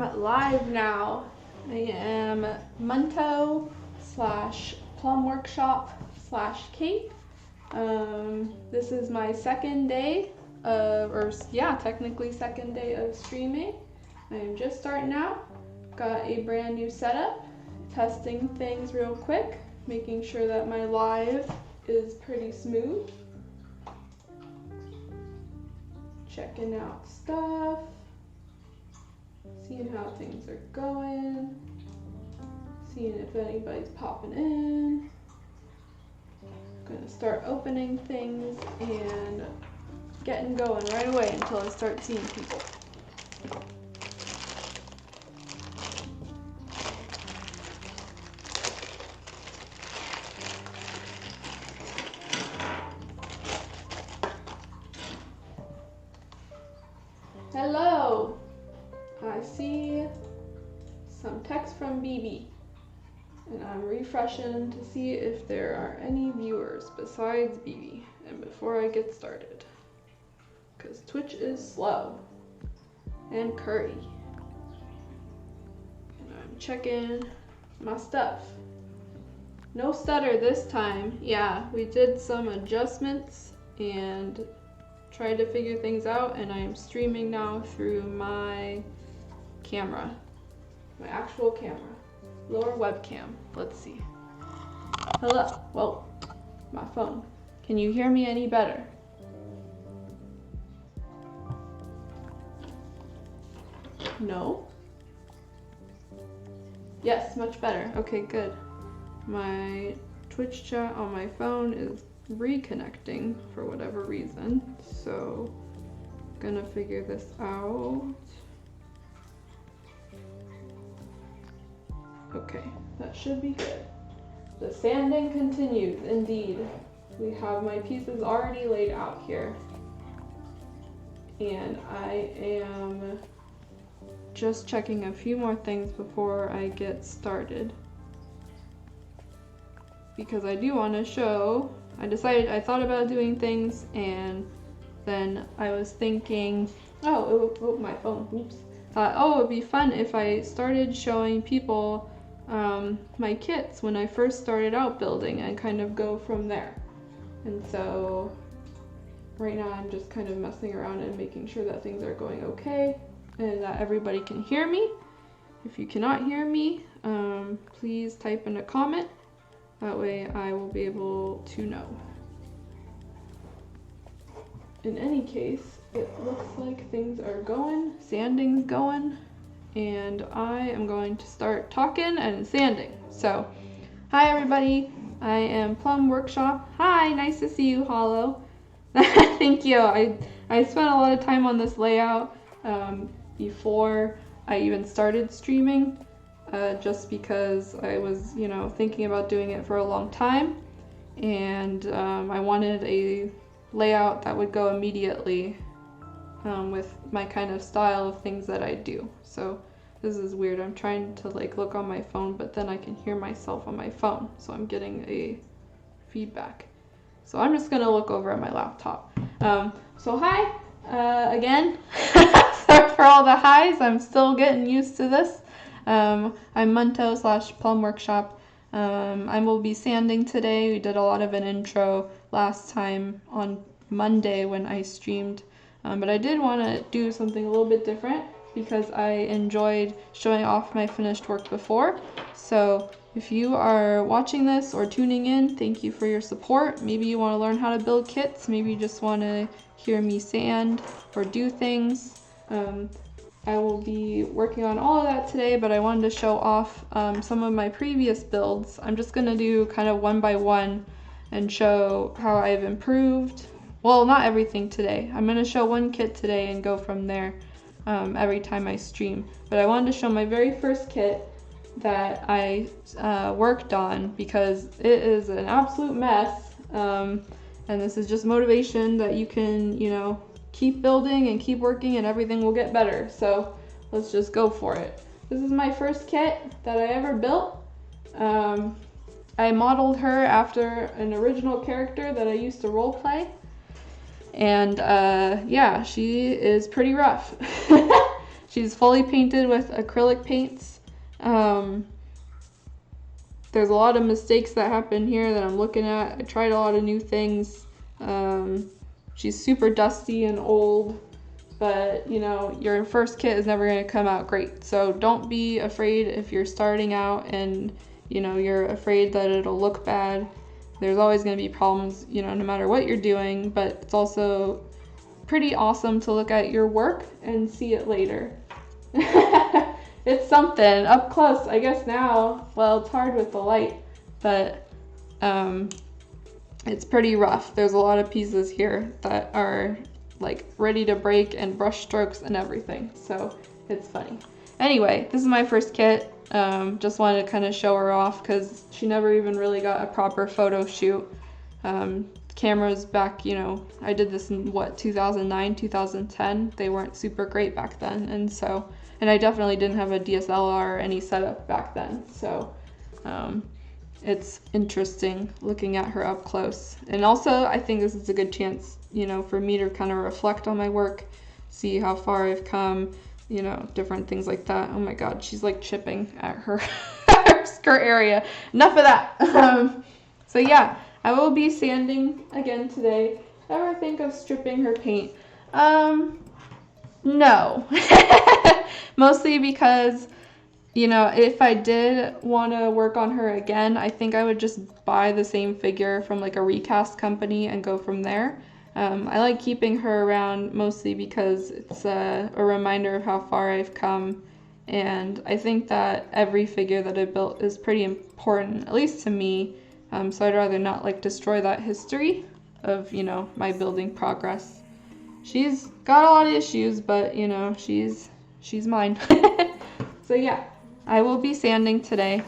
am live now. I am Munto / Plum Workshop / Kate. This is my second day technically second day of streaming. I am just starting out. Got a brand new setup, testing things real quick, making sure that my live is pretty smooth. Checking out stuff, seeing how things are going, seeing if anybody's popping in. Gonna start opening things and getting going right away until I start seeing people. Hello! I see some text from BB, and I'm refreshing to see if there are any viewers besides BB and before I get started, because Twitch is slow and curry. And I'm checking my stuff. No stutter this time. Yeah, we did some adjustments and tried to figure things out, and I am streaming now through my camera, my actual camera, lower webcam. Let's see. Hello. Whoa, my phone. Can you hear me any better? No? Yes, much better. Okay, good. My Twitch chat on my phone is reconnecting for whatever reason, so gonna figure this out. Okay, that should be good. The sanding continues indeed. We have my pieces already laid out here, and I am just checking a few more things before I get started, because I do want to show. I thought about doing things, and then I was thinking, oh, my phone, oops. Thought, oh, it'd be fun if I started showing people my kits when I first started out building and kind of go from there. And so right now I'm just kind of messing around and making sure that things are going okay and that everybody can hear me. If you cannot hear me, please type in a comment. That way I will be able to know. In any case, it looks like things are going, sanding's going, and I am going to start talking and sanding. So, hi everybody, I am Plum Workshop. Hi, nice to see you, Hollow. Thank you. I spent a lot of time on this layout before I even started streaming. Just because I was, thinking about doing it for a long time, and I wanted a layout that would go immediately with my kind of style of things that I do. So this is weird. I'm trying to look on my phone, but then I can hear myself on my phone, so I'm getting a feedback. So I'm just gonna look over at my laptop. So hi again. Sorry for all the highs. I'm still getting used to this. I'm Munto / Plum Workshop. I will be sanding today. We did a lot of an intro last time on Monday when I streamed, but I did want to do something a little bit different because I enjoyed showing off my finished work before. So if you are watching this or tuning in, thank you for your support. Maybe you want to learn how to build kits. Maybe you just want to hear me sand or do things. I will be working on all of that today, but I wanted to show off some of my previous builds. I'm just going to do kind of one by one and show how I've improved. Well, not everything today. I'm going to show one kit today and go from there every time I stream. But I wanted to show my very first kit that I worked on because it is an absolute mess. And this is just motivation that you can, keep building and keep working and everything will get better. So let's just go for it. This is my first kit that I ever built. I modeled her after an original character that I used to roleplay. And yeah, she is pretty rough. She's fully painted with acrylic paints. There's a lot of mistakes that happen here that I'm looking at. I tried a lot of new things. She's super dusty and old, but you know, your first kit is never going to come out great. So don't be afraid if you're starting out and you know, you're afraid that it'll look bad. There's always going to be problems, you know, no matter what you're doing, but it's also pretty awesome to look at your work and see it later. It's something up close, I guess now. Well, it's hard with the light, but it's pretty rough. There's a lot of pieces here that are like ready to break and brush strokes and everything, so it's funny. Anyway, this is my first kit. Just wanted to kind of show her off because she never even really got a proper photo shoot. Cameras back, you know, I did this in what, 2009, 2010. They weren't super great back then, and I definitely didn't have a DSLR or any setup back then. So it's interesting looking at her up close. And also, I think this is a good chance, you know, for me to kind of reflect on my work, see how far I've come, you know, different things like that. Oh my God, she's like chipping at her, her skirt area. Enough of that. So yeah, I will be sanding again today. Ever think of stripping her paint? No. Mostly because, you know, if I did want to work on her again, I think I would just buy the same figure from like a recast company and go from there. I like keeping her around mostly because it's a reminder of how far I've come, and I think that every figure that I built is pretty important, at least to me, so I'd rather not like destroy that history of, you know, my building progress. She's got a lot of issues, but you know, she's mine. So yeah, I will be sanding today.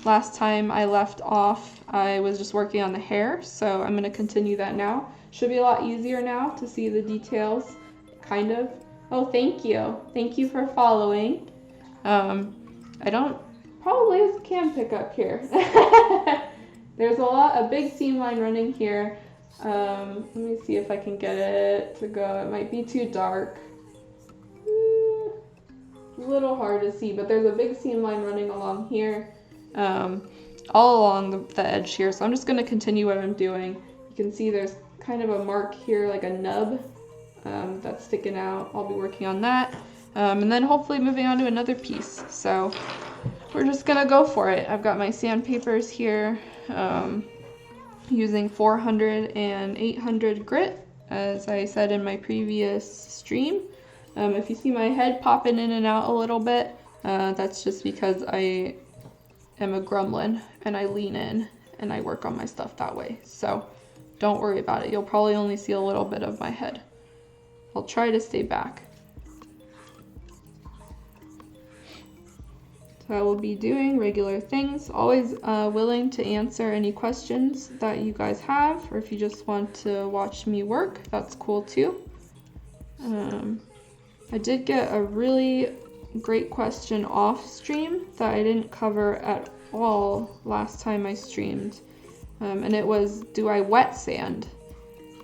Last time I left off, I was just working on the hair, so I'm going to continue that now. Should be a lot easier now to see the details, kind of. Oh, thank you. Thank you for following. I don't, probably can pick up here. There's a big seam line running here. Let me see if I can get it to go. It might be too dark. A little hard to see, but there's a big seam line running along here, all along the edge here. So I'm just going to continue what I'm doing. You can see there's kind of a mark here, like a nub that's sticking out. I'll be working on that, and then hopefully moving on to another piece. So we're just gonna go for it. I've got my sandpapers here, using 400 and 800 grit, as I said in my previous stream. If you see my head popping in and out a little bit, that's just because I am a gremlin and I lean in and I work on my stuff that way. So don't worry about it. You'll probably only see a little bit of my head. I'll try to stay back. So I will be doing regular things, always willing to answer any questions that you guys have, or if you just want to watch me work, that's cool too. I did get a really great question off stream that I didn't cover at all last time I streamed. And it was, do I wet sand?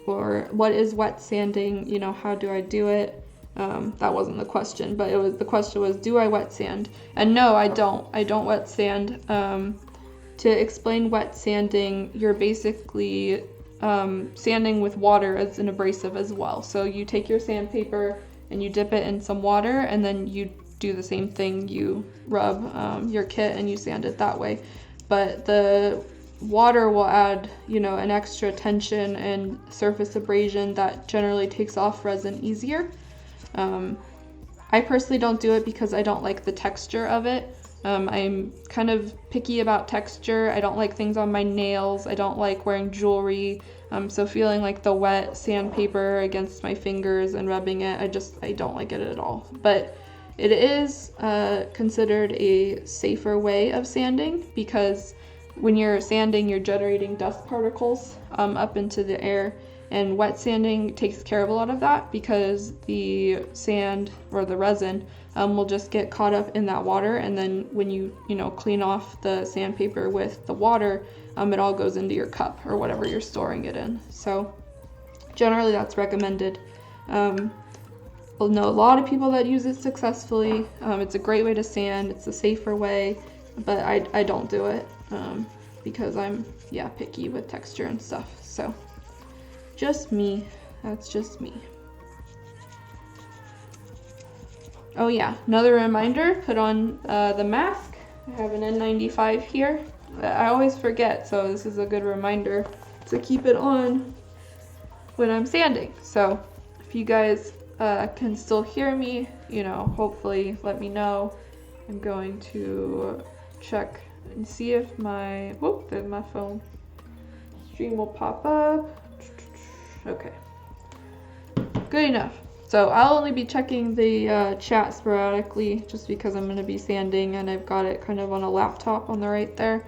Or what is wet sanding? You know, how do I do it? That wasn't the question, but the question was, do I wet sand? And no, I don't. I don't wet sand. To explain wet sanding, you're basically sanding with water as an abrasive as well. So you take your sandpaper and you dip it in some water, and then you do the same thing. You rub your kit and you sand it that way. But the water will add, you know, an extra tension and surface abrasion that generally takes off resin easier. I personally don't do it because I don't like the texture of it. I'm kind of picky about texture. I don't like things on my nails. I don't like wearing jewelry. So feeling like the wet sandpaper against my fingers and rubbing it, I don't like it at all. But it is considered a safer way of sanding, because when you're sanding, you're generating dust particles up into the air, and wet sanding takes care of a lot of that, because the sand or the resin will just get caught up in that water, and then when you clean off the sandpaper with the water, it all goes into your cup or whatever you're storing it in. So generally that's recommended. know a lot of people that use it successfully. It's a great way to sand. It's a safer way, but I don't do it because I'm picky with texture and stuff. So just me. That's just me. Oh yeah, another reminder, put on the mask. I have an N95 here. I always forget, so this is a good reminder to keep it on when I'm sanding. So if you guys can still hear me, hopefully let me know. I'm going to check and see if there's my phone. Stream will pop up. Okay, good enough. So I'll only be checking the chat sporadically just because I'm going to be sanding and I've got it kind of on a laptop on the right there.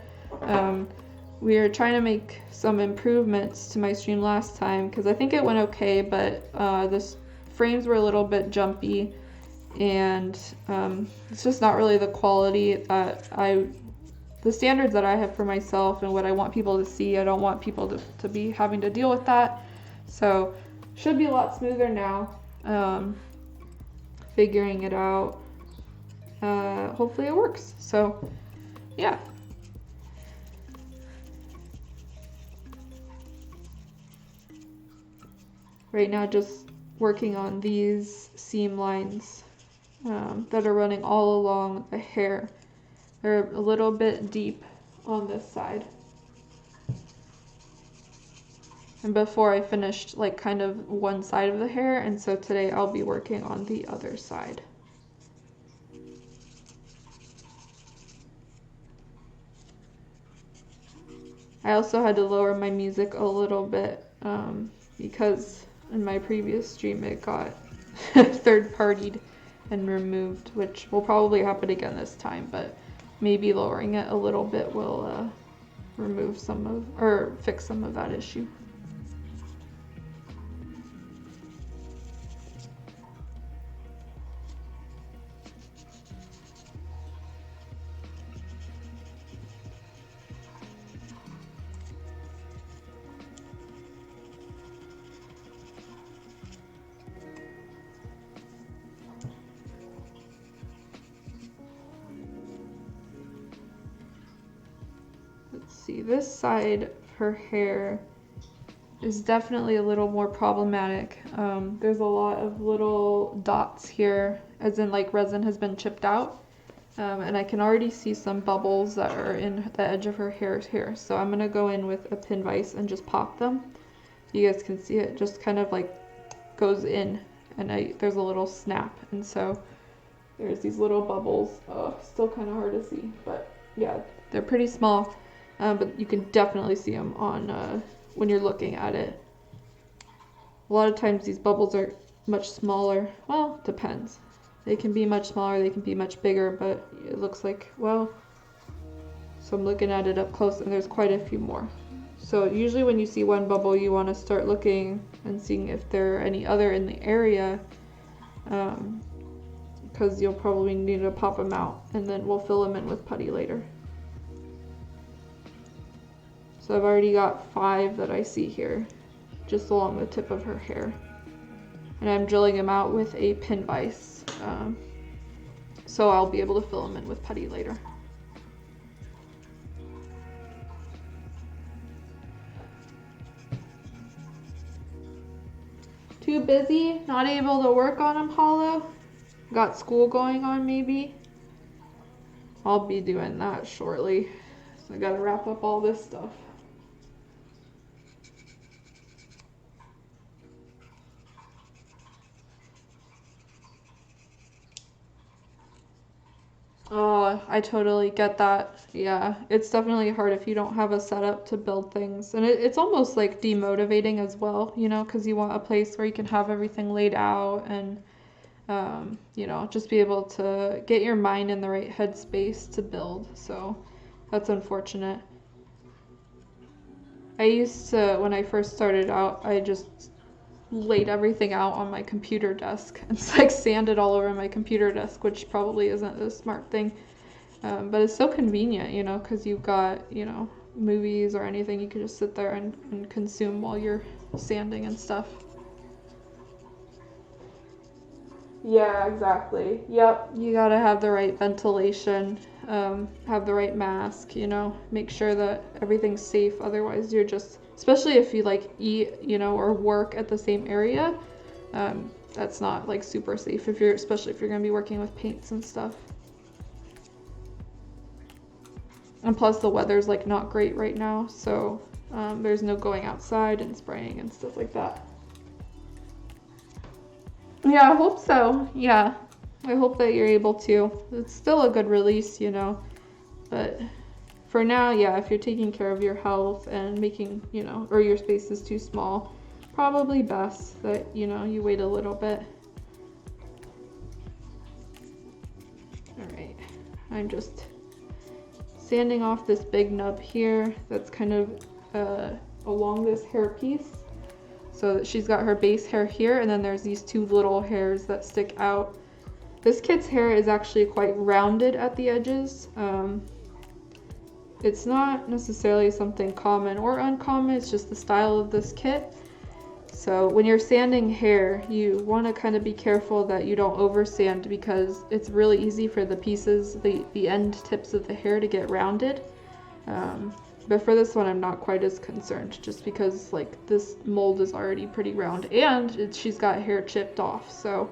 We are trying to make some improvements to my stream last time because I think it went okay, but the frames were a little bit jumpy and it's just not really the quality that the standards that I have for myself and what I want people to see. I don't want people to be having to deal with that. So should be a lot smoother now. Figuring it out. Hopefully it works. So yeah. Right now just working on these seam lines that are running all along the hair. They're a little bit deep on this side. And before I finished like kind of one side of the hair, and so today I'll be working on the other side. I also had to lower my music a little bit because in my previous stream it got third-partied and removed, which will probably happen again this time, but maybe lowering it a little bit will fix some of that issue. See, this side of her hair is definitely a little more problematic. There's a lot of little dots here, as in like resin has been chipped out, and I can already see some bubbles that are in the edge of her hair here. So I'm gonna go in with a pin vise and just pop them. You guys can see it just kind of like goes in, and there's a little snap, and so there's these little bubbles. Still kind of hard to see, but yeah, they're pretty small. But you can definitely see them on when you're looking at it. A lot of times these bubbles are much smaller. Well, depends. They can be much smaller, they can be much bigger, but it looks like, well, so I'm looking at it up close and there's quite a few more. So usually when you see one bubble, you want to start looking and seeing if there are any other in the area, because you'll probably need to pop them out, and then we'll fill them in with putty later. So I've already got 5 that I see here, just along the tip of her hair. And I'm drilling them out with a pin vise, so I'll be able to fill them in with putty later. Too busy, not able to work on them, Hollow? Got school going on maybe? I'll be doing that shortly. So I gotta wrap up all this stuff. Oh, I totally get that. Yeah, it's definitely hard if you don't have a setup to build things. And it's almost like demotivating as well, because you want a place where you can have everything laid out and, just be able to get your mind in the right headspace to build. So that's unfortunate. I used to, when I first started out, I just laid everything out on my computer desk and like sanded all over my computer desk, which probably isn't a smart thing, but it's so convenient, because you've got movies or anything you can just sit there and consume while you're sanding and stuff. Yeah, exactly. Yep. You gotta have the right ventilation, have the right mask, you know, make sure that everything's safe. Otherwise, you're just, especially if you like eat, you know, or work at the same area, that's not like super safe if you're, especially if you're gonna be working with paints and stuff. And plus the weather's like not great right now, so there's no going outside and spraying and stuff like that. Yeah, I hope so. Yeah, I hope that you're able to. It's still a good release, you know, but for now, yeah, if you're taking care of your health and making, you know, or your space is too small, probably best that, you know, you wait a little bit. All right, I'm just sanding off this big nub here that's kind of along this hair piece. So that she's got her base hair here, and then there's these two little hairs that stick out. This kit's hair is actually quite rounded at the edges. It's not necessarily something common or uncommon, it's just the style of this kit. So when you're sanding hair, you want to kind of be careful that you don't over sand, because it's really easy for the pieces, the end tips of the hair to get rounded. But for this one, I'm not quite as concerned, just because like this mold is already pretty round, and she's got hair chipped off. So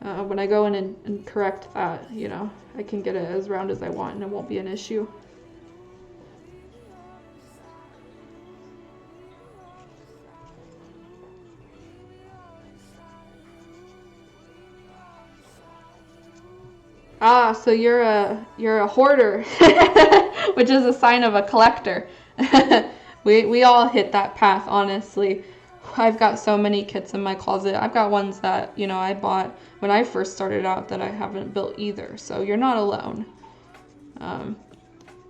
when I go in and correct that, you know, I can get it as round as I want and it won't be an issue. Ah, so you're a hoarder, which is a sign of a collector. We all hit that path, honestly. I've got so many kits in my closet. I've got ones that, you know, I bought when I first started out that I haven't built either. So you're not alone. I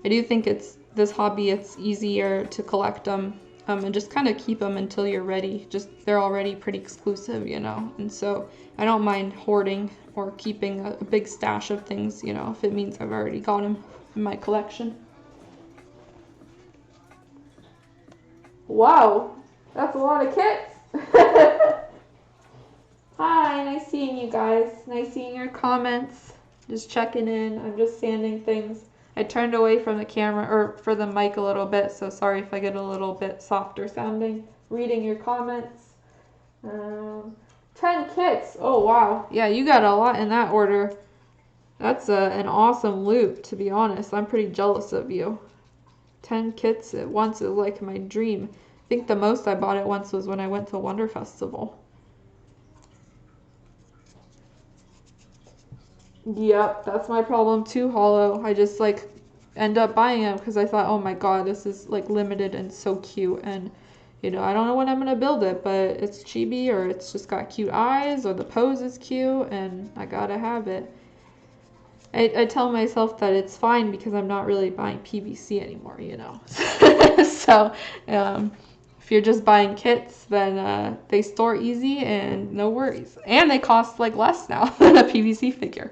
do think this hobby, it's easier to collect them and just kind of keep them until you're ready. Just they're already pretty exclusive, you know. And so I don't mind hoarding or keeping a big stash of things, you know, if it means I've already got them in my collection. Wow, that's a lot of kits. Hi, nice seeing you guys. Nice seeing your comments. Just checking in. I'm just sanding things. I turned away from the camera, or for the mic a little bit, so sorry if I get a little bit softer sounding. Reading your comments. 10 kits. Oh, wow. Yeah, you got a lot in that order. That's an awesome loot, to be honest. I'm pretty jealous of you. 10 kits at once is like my dream. I think the most I bought at once was when I went to Wonder Festival. Yep, that's my problem too, Hollow. I just like end up buying them because I thought, oh my god, this is like limited and so cute, and you know, I don't know when I'm gonna build it, but it's chibi, or it's just got cute eyes, or the pose is cute, and I gotta have it. I tell myself that it's fine because I'm not really buying PVC anymore, you know. So if you're just buying kits, then they store easy and no worries, and they cost like less now than a PVC figure.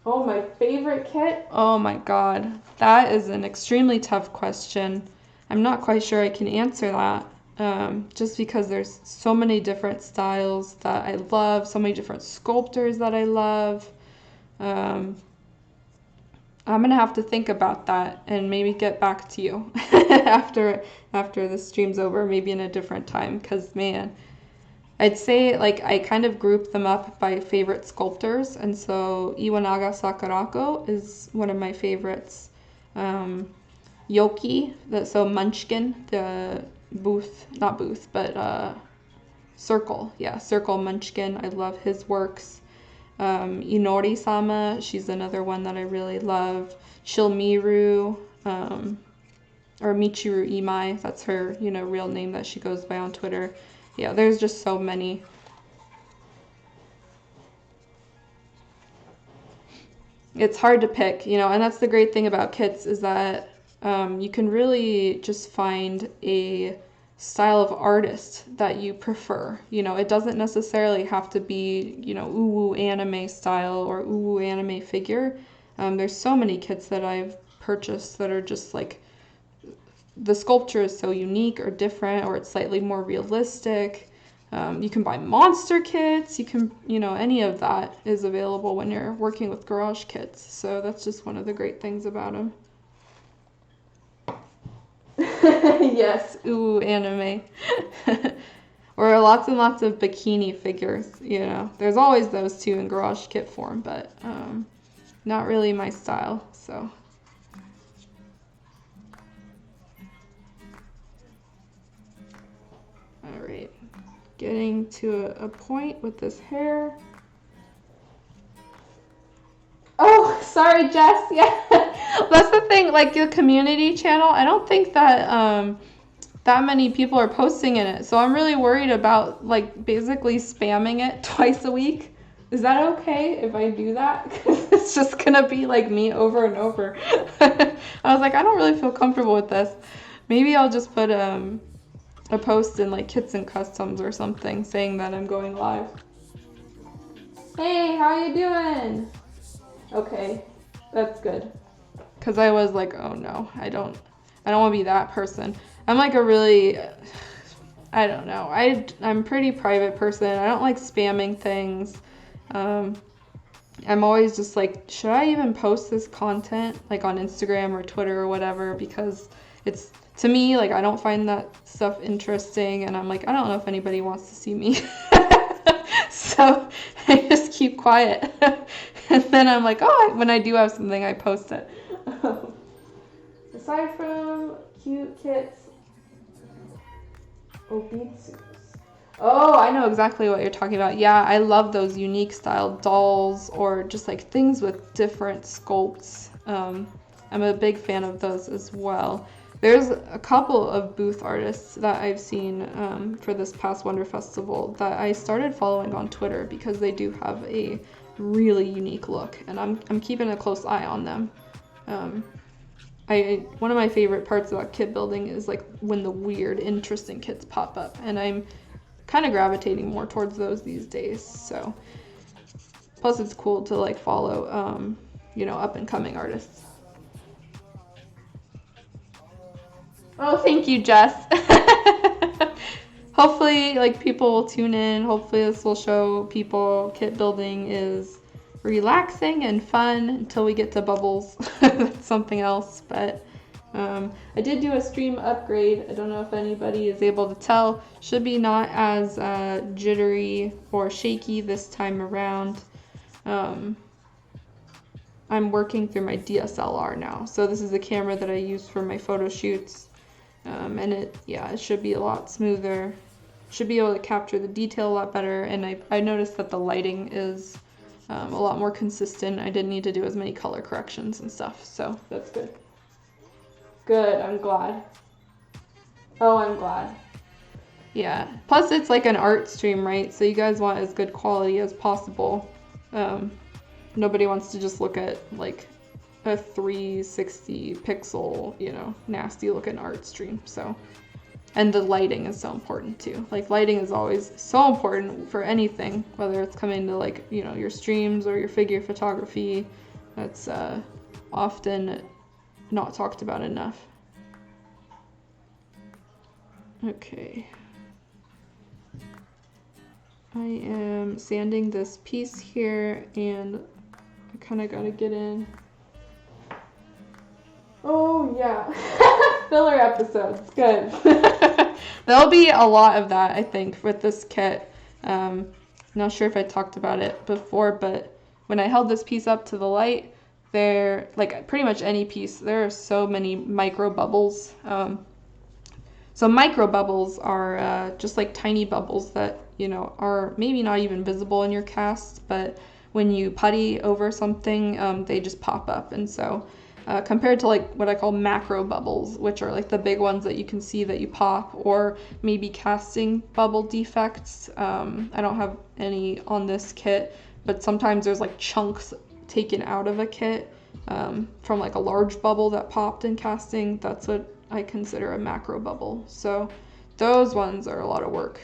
Oh, my favorite kit? Oh my god, that is an extremely tough question. I'm not quite sure I can answer that. Just because there's so many different styles that I love, so many different sculptors that I love. I'm gonna have to think about that and maybe get back to you after the stream's over, maybe in a different time, because man, I'd say like I kind of group them up by favorite sculptors, and so Iwanaga Sakurako is one of my favorites. Yoki, so Munchkin, the Circle, yeah, Circle Munchkin. I love his works. Inori-sama, she's another one that I really love. Shilmiru, or Michiru Imai, that's her, you know, real name that she goes by on Twitter. Yeah, there's just so many. It's hard to pick, you know, and that's the great thing about kits is that you can really just find a style of artist that you prefer. You know, it doesn't necessarily have to be, you know, uwu anime style or uwu anime figure. There's so many kits that I've purchased that are just like, the sculpture is so unique or different, or it's slightly more realistic. You can buy monster kits. You can, any of that is available when you're working with garage kits. So that's just one of the great things about them. Yes, ooh, anime. Or lots and lots of bikini figures, There's always those too in garage kit form, but not really my style, so. All right, getting to a point with this hair. Oh, sorry, Jess. Yeah, that's the thing. Like the community channel, I don't think that that many people are posting in it. So I'm really worried about like basically spamming it twice a week. Is that okay if I do that? Because it's just gonna be like me over and over. I was like, I don't really feel comfortable with this. Maybe I'll just put a post in like Kits and Customs or something saying that I'm going live. Hey, how you doing? Okay, that's good. Because I was like, oh no, I don't want to be that person. I'm like a really, I don't know. I'm a pretty private person. I don't like spamming things. I'm always just like, should I even post this content like on Instagram or Twitter or whatever? Because it's, to me, like I don't find that stuff interesting, and I'm like, I don't know if anybody wants to see me. So I just keep quiet. And then I'm like, oh, when I do have something, I post it. Aside from cute kits, obitsus. Oh, I know exactly what you're talking about. Yeah, I love those unique style dolls or just like things with different sculpts. I'm a big fan of those as well. There's a couple of booth artists that I've seen for this past Wonder Festival that I started following on Twitter because they do have a really unique look, and I'm keeping a close eye on them. One of my favorite parts about kit building is like when the weird, interesting kits pop up, and I'm kind of gravitating more towards those these days. So, plus it's cool to like follow, up and coming artists. Oh, thank you, Jess. Hopefully, like people will tune in. Hopefully, this will show people kit building is relaxing and fun until we get to bubbles. That's something else, but I did do a stream upgrade. I don't know if anybody is able to tell. Should be not as jittery or shaky this time around. I'm working through my DSLR now, so this is the camera that I use for my photo shoots, and it should be a lot smoother. Should be able to capture the detail a lot better, and I noticed that the lighting is a lot more consistent. I didn't need to do as many color corrections and stuff, so that's good. Good, I'm glad. Oh, I'm glad. Yeah, plus it's like an art stream, right? So you guys want as good quality as possible. Nobody wants to just look at like a 360 pixel, nasty looking art stream, so. And the lighting is so important too. Like lighting is always so important for anything, whether it's coming to like, your streams or your figure photography. That's often not talked about enough. Okay. I am sanding this piece here, and I kind of got to get in. Oh yeah. Filler episodes. Good. There'll be a lot of that, I think, with this kit. Not sure if I talked about it before, but when I held this piece up to the light, there, like pretty much any piece, there are so many micro bubbles. So micro bubbles are just like tiny bubbles that, are maybe not even visible in your cast, but when you putty over something, they just pop up. And so compared to like what I call macro bubbles, which are like the big ones that you can see that you pop, or maybe casting bubble defects. I don't have any on this kit, but sometimes there's like chunks taken out of a kit from like a large bubble that popped in casting. That's what I consider a macro bubble. So those ones are a lot of work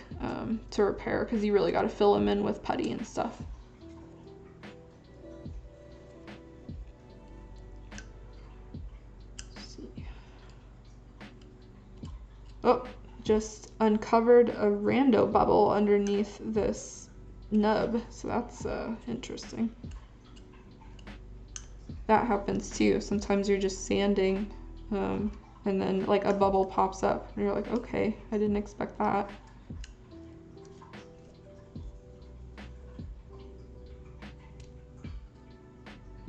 to repair because you really got to fill them in with putty and stuff. Oh, just uncovered a rando bubble underneath this nub, so that's interesting. That happens too. Sometimes you're just sanding and then like a bubble pops up and you're like, okay, I didn't expect that.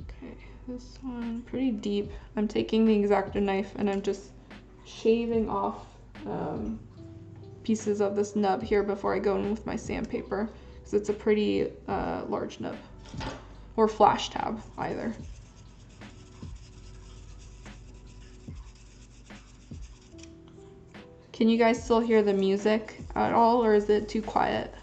Okay, this one pretty deep. I'm taking the X-Acto knife and I'm just shaving off pieces of this nub here before I go in with my sandpaper, because it's a pretty large nub, or flash tab, either. Can you guys still hear the music at all, or is it too quiet?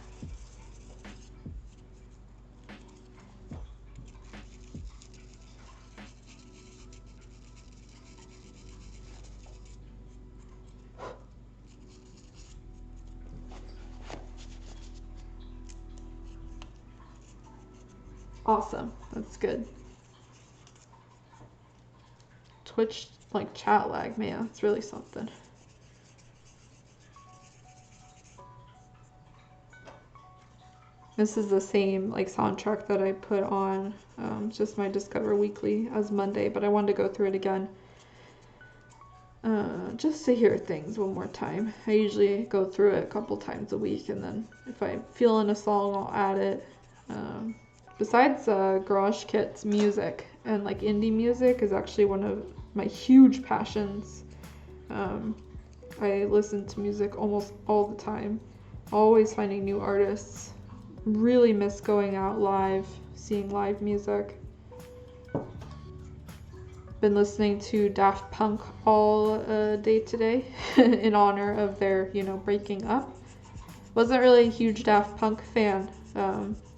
Awesome, that's good. Twitch like chat lag, man, it's really something. This is the same like soundtrack that I put on just my Discover Weekly as Monday, but I wanted to go through it again just to hear things one more time. I usually go through it a couple times a week, and then if I'm feeling a song, I'll add it. Besides Garage Kit's music, and like indie music is actually one of my huge passions. I listen to music almost all the time, always finding new artists. Really miss going out live, seeing live music. Been listening to Daft Punk all day today in honor of their, breaking up. Wasn't really a huge Daft Punk fan,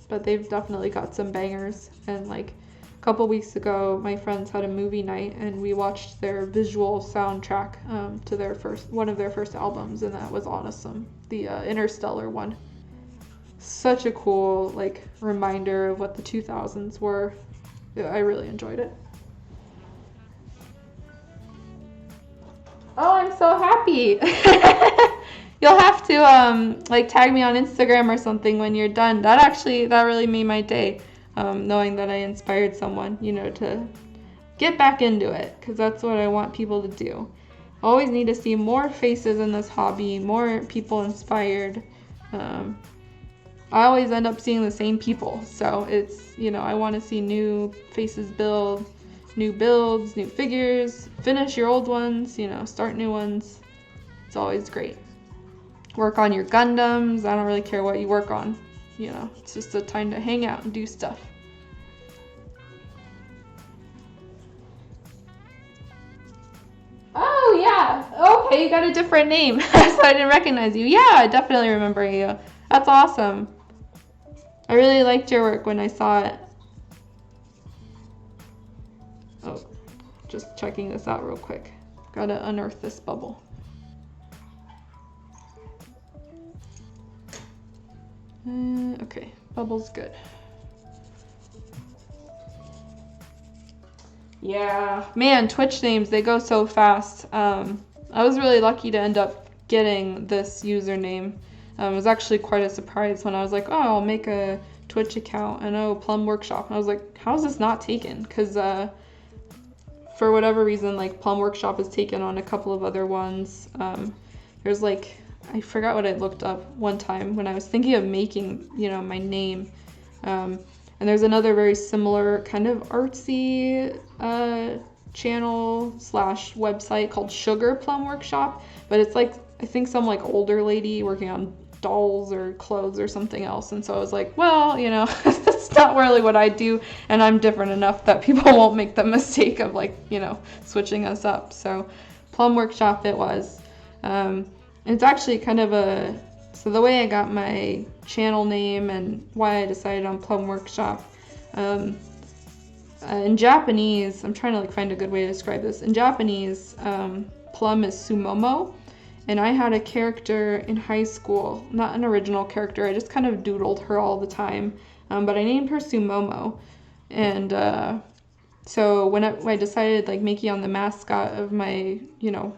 but they've definitely got some bangers. And like a couple weeks ago, my friends had a movie night and we watched their visual soundtrack to one of their first albums, and that was awesome. The Interstellar one. Such a cool like reminder of what the 2000s were. Yeah, I really enjoyed it. Oh, I'm so happy. You'll have to like tag me on Instagram or something when you're done. That really made my day, knowing that I inspired someone, to get back into it, because that's what I want people to do. Always need to see more faces in this hobby, more people inspired. I always end up seeing the same people, so it's, I want to see new faces build, new builds, new figures, finish your old ones, start new ones. It's always great. Work on your Gundams. I don't really care what you work on, it's just a time to hang out and do stuff. Oh yeah, okay, you got a different name, so I didn't recognize you. Yeah, I definitely remember you. That's awesome. I really liked your work when I saw it. Oh, just checking this out real quick. Gotta unearth this bubble. Okay, bubble's good. Yeah, man, Twitch names, they go so fast. I was really lucky to end up getting this username. It was actually quite a surprise when I was like, oh, I'll make a Twitch account, and Plum Workshop. And I was like, how is this not taken? Because for whatever reason, like Plum Workshop is taken on a couple of other ones. There's like, I forgot what I looked up one time when I was thinking of making, my name. And there's another very similar kind of artsy channel / website called Sugar Plum Workshop. But it's like, I think some like older lady working on dolls or clothes or something else. And so I was like, well, that's not really what I do. And I'm different enough that people won't make the mistake of like, switching us up. So Plum Workshop it was. It's actually kind of so the way I got my channel name and why I decided on Plum Workshop, in Japanese, I'm trying to like find a good way to describe this. In Japanese, Plum is Sumomo. And I had a character in high school, not an original character, I just kind of doodled her all the time, but I named her Sumomo. And so when I decided like making on the mascot of my,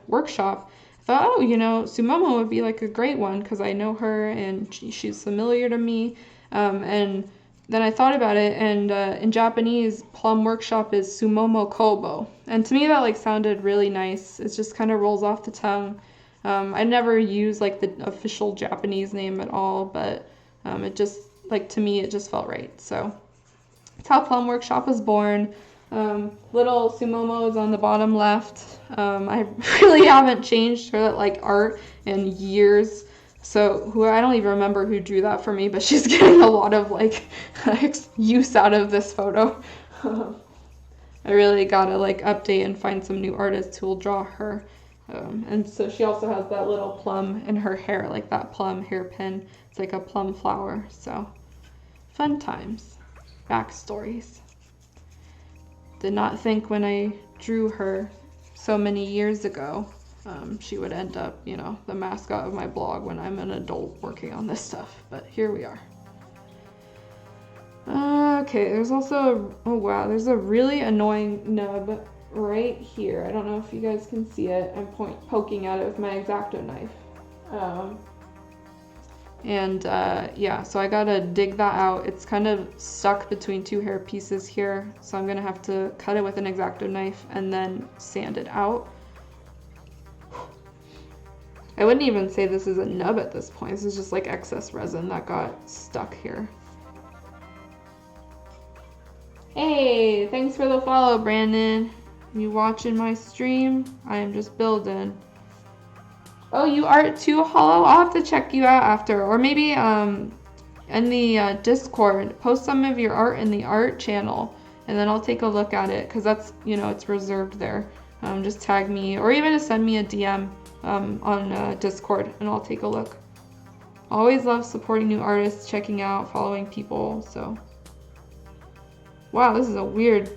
workshop, I thought, oh, Sumomo would be like a great one because I know her and she's familiar to me. And then I thought about it, and in Japanese, Plum Workshop is Sumomo Kobo. And to me, that like sounded really nice. It just kind of rolls off the tongue. I never use like the official Japanese name at all, but it just, like, to me, it just felt right. So that's how Plum Workshop was born. Little Sumomo is on the bottom left. I really haven't changed her like art in years. So I don't even remember who drew that for me, but she's getting a lot of like use out of this photo. I really gotta like update and find some new artists who will draw her. And so she also has that little plum in her hair, like that plum hairpin. It's like a plum flower. So fun times. Backstories. Did not think when I drew her so many years ago she would end up, the mascot of my blog when I'm an adult working on this stuff. But here we are. Okay, there's also, oh wow, there's a really annoying nub right here. I don't know if you guys can see it. I'm poking at it with my X-Acto knife. Yeah, so I gotta dig that out. It's kind of stuck between two hair pieces here, so I'm gonna have to cut it with an X-Acto knife and then sand it out. I wouldn't even say this is a nub at this point. This is just like excess resin that got stuck here. Hey, thanks for the follow, Brandon. You watching my stream? I am just building. Oh, you art too, Hollow? I'll have to check you out after. Or maybe in the Discord, post some of your art in the art channel, and then I'll take a look at it, because that's, it's reserved there. Just tag me, or even just send me a DM on Discord, and I'll take a look. Always love supporting new artists, checking out, following people, so. Wow, this is a weird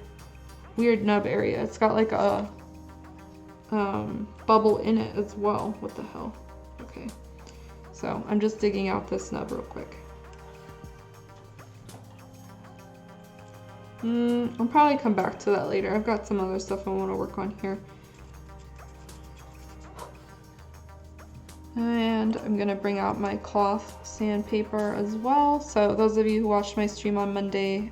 nub area. It's got like a bubble in it as well. What the hell? Okay, so I'm just digging out this nub real quick. I'll probably come back to that later. I've got some other stuff I want to work on here. And I'm gonna bring out my cloth sandpaper as well. So those of you who watched my stream on Monday,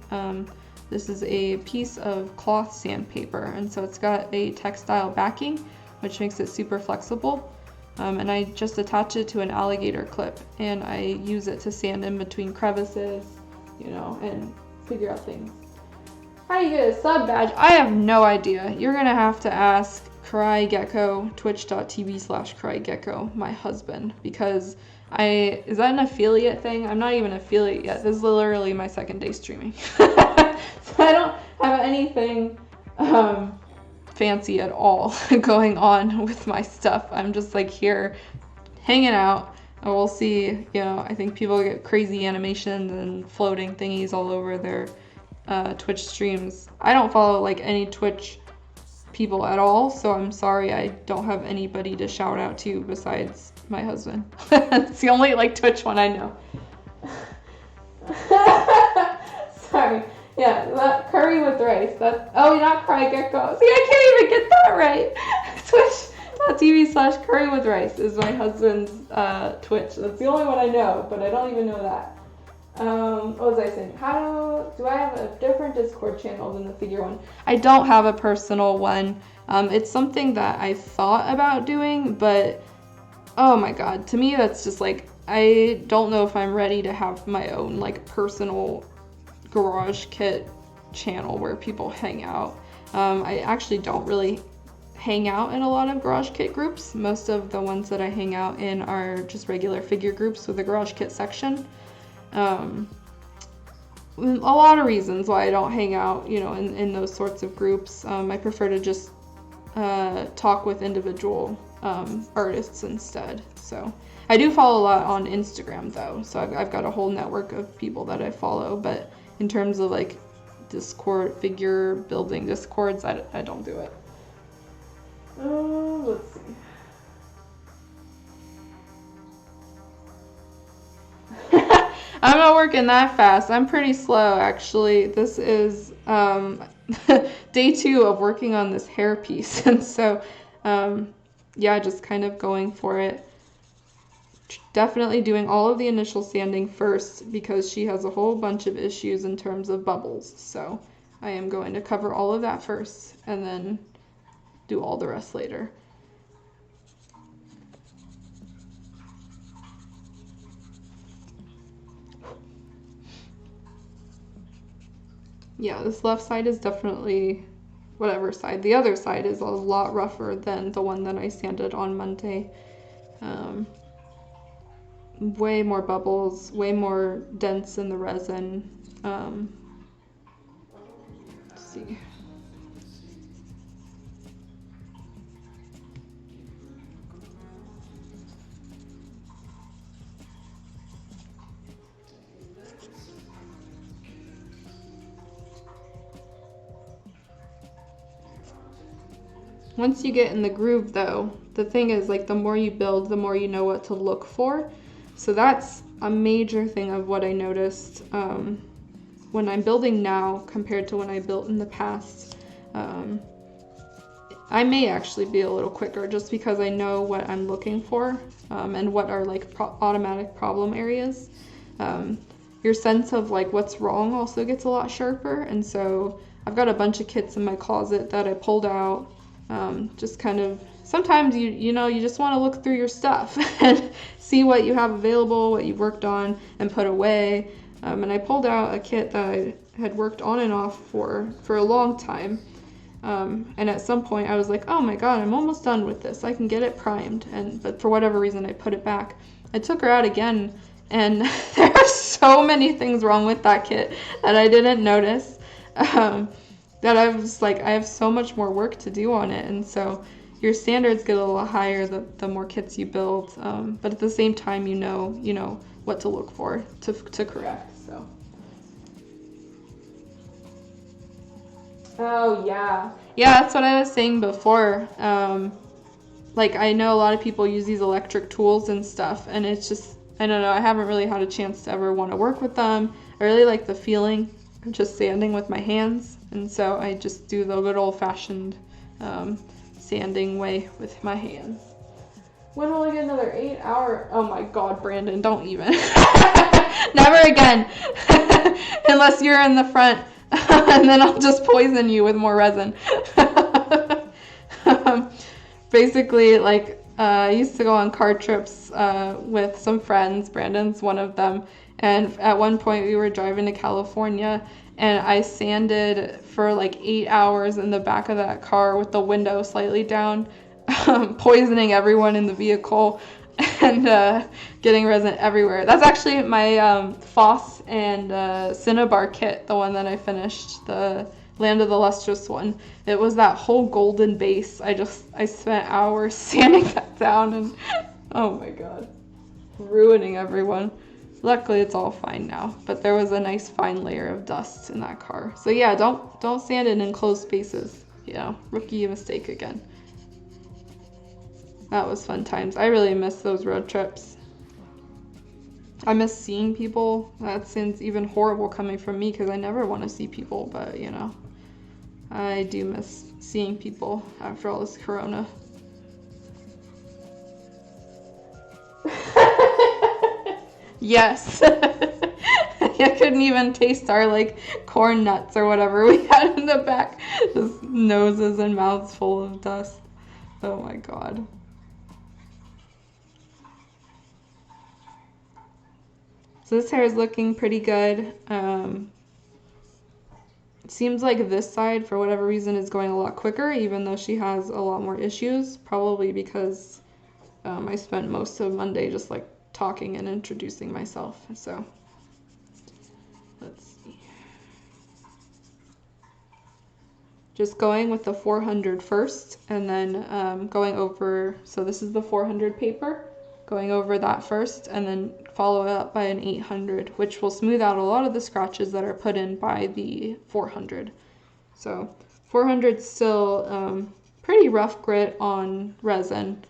this is a piece of cloth sandpaper, and so it's got a textile backing, which makes it super flexible. And I just attach it to an alligator clip, and I use it to sand in between crevices, and figure out things. How do you get a sub badge? I have no idea. You're gonna have to ask KaraiGecko, twitch.tv/KaraiGecko, my husband, because is that an affiliate thing? I'm not even an affiliate yet. This is literally my second day streaming. So I don't have anything fancy at all going on with my stuff. I'm just like here hanging out, and we'll see. I think people get crazy animations and floating thingies all over their Twitch streams. I don't follow like any Twitch people at all, so I'm sorry I don't have anybody to shout out to besides my husband. It's the only like Twitch one I know. Sorry. Yeah, that curry with rice. Oh, not KaraiGecko. See, I can't even get that right. Twitch.tv/curry with rice is my husband's Twitch. That's the only one I know, but I don't even know that. What was I saying? Do I have a different Discord channel than the figure one? I don't have a personal one. It's something that I thought about doing, but oh my god, to me that's just like, I don't know if I'm ready to have my own like personal garage kit channel where people hang out. I actually don't really hang out in a lot of garage kit groups. Most of the ones that I hang out in are just regular figure groups with a garage kit section. A lot of reasons why I don't hang out, in those sorts of groups. I prefer to just talk with individual artists instead. So I do follow a lot on Instagram though, so I've got a whole network of people that I follow, but in terms of like Discord, figure building Discords, I don't do it. Let's see. I'm not working that fast. I'm pretty slow, actually. This is day 2 of working on this hair piece, and so yeah, just kind of going for it. Definitely doing all of the initial sanding first because she has a whole bunch of issues in terms of bubbles. So I am going to cover all of that first and then do all the rest later. Yeah, this left side is definitely whatever side. The other side is a lot rougher than the one that I sanded on Monday. Way more bubbles, way more dense in the resin. Let's see. Once you get in the groove though, the thing is like the more you build, the more you know what to look for. So that's a major thing of what I noticed when I'm building now compared to when I built in the past. I may actually be a little quicker just because I know what I'm looking for and what are like automatic problem areas. Your sense of like what's wrong also gets a lot sharper, and so I've got a bunch of kits in my closet that I pulled out. Just kind of sometimes you know you just want to look through your stuff and see what you have available, what you've worked on and put away. And I pulled out a kit that I had worked on and off for a long time. And at some point I was like, oh my god, I'm almost done with this. I can get it primed. But for whatever reason I put it back. I took her out again and there are so many things wrong with that kit that I didn't notice. That I was like, I have so much more work to do on it. And so your standards get a little higher the more kits you build. But at the same time, you know what to look for to correct. So. Oh yeah. Yeah, that's what I was saying before. Like I know a lot of people use these electric tools and stuff, and it's just, I don't know, I haven't really had a chance to ever want to work with them. I really like the feeling of just sanding with my hands, and so I just do the good old-fashioned sanding way with my hands. When will I get another 8 hour? Oh my god, Brandon, don't even. Never again. Unless you're in the front, and then I'll just poison you with more resin. Basically, like, I used to go on car trips with some friends. Brandon's one of them. And at one point we were driving to California and I sanded for like 8 hours in the back of that car with the window slightly down, poisoning everyone in the vehicle and getting resin everywhere. That's actually my Foss and Cinnabar kit, the one that I finished, the Land of the Lustrous one. It was that whole golden base. I spent hours sanding that down and oh my god, ruining everyone. Luckily it's all fine now, but there was a nice fine layer of dust in that car. So yeah, don't sand in enclosed spaces. You know, rookie mistake again. That was fun times. I really miss those road trips. I miss seeing people. That sounds even horrible coming from me because I never want to see people, but you know, I do miss seeing people after all this corona. Yes. I couldn't even taste our like corn nuts or whatever we had in the back. Just noses and mouths full of dust. Oh my god. So this hair is looking pretty good. It seems like this side, for whatever reason, is going a lot quicker, even though she has a lot more issues. Probably because I spent most of Monday just like talking and introducing myself. So let's see. Just going with the 400 first, and then going over, so this is the 400 paper, going over that first, and then follow it up by an 800, which will smooth out a lot of the scratches that are put in by the 400. So 400 is still pretty rough grit on resin.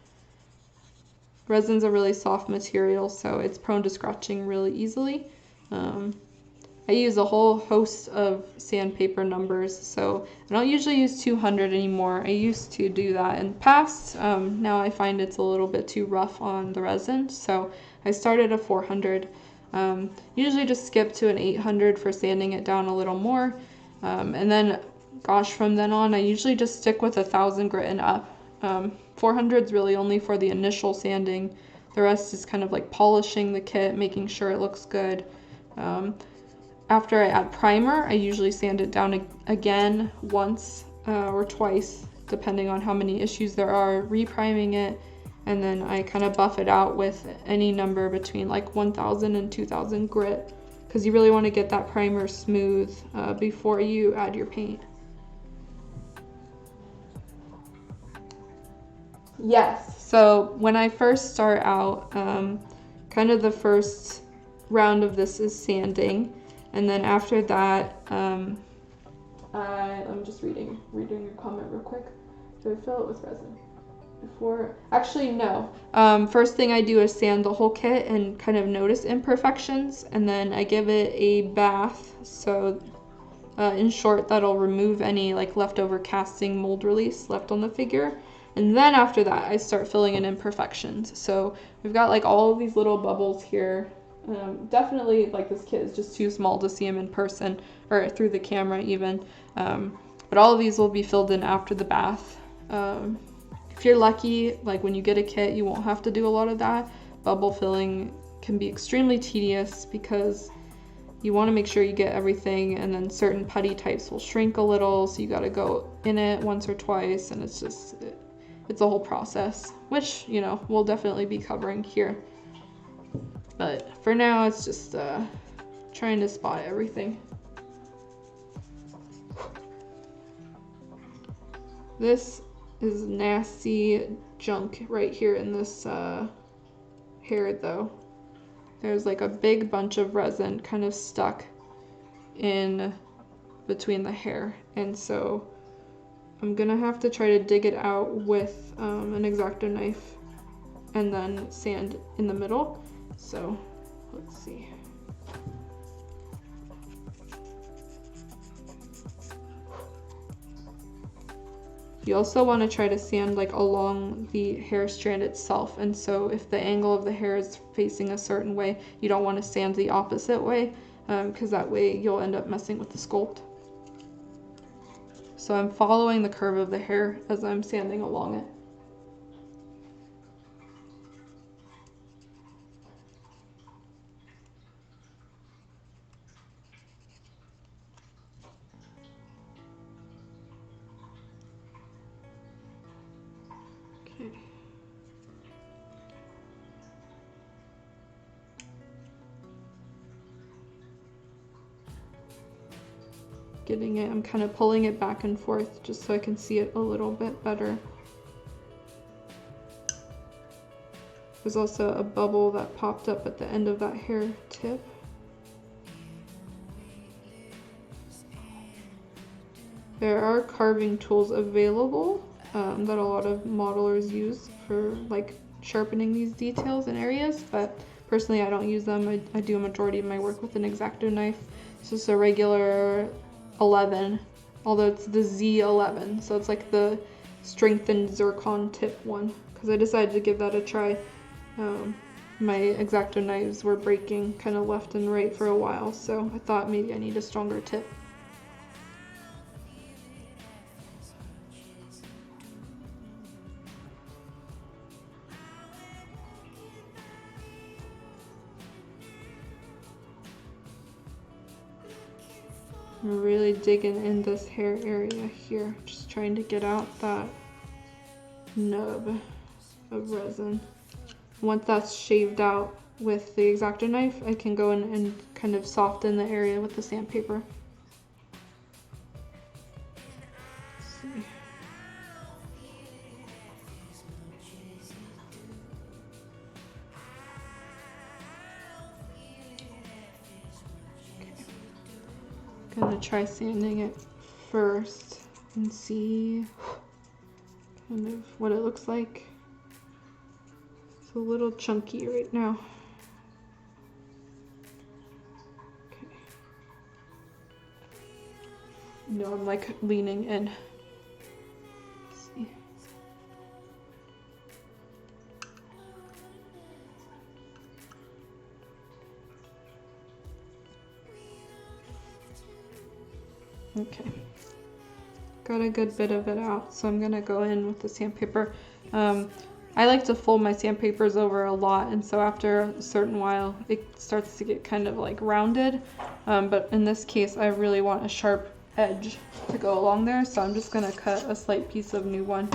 Resin's a really soft material, so it's prone to scratching really easily. I use a whole host of sandpaper numbers, so I don't usually use 200 anymore. I used to do that in the past. Now I find it's a little bit too rough on the resin, so I started at 400. Usually just skip to an 800 for sanding it down a little more. And then, gosh, from then on, I usually just stick with 1,000 grit and up. 400 is really only for the initial sanding. The rest is kind of like polishing the kit, making sure it looks good. After I add primer, I usually sand it down again once or twice, depending on how many issues there are, repriming it, and then I kind of buff it out with any number between like 1,000 and 2,000 grit, because you really want to get that primer smooth before you add your paint. Yes, so when I first start out, kind of the first round of this is sanding. And then after that, I'm just reading your comment real quick. Do I fill it with resin? Actually, no. First thing I do is sand the whole kit and kind of notice imperfections. And then I give it a bath. So in short, that'll remove any like leftover casting mold release left on the figure. And then after that, I start filling in imperfections. So we've got like all of these little bubbles here. Definitely, like, this kit is just too small to see them in person or through the camera even, but all of these will be filled in after the bath. If you're lucky, like when you get a kit, you won't have to do a lot of that. Bubble filling can be extremely tedious because you want to make sure you get everything, and then certain putty types will shrink a little, so you got to go in it once or twice, and it's a whole process, which, you know, we'll definitely be covering here. But for now, it's just trying to spot everything. This is nasty junk right here in this hair though. There's like a big bunch of resin kind of stuck in between the hair. And so I'm gonna have to try to dig it out with an X-Acto knife and then sand in the middle. So let's see. You also want to try to sand like along the hair strand itself, and so if the angle of the hair is facing a certain way, you don't want to sand the opposite way, because that way you'll end up messing with the sculpt. So I'm following the curve of the hair as I'm sanding along it. Getting it, I'm kind of pulling it back and forth just so I can see it a little bit better. There's also a bubble that popped up at the end of that hair tip. There are carving tools available that a lot of modelers use for like sharpening these details and areas, but personally I don't use them. I do a majority of my work with an X-Acto knife. It's just a regular 11, although it's the Z11, so it's like the strengthened zircon tip one, because I decided to give that a try. My X-Acto knives were breaking kind of left and right for a while, so I thought maybe I need a stronger tip. I'm really digging in this hair area here, just trying to get out that nub of resin. Once that's shaved out with the X-Acto knife, I can go in and kind of soften the area with the sandpaper. Let's see. Gonna try sanding it first and see kind of what it looks like. It's a little chunky right now. Okay. No, I'm like leaning in. Let's see. Okay. Got a good bit of it out, so I'm gonna go in with the sandpaper. I like to fold my sandpapers over a lot, and so after a certain while it starts to get kind of like rounded, but in this case I really want a sharp edge to go along there, so I'm just gonna cut a slight piece of new one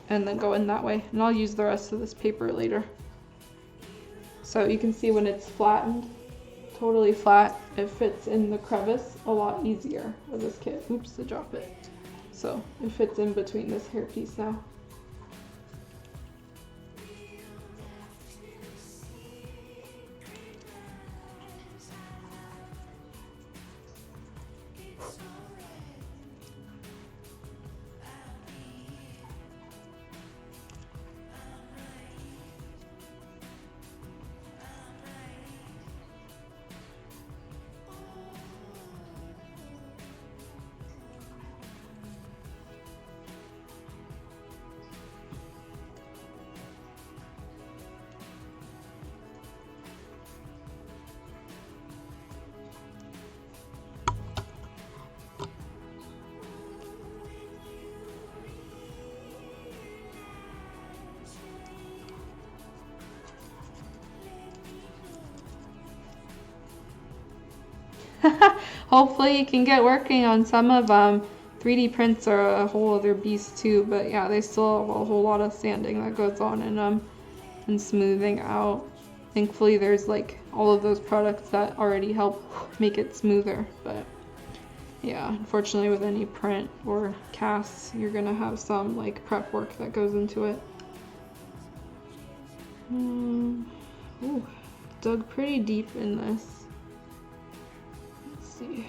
and then go in that way, and I'll use the rest of this paper later. So you can see when it's flattened, totally flat, it fits in the crevice a lot easier with this kit. Oops, I dropped it. So it fits in between this hair piece now. Hopefully you can get working on some of 3D prints are a whole other beast too, but yeah, they still have a whole lot of sanding that goes on and smoothing out. Thankfully there's like all of those products that already help make it smoother, but yeah, unfortunately with any print or casts you're gonna have some like prep work that goes into it. Ooh, dug pretty deep in this. Let's see.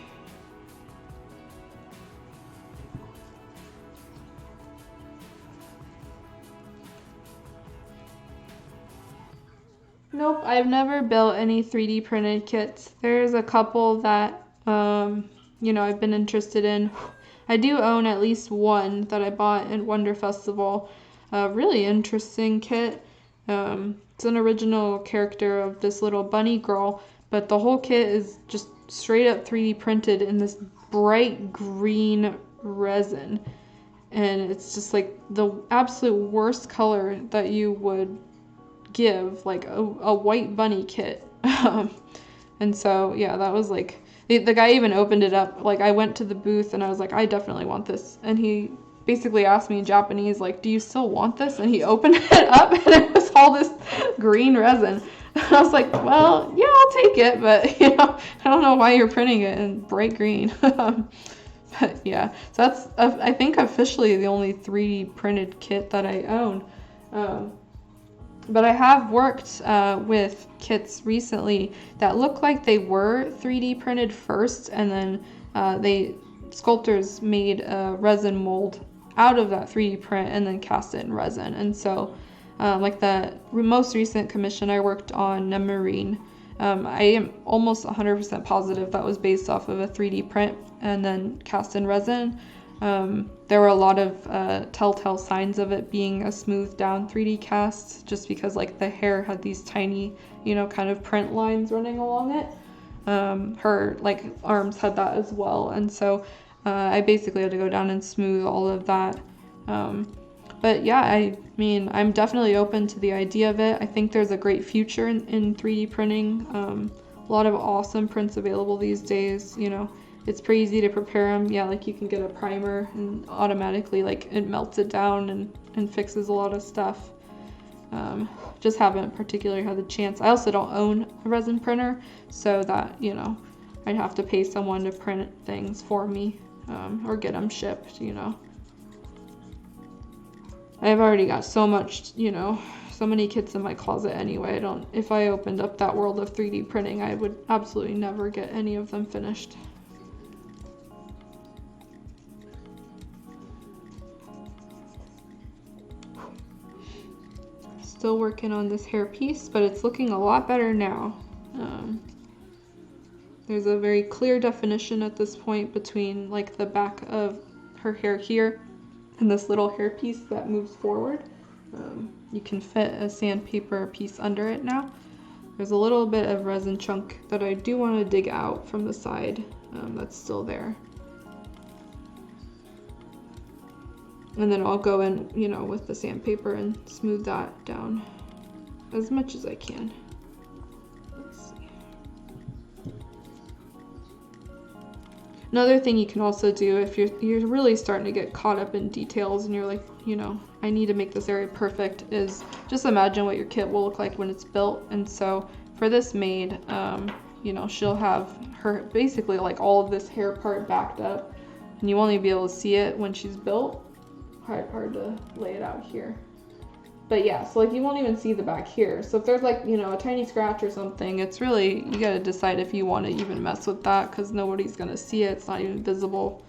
Nope, I've never built any 3D printed kits. There's a couple that, you know, I've been interested in. I do own at least one that I bought at Wonder Festival. A really interesting kit. It's an original character of this little bunny girl, but the whole kit is just straight up 3D printed in this bright green resin. And it's just like the absolute worst color that you would give like a white bunny kit. And so yeah, that was like the guy even opened it up. Like I went to the booth and I was like, I definitely want this, and he basically asked me in Japanese like, do you still want this? And he opened it up and it was all this green resin. And I was like, well, yeah, I'll take it, but you know, I don't know why you're printing it in bright green. But yeah, so that's I think officially the only 3D printed kit that I own. But I have worked with kits recently that look like they were 3D printed first, and then sculptors made a resin mold out of that 3D print and then cast it in resin. And so like the most recent commission I worked on, Nemarine, I am almost 100% positive that was based off of a 3D print and then cast in resin. There were a lot of telltale signs of it being a smoothed down 3D cast, just because like the hair had these tiny, you know, kind of print lines running along it. Her like arms had that as well, and so I basically had to go down and smooth all of that. But yeah, I mean, I'm definitely open to the idea of it. I think there's a great future in 3D printing. A lot of awesome prints available these days, you know. It's pretty easy to prepare them. Yeah, like you can get a primer and automatically like it melts it down and fixes a lot of stuff. Just haven't particularly had the chance. I also don't own a resin printer, so that, you know, I'd have to pay someone to print things for me, or get them shipped, you know. I've already got so much, you know, so many kits in my closet anyway. If I opened up that world of 3D printing, I would absolutely never get any of them finished. Still working on this hair piece, but it's looking a lot better now. There's a very clear definition at this point between like the back of her hair here and this little hair piece that moves forward. You can fit a sandpaper piece under it now. There's a little bit of resin chunk that I do want to dig out from the side that's still there. And then I'll go in, you know, with the sandpaper and smooth that down as much as I can. Let's see. Another thing you can also do if you're really starting to get caught up in details and you're like, you know, I need to make this area perfect, is just imagine what your kit will look like when it's built. And so for this Maid, you know, she'll have her basically like all of this hair part backed up, and you won't even be able to see it when she's built. Hard to lay it out here. But yeah, so like you won't even see the back here. So if there's like, you know, a tiny scratch or something, it's really, you gotta decide if you want to even mess with that, because nobody's gonna see it. It's not even visible.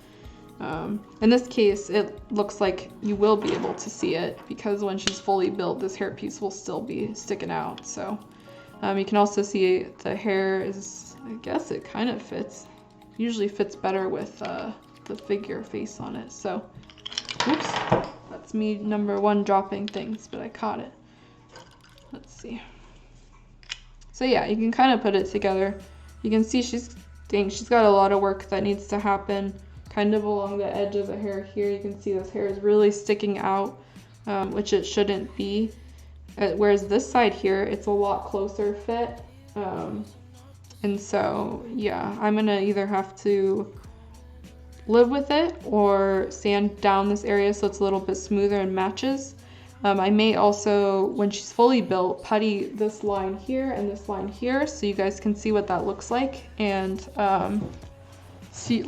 In this case, it looks like you will be able to see it, because when she's fully built, this hair piece will still be sticking out. So you can also see the hair is, I guess it kind of fits. Usually fits better with the figure face on it. So, oops, that's me number one dropping things, but I caught it. Let's see. So yeah, you can kind of put it together. You can see she's got a lot of work that needs to happen. Kind of along the edge of the hair here, you can see this hair is really sticking out, which it shouldn't be. Whereas this side here, it's a lot closer fit. And so, yeah, I'm gonna either have to live with it or sand down this area so it's a little bit smoother and matches. I may also, when she's fully built, putty this line here and this line here so you guys can see what that looks like, and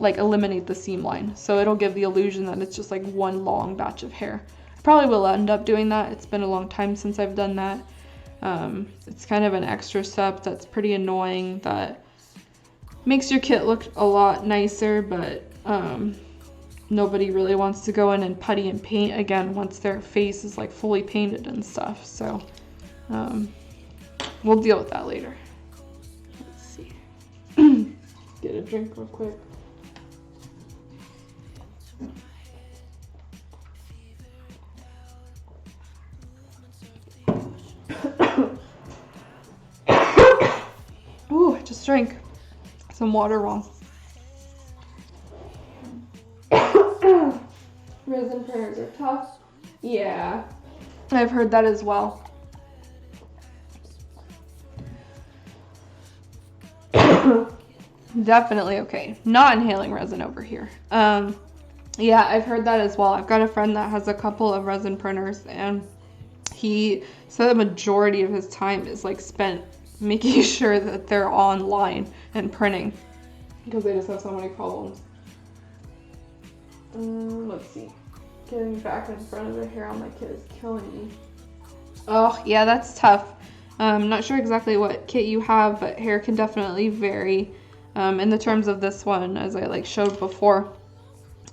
eliminate the seam line, so it'll give the illusion that it's just like one long batch of hair. I probably will end up doing that. It's been a long time since I've done that. It's kind of an extra step that's pretty annoying, that makes your kit look a lot nicer, but nobody really wants to go in and putty and paint again once their face is like fully painted and stuff. So we'll deal with that later. Let's see. Get a drink real quick. Ooh, I just drank some water wrong. Resin printers are tough. Yeah, I've heard that as well. Definitely okay. Not inhaling resin over here. Yeah, I've heard that as well. I've got a friend that has a couple of resin printers, and he said the majority of his time is like spent making sure that they're online and printing, because they just have so many problems. Let's see. Getting back in front of the hair on my kit is killing me. Oh, yeah, that's tough. I'm not sure exactly what kit you have, but hair can definitely vary. In the terms of this one, as I like showed before,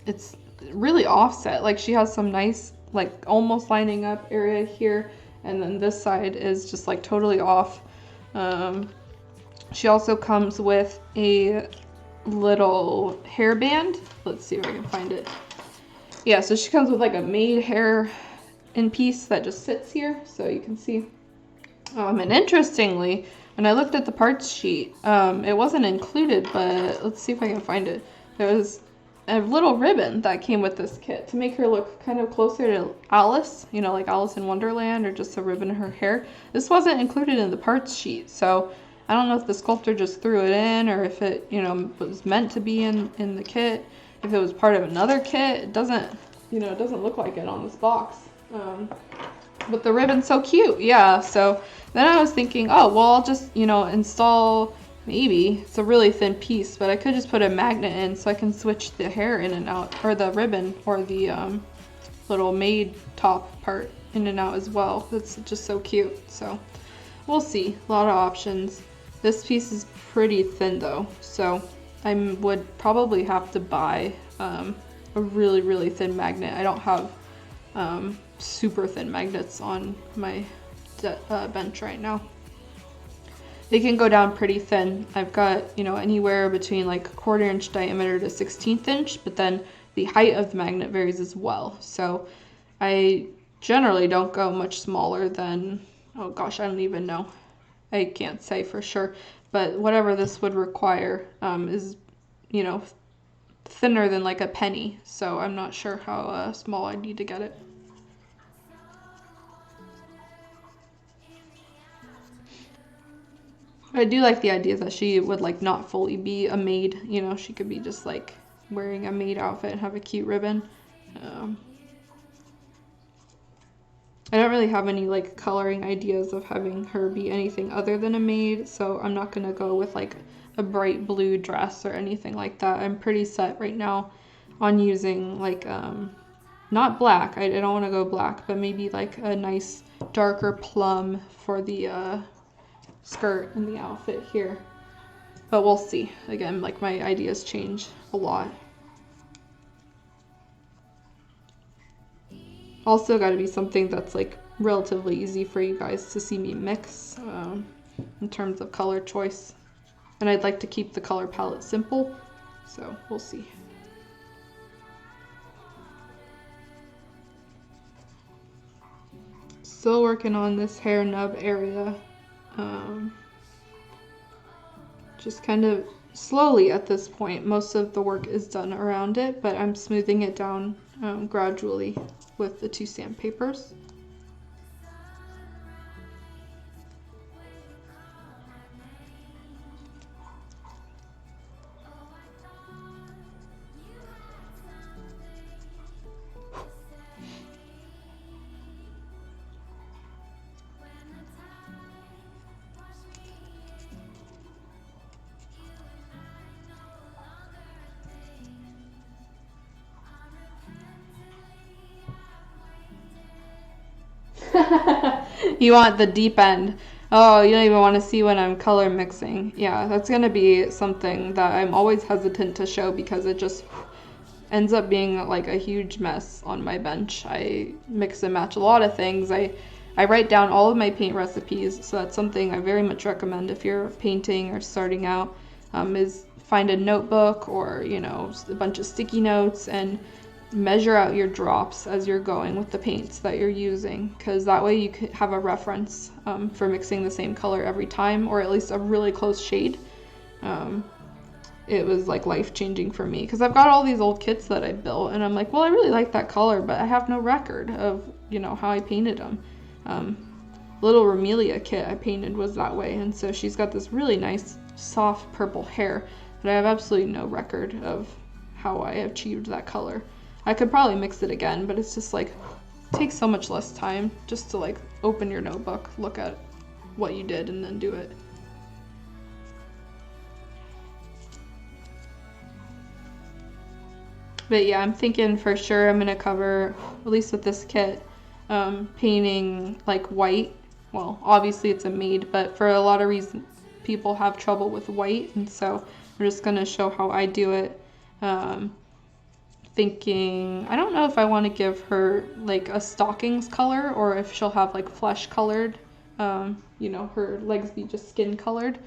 it's really offset. Like she has some nice, like almost lining up area here, and then this side is just like totally off. She also comes with a little hairband. Let's see if I can find it. Yeah, so she comes with like a Maid hair in piece that just sits here, so you can see. And interestingly, when I looked at the parts sheet, it wasn't included, but let's see if I can find it. There was a little ribbon that came with this kit to make her look kind of closer to Alice, you know, like Alice in Wonderland, or just a ribbon in her hair. This wasn't included in the parts sheet, so I don't know if the sculptor just threw it in, or if it, you know, was meant to be in the kit. If it was part of another kit, it doesn't, you know, it doesn't look like it on this box. But the ribbon's so cute, yeah. So then I was thinking, oh, well, I'll just, you know, install, maybe, it's a really thin piece, but I could just put a magnet in so I can switch the hair in and out, or the ribbon, or the little Maid top part in and out as well. It's just so cute. So we'll see, a lot of options. This piece is pretty thin though, so I would probably have to buy a really, really thin magnet. I don't have super thin magnets on my bench right now. It can go down pretty thin. I've got, you know, anywhere between like 1/4 inch diameter to 1/16 inch, but then the height of the magnet varies as well. So I generally don't go much smaller than, oh gosh, I don't even know. I can't say for sure, but whatever this would require is, you know, thinner than like a penny. So I'm not sure how small I need to get it. I do like the idea that she would like not fully be a maid, you know, she could be just like wearing a maid outfit and have a cute ribbon. I don't really have any like coloring ideas of having her be anything other than a maid, so I'm not gonna go with like a bright blue dress or anything like that. I'm pretty set right now on using like not black, I don't want to go black, but maybe like a nice darker plum for the skirt and the outfit here. But we'll see. Again, like my ideas change a lot. Also got to be something that's like relatively easy for you guys to see me mix in terms of color choice. And I'd like to keep the color palette simple, so we'll see. Still working on this hair nub area. Just kind of slowly at this point. Most of the work is done around it, but I'm smoothing it down gradually with the 2 sandpapers. You want the deep end. Oh, you don't even want to see when I'm color mixing. Yeah, that's going to be something that I'm always hesitant to show because it just ends up being like a huge mess on my bench. I mix and match a lot of things. I write down all of my paint recipes, so that's something I very much recommend if you're painting or starting out, is find a notebook or, you know, a bunch of sticky notes and measure out your drops as you're going with the paints that you're using, because that way you could have a reference for mixing the same color every time, or at least a really close shade. It was like life-changing for me because I've got all these old kits that I built and I'm like, well, I really like that color, but I have no record of, you know, how I painted them. Little Romelia kit I painted was that way, and so she's got this really nice soft purple hair, but I have absolutely no record of how I achieved that color. I could probably mix it again, but it's just like, it takes so much less time just to like open your notebook, look at what you did, and then do it. But yeah, I'm thinking for sure I'm gonna cover, at least with this kit, painting like white. Well, obviously it's a Maid, but for a lot of reasons people have trouble with white, and so I'm just gonna show how I do it. Thinking, I don't know if I want to give her like a stockings color or if she'll have like flesh colored, you know, her legs be just skin colored.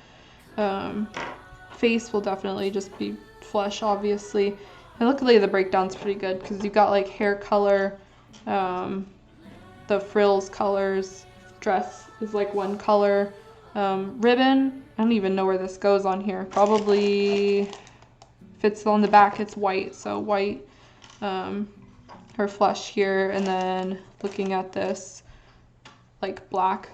Face will definitely just be flesh, obviously. And luckily the breakdown's pretty good because you've got like hair color, the frills colors, dress is like one color, ribbon, I don't even know where this goes on here, probably if it's on the back it's white, so white. Her flesh here, and then looking at this like black-ish,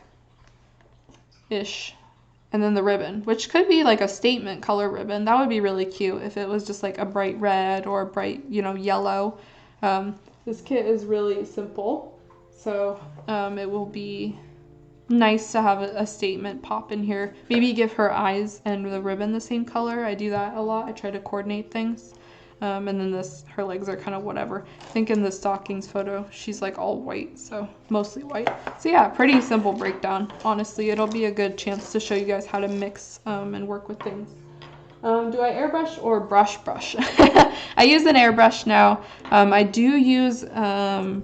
and then the ribbon, which could be like a statement color ribbon. That would be really cute if it was just like a bright red or a bright, you know, yellow. This kit is really simple, so it will be nice to have a statement pop in here. Maybe give her eyes and the ribbon the same color. I do that a lot. I try to coordinate things. And then her legs are kind of whatever. I think in the stockings photo, she's like all white, so mostly white. So yeah, pretty simple breakdown. Honestly, it'll be a good chance to show you guys how to mix and work with things. Do I airbrush or brush? I use an airbrush now. I do use a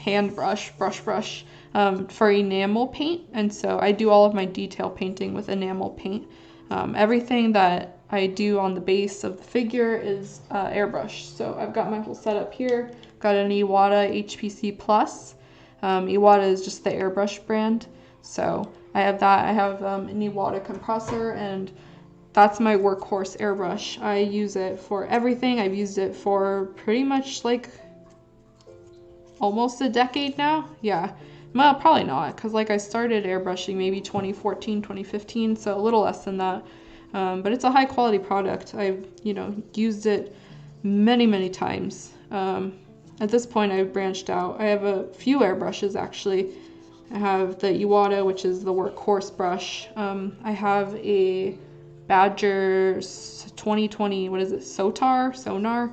hand brush for enamel paint, and so I do all of my detail painting with enamel paint. Everything that I do on the base of the figure is airbrush. So I've got my whole setup here. Got an Iwata HPC Plus. Iwata is just the airbrush brand. So I have that. I have an Iwata compressor, and that's my workhorse airbrush. I use it for everything. I've used it for pretty much like almost a decade now. Yeah. Well, probably not, because like I started airbrushing maybe 2014, 2015, so a little less than that. But it's a high quality product. I've, used it many times. At this point, I've branched out. I have a few airbrushes actually. I have the Iwata, which is the workhorse brush. I have a Badger 2020, what is it, Sonar,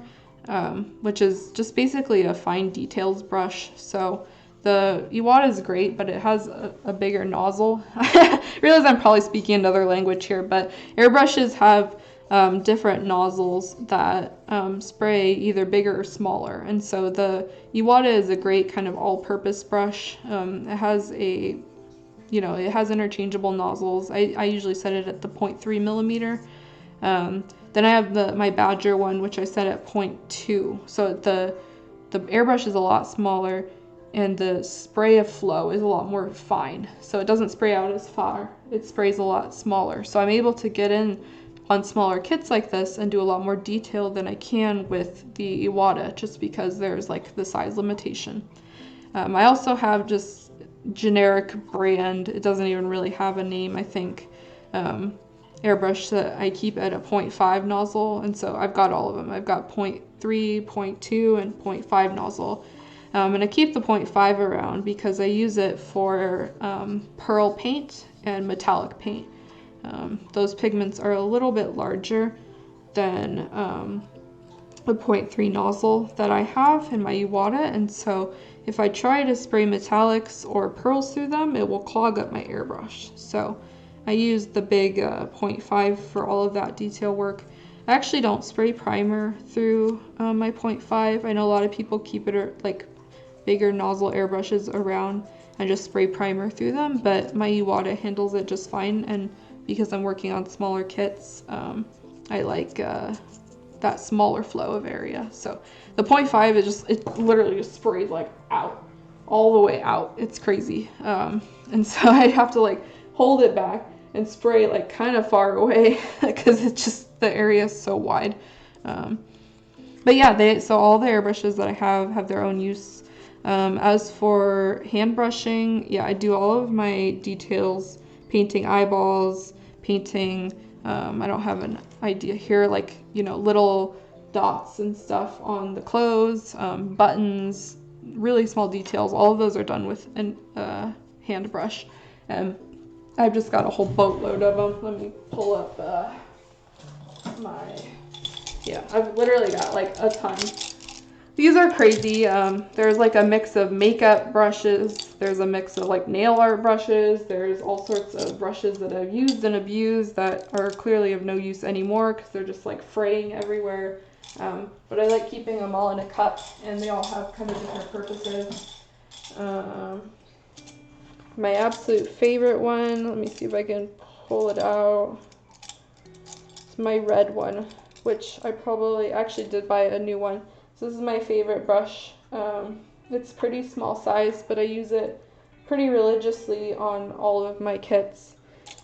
which is just basically a fine details brush. So the Iwata is great, but it has a bigger nozzle. I realize I'm probably speaking another language here, but airbrushes have different nozzles that spray either bigger or smaller. And so the Iwata is a great kind of all-purpose brush. It has it has interchangeable nozzles. I usually set it at the 0.3 millimeter. Then I have my Badger one, which I set at 0.2. So the airbrush is a lot smaller, and the spray of flow is a lot more fine. So it doesn't spray out as far. It sprays a lot smaller. So I'm able to get in on smaller kits like this and do a lot more detail than I can with the Iwata, just because there's like the size limitation. I also have just generic brand, it doesn't even really have a name, I think, airbrush that I keep at a 0.5 nozzle, and so I've got all of them. I've got 0.3, 0.2, and 0.5 nozzle. And I keep the 0.5 around because I use it for pearl paint and metallic paint. Those pigments are a little bit larger than the 0.3 nozzle that I have in my Iwata, and so if I try to spray metallics or pearls through them, it will clog up my airbrush. So I use the big 0.5 for all of that detail work. I actually don't spray primer through my 0.5. I know a lot of people keep it like bigger nozzle airbrushes around and just spray primer through them, but my Iwata handles it just fine, and because I'm working on smaller kits, I like that smaller flow of area. So the 0.5 is it literally just sprays like out, all the way out. It's crazy. And so I have to like hold it back and spray like kind of far away because it's just, the area is so wide. But yeah, so all the airbrushes that I have their own use. As for hand brushing, yeah, I do all of my details, painting eyeballs, painting, I don't have an idea here, like, little dots and stuff on the clothes, buttons, really small details. All of those are done with a hand brush. And I've just got a whole boatload of them. Let me pull up I've literally got like a ton. These are crazy. There's like a mix of makeup brushes. There's a mix of like nail art brushes. There's all sorts of brushes that I've used and abused that are clearly of no use anymore because they're just like fraying everywhere. But I like keeping them all in a cup, and they all have kind of different purposes. My absolute favorite one, let me see if I can pull it out. It's my red one, which I probably actually did buy a new one. So this is my favorite brush. It's pretty small size, but I use it pretty religiously on all of my kits.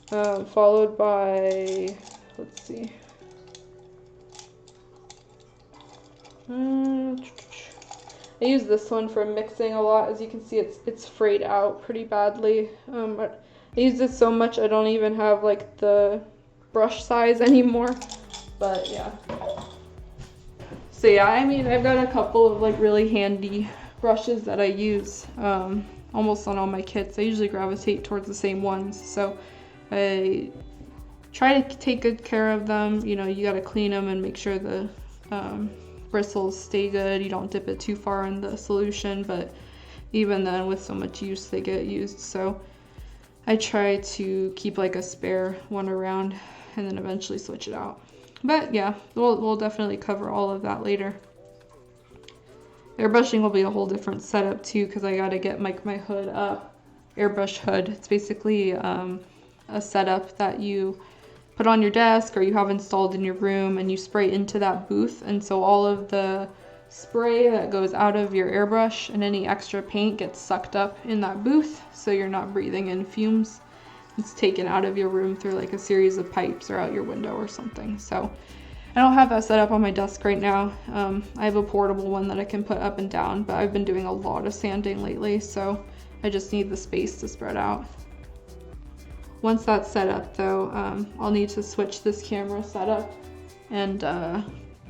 Followed by, let's see. I use this one for mixing a lot. As you can see, it's frayed out pretty badly. I use this so much I don't even have like the brush size anymore. But yeah. So yeah, I mean, I've got a couple of like really handy brushes that I use almost on all my kits. I usually gravitate towards the same ones, so I try to take good care of them. You gotta clean them and make sure the bristles stay good. You don't dip it too far in the solution, but even then, with so much use, they get used. So I try to keep like a spare one around and then eventually switch it out. But yeah, we'll definitely cover all of that later. Airbrushing will be a whole different setup too, because I got to get my hood up. Airbrush hood. It's basically a setup that you put on your desk or you have installed in your room, and you spray into that booth, and so all of the spray that goes out of your airbrush and any extra paint gets sucked up in that booth, so you're not breathing in fumes. It's taken out of your room through like a series of pipes or out your window or something. So I don't have that set up on my desk right now. I have a portable one that I can put up and down, but I've been doing a lot of sanding lately, so I just need the space to spread out. Once that's set up though, I'll need to switch this camera setup and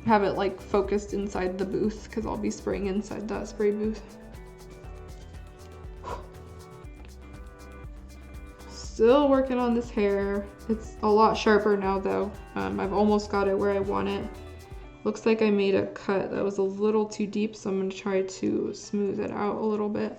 have it like focused inside the booth, because I'll be spraying inside that spray booth. Still working on this hair. It's a lot sharper now though. I've almost got it where I want it. Looks like I made a cut that was a little too deep, so I'm going to try to smooth it out a little bit.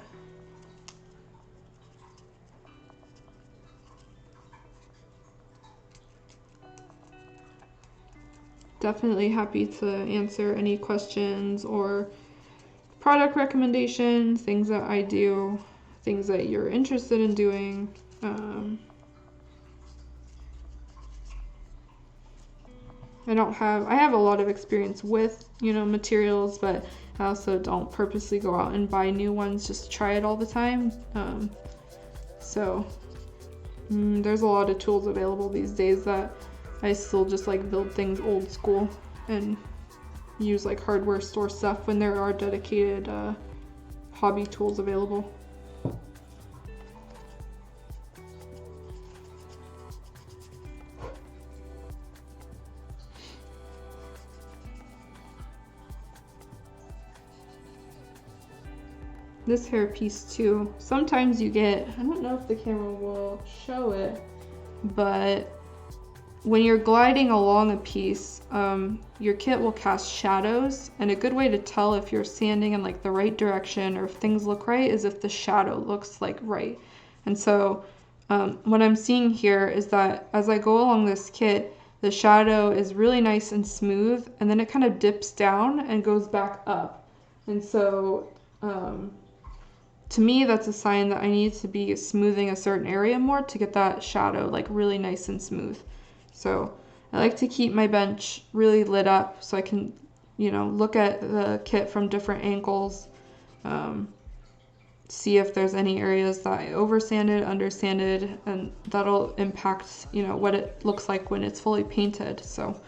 Definitely happy to answer any questions or product recommendations, things that I do, things that you're interested in doing. I have a lot of experience with, materials, but I also don't purposely go out and buy new ones just to try it all the time. There's a lot of tools available these days that I still just like build things old school and use like hardware store stuff when there are dedicated hobby tools available. This hair piece too, sometimes you get, I don't know if the camera will show it, but when you're gliding along a piece, your kit will cast shadows, and a good way to tell if you're sanding in like the right direction or if things look right is if the shadow looks like right. And so what I'm seeing here is that as I go along this kit, the shadow is really nice and smooth, and then it kind of dips down and goes back up. And so to me, that's a sign that I need to be smoothing a certain area more to get that shadow like really nice and smooth. So I like to keep my bench really lit up so I can, look at the kit from different angles, see if there's any areas that I oversanded, undersanded, and that'll impact, what it looks like when it's fully painted. So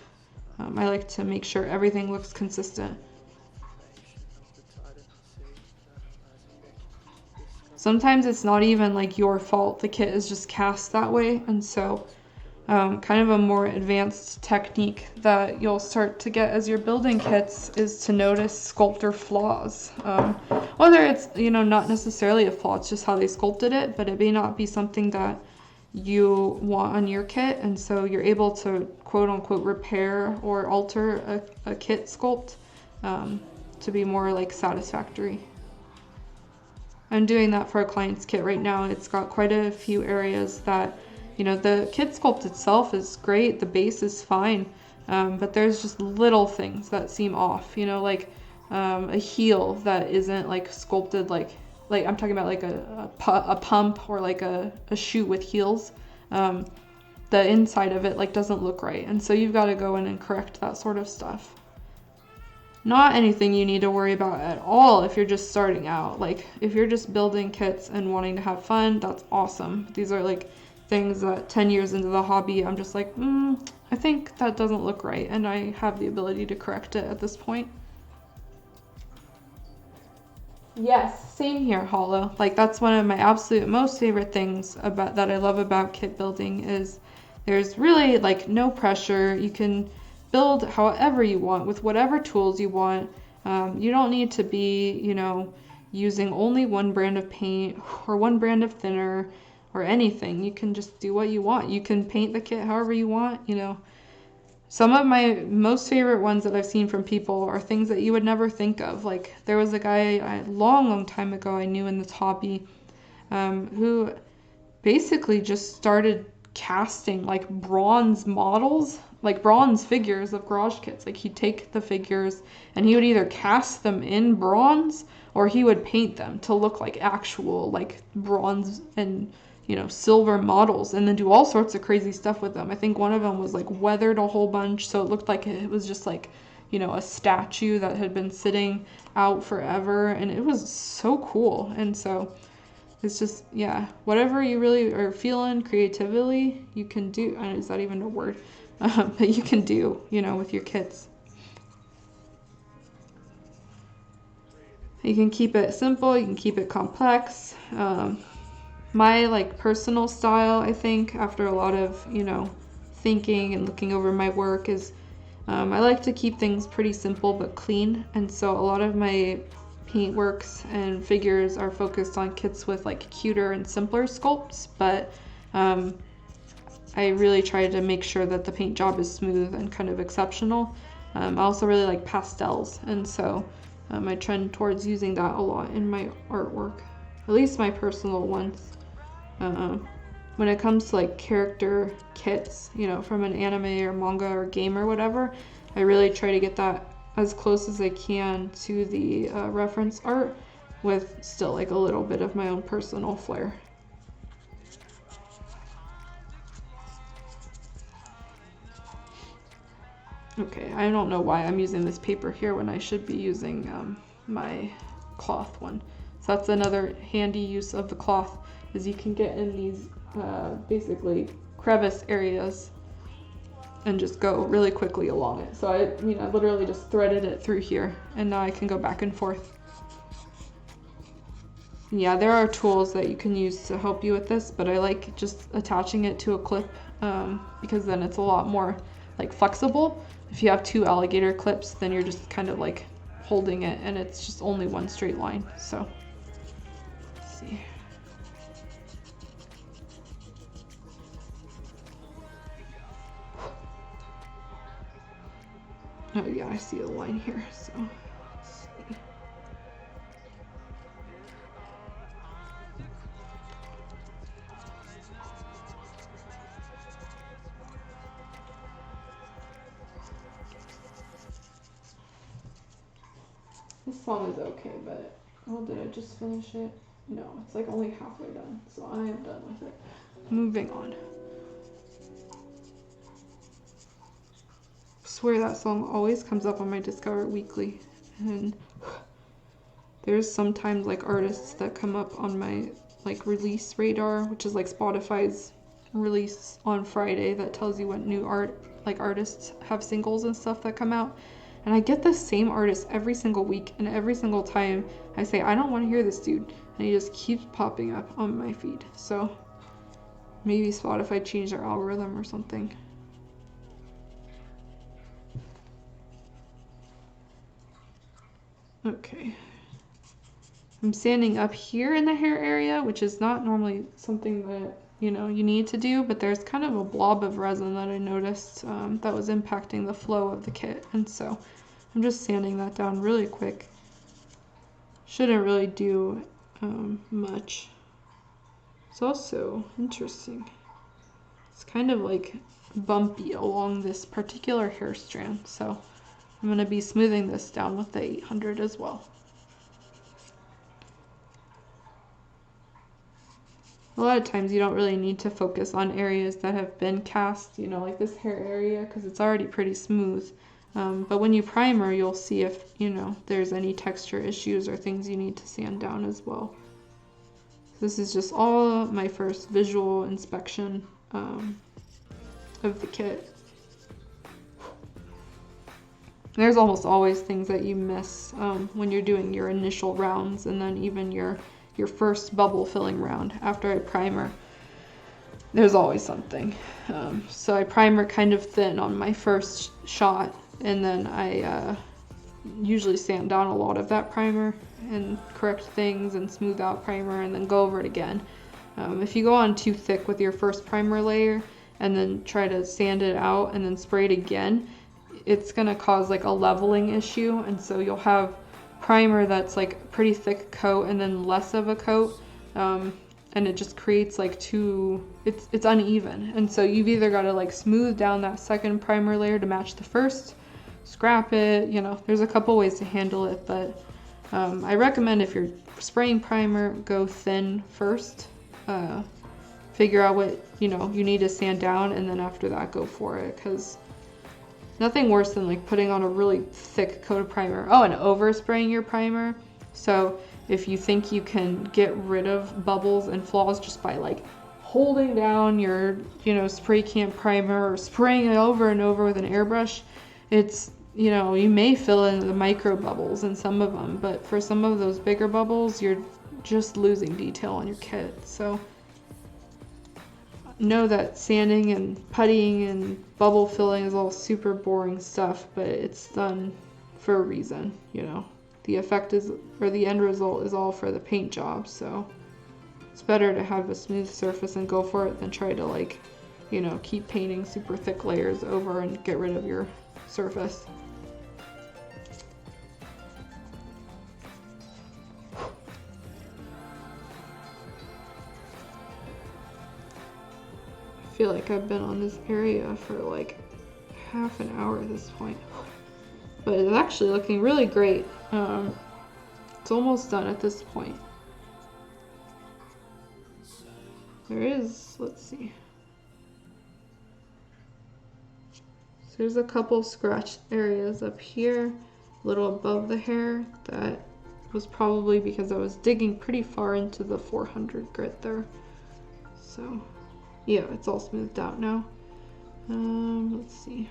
I like to make sure everything looks consistent. Sometimes it's not even like your fault, the kit is just cast that way, and so kind of a more advanced technique that you'll start to get as you're building kits is to notice sculptor flaws. Whether it's, not necessarily a flaw, it's just how they sculpted it, but it may not be something that you want on your kit, and so you're able to quote unquote repair or alter a kit sculpt to be more like satisfactory. I'm doing that for a client's kit right now. It's got quite a few areas that, the kit sculpt itself is great, the base is fine, but there's just little things that seem off, like a heel that isn't like sculpted like I'm talking about like a pump or like a shoe with heels. The inside of it like doesn't look right, and so you've got to go in and correct that sort of stuff. Not anything you need to worry about at all if you're just starting out. Like if you're just building kits and wanting to have fun, that's awesome. These are like things that 10 years into the hobby, I'm just like, I think that doesn't look right, and I have the ability to correct it at this point. Yes, same here, Hollow. Like that's one of my absolute most favorite things about that I love about kit building is there's really like no pressure. You can build however you want with whatever tools you want. You don't need to be, using only one brand of paint or one brand of thinner or anything. You can just do what you want. You can paint the kit however you want, Some of my most favorite ones that I've seen from people are things that you would never think of. Like there was a guy a long time ago I knew in this hobby who basically just started casting like bronze models like bronze figures of garage kits. Like he'd take the figures and he would either cast them in bronze or he would paint them to look like actual like bronze and, you know, silver models, and then do all sorts of crazy stuff with them. I think one of them was like weathered a whole bunch, so it looked like it was just like, you know, a statue that had been sitting out forever, and it was so cool. And so it's just, yeah, whatever you really are feeling creatively, you can do. I don't know, is that even a word? But you can do, you know, with your kits. You can keep it simple, you can keep it complex. My like personal style, I think, after a lot of, you know, thinking and looking over my work is I like to keep things pretty simple but clean. And so a lot of my paint works and figures are focused on kits with like cuter and simpler sculpts, but I really try to make sure that the paint job is smooth and kind of exceptional. I also really like pastels, and so I trend towards using that a lot in my artwork, at least my personal ones. When it comes to like character kits, you know, from an anime or manga or game or whatever, I really try to get that as close as I can to the reference art with still like a little bit of my own personal flair. Okay, I don't know why I'm using this paper here when I should be using my cloth one. So that's another handy use of the cloth, is you can get in these basically crevice areas and just go really quickly along it. So I literally just threaded it through here, and now I can go back and forth. Yeah, there are tools that you can use to help you with this, but I like just attaching it to a clip because then it's a lot more like flexible. If you have two alligator clips, then you're just kind of like holding it and it's just only one straight line. So let's see. Oh yeah, I see a line here, so let's see. This song is okay, but oh, did I just finish it? No, it's like only halfway done, so I am done with it. Moving on. I swear that song always comes up on my Discover Weekly, and there's sometimes like artists that come up on my like release radar, which is like Spotify's release on Friday that tells you what new artists have singles and stuff that come out. And I get the same artist every single week, and every single time I say, I don't want to hear this dude, and he just keeps popping up on my feed. So maybe Spotify changed their algorithm or something. Okay. I'm sanding up here in the hair area, which is not normally something that, you know, you need to do, but there's kind of a blob of resin that I noticed that was impacting the flow of the kit, and so I'm just sanding that down really quick. Shouldn't really do much. It's also interesting. It's kind of like bumpy along this particular hair strand, so I'm going to be smoothing this down with the 800 as well. A lot of times you don't really need to focus on areas that have been cast, you know, like this hair area, because it's already pretty smooth. But when you primer, you'll see if, you know, there's any texture issues or things you need to sand down as well. This is just all my first visual inspection of the kit. There's almost always things that you miss when you're doing your initial rounds, and then even your first bubble filling round after I primer. There's always something. So I primer kind of thin on my first shot, and then I usually sand down a lot of that primer and correct things and smooth out primer and then go over it again. If you go on too thick with your first primer layer and then try to sand it out and then spray it again, it's gonna cause like a leveling issue, and so you'll have primer that's like a pretty thick coat and then less of a coat, and and it just creates like it's uneven. And so you've either got to like smooth down that second primer layer to match the first, scrap it, you know, there's a couple ways to handle it, but I recommend if you're spraying primer, go thin first. Figure out what, you know, you need to sand down, and then after that go for it, because nothing worse than like putting on a really thick coat of primer. Oh, and overspraying your primer. So if you think you can get rid of bubbles and flaws just by like holding down your, you know, spray can primer or spraying it over and over with an airbrush, it's, you know, you may fill in the micro bubbles in some of them, but for some of those bigger bubbles, you're just losing detail on your kit. So know that sanding and puttying and bubble filling is all super boring stuff, but it's done for a reason, you know. The effect is, or the end result is all for the paint job, so it's better to have a smooth surface and go for it than try to, like, you know, keep painting super thick layers over and get rid of your surface. I feel like I've been on this area for like half an hour at this point, but it's actually looking really great. It's almost done at this point. There is, let's see, so there's a couple scratched areas up here, a little above the hair. That was probably because I was digging pretty far into the 400 grit there. So yeah, it's all smoothed out now. Let's see.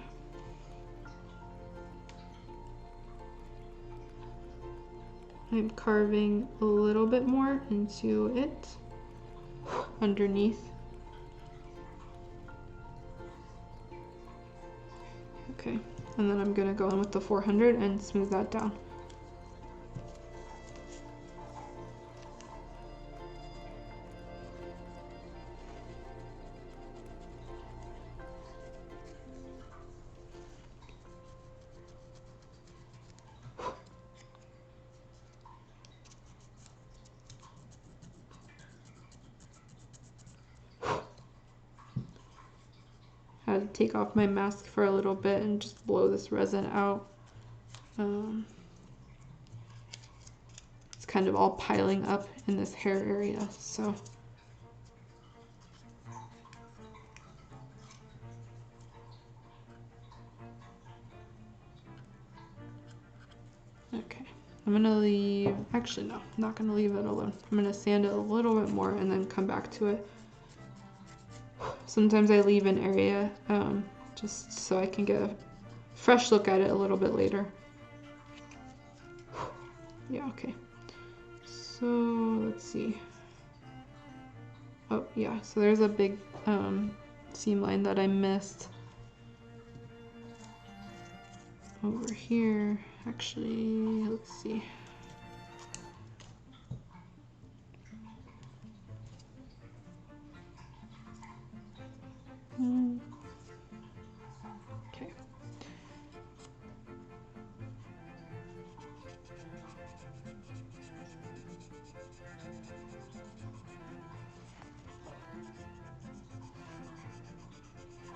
I'm carving a little bit more into it underneath. Okay, and then I'm gonna go in with the 400 and smooth that down. Had to take off my mask for a little bit and just blow this resin out. It's kind of all piling up in this hair area, so. Okay, I'm gonna leave, actually no, I'm not gonna leave it alone. I'm gonna sand it a little bit more and then come back to it. Sometimes I leave an area just so I can get a fresh look at it a little bit later. Yeah, okay. So let's see. Oh yeah, so there's a big seam line that I missed. Over here, actually, let's see. Okay.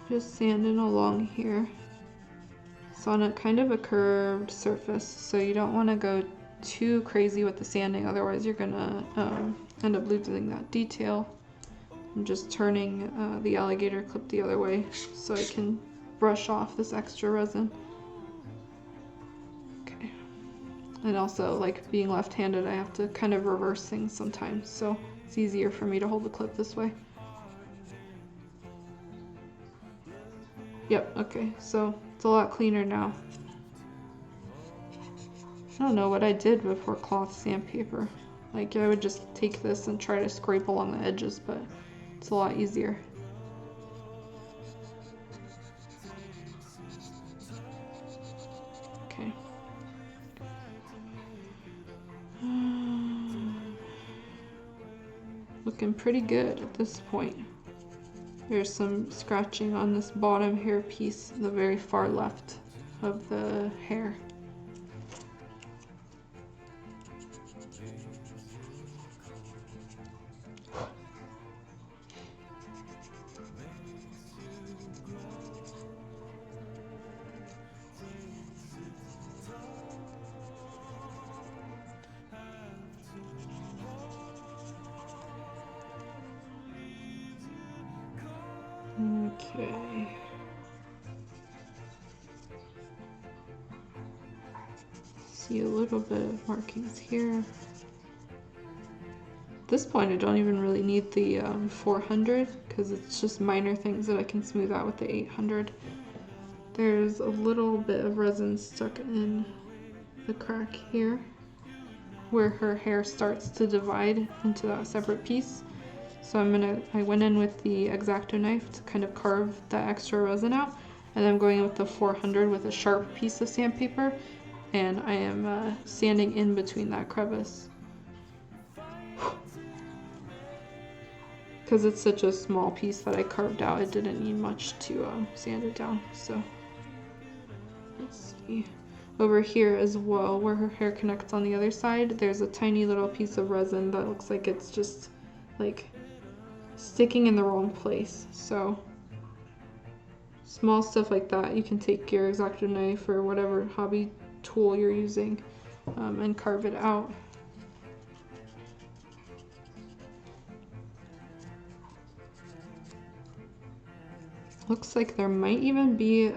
Just sanding along here. It's on a kind of a curved surface, so you don't want to go too crazy with the sanding, otherwise you're gonna end up losing that detail. I'm just turning the alligator clip the other way so I can brush off this extra resin. Okay. And also, like, being left-handed, I have to kind of reverse things sometimes, so it's easier for me to hold the clip this way. Yep, okay, so it's a lot cleaner now. I don't know what I did before cloth sandpaper. Like, I would just take this and try to scrape along the edges, but it's a lot easier. Okay. Looking pretty good at this point. There's some scratching on this bottom hair piece, the very far left of the hair. Okay. See a little bit of markings here. At this point, I don't even really need the 400 because it's just minor things that I can smooth out with the 800. There's a little bit of resin stuck in the crack here where her hair starts to divide into that separate piece. So I went in with the X-Acto knife to kind of carve that extra resin out, and then I'm going in with the 400 with a sharp piece of sandpaper, and I am sanding in between that crevice. Because it's such a small piece that I carved out, it didn't need much to sand it down. So let's see. Over here as well, where her hair connects on the other side, there's a tiny little piece of resin that looks like it's just like sticking in the wrong place. So small stuff like that, you can take your X-Acto knife or whatever hobby tool you're using and carve it out. Looks like there might even be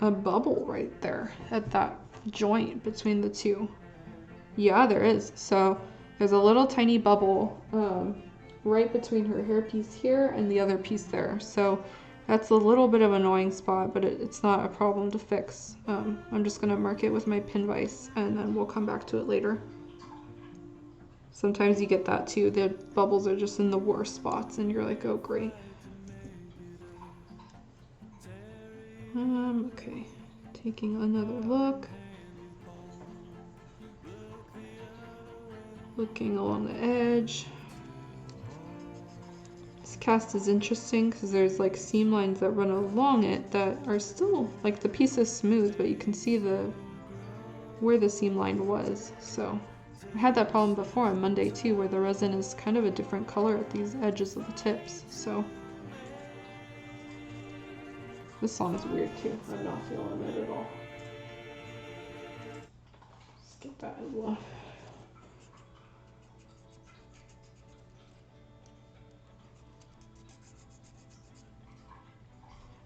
a bubble right there at that joint between the two. Yeah, there is. So there's a little tiny bubble right between her hairpiece here and the other piece there. So that's a little bit of an annoying spot, but it's not a problem to fix. I'm just gonna mark it with my pin vise and then we'll come back to it later. Sometimes you get that too. The bubbles are just in the worst spots and you're like, oh great. Okay, taking another look. Looking along the edge. This cast is interesting because there's like seam lines that run along it that are still, like the piece is smooth, but you can see where the seam line was. So I had that problem before on Monday too, where the resin is kind of a different color at these edges of the tips. So this song's weird too. I'm not feeling it at all. Let's get that as well.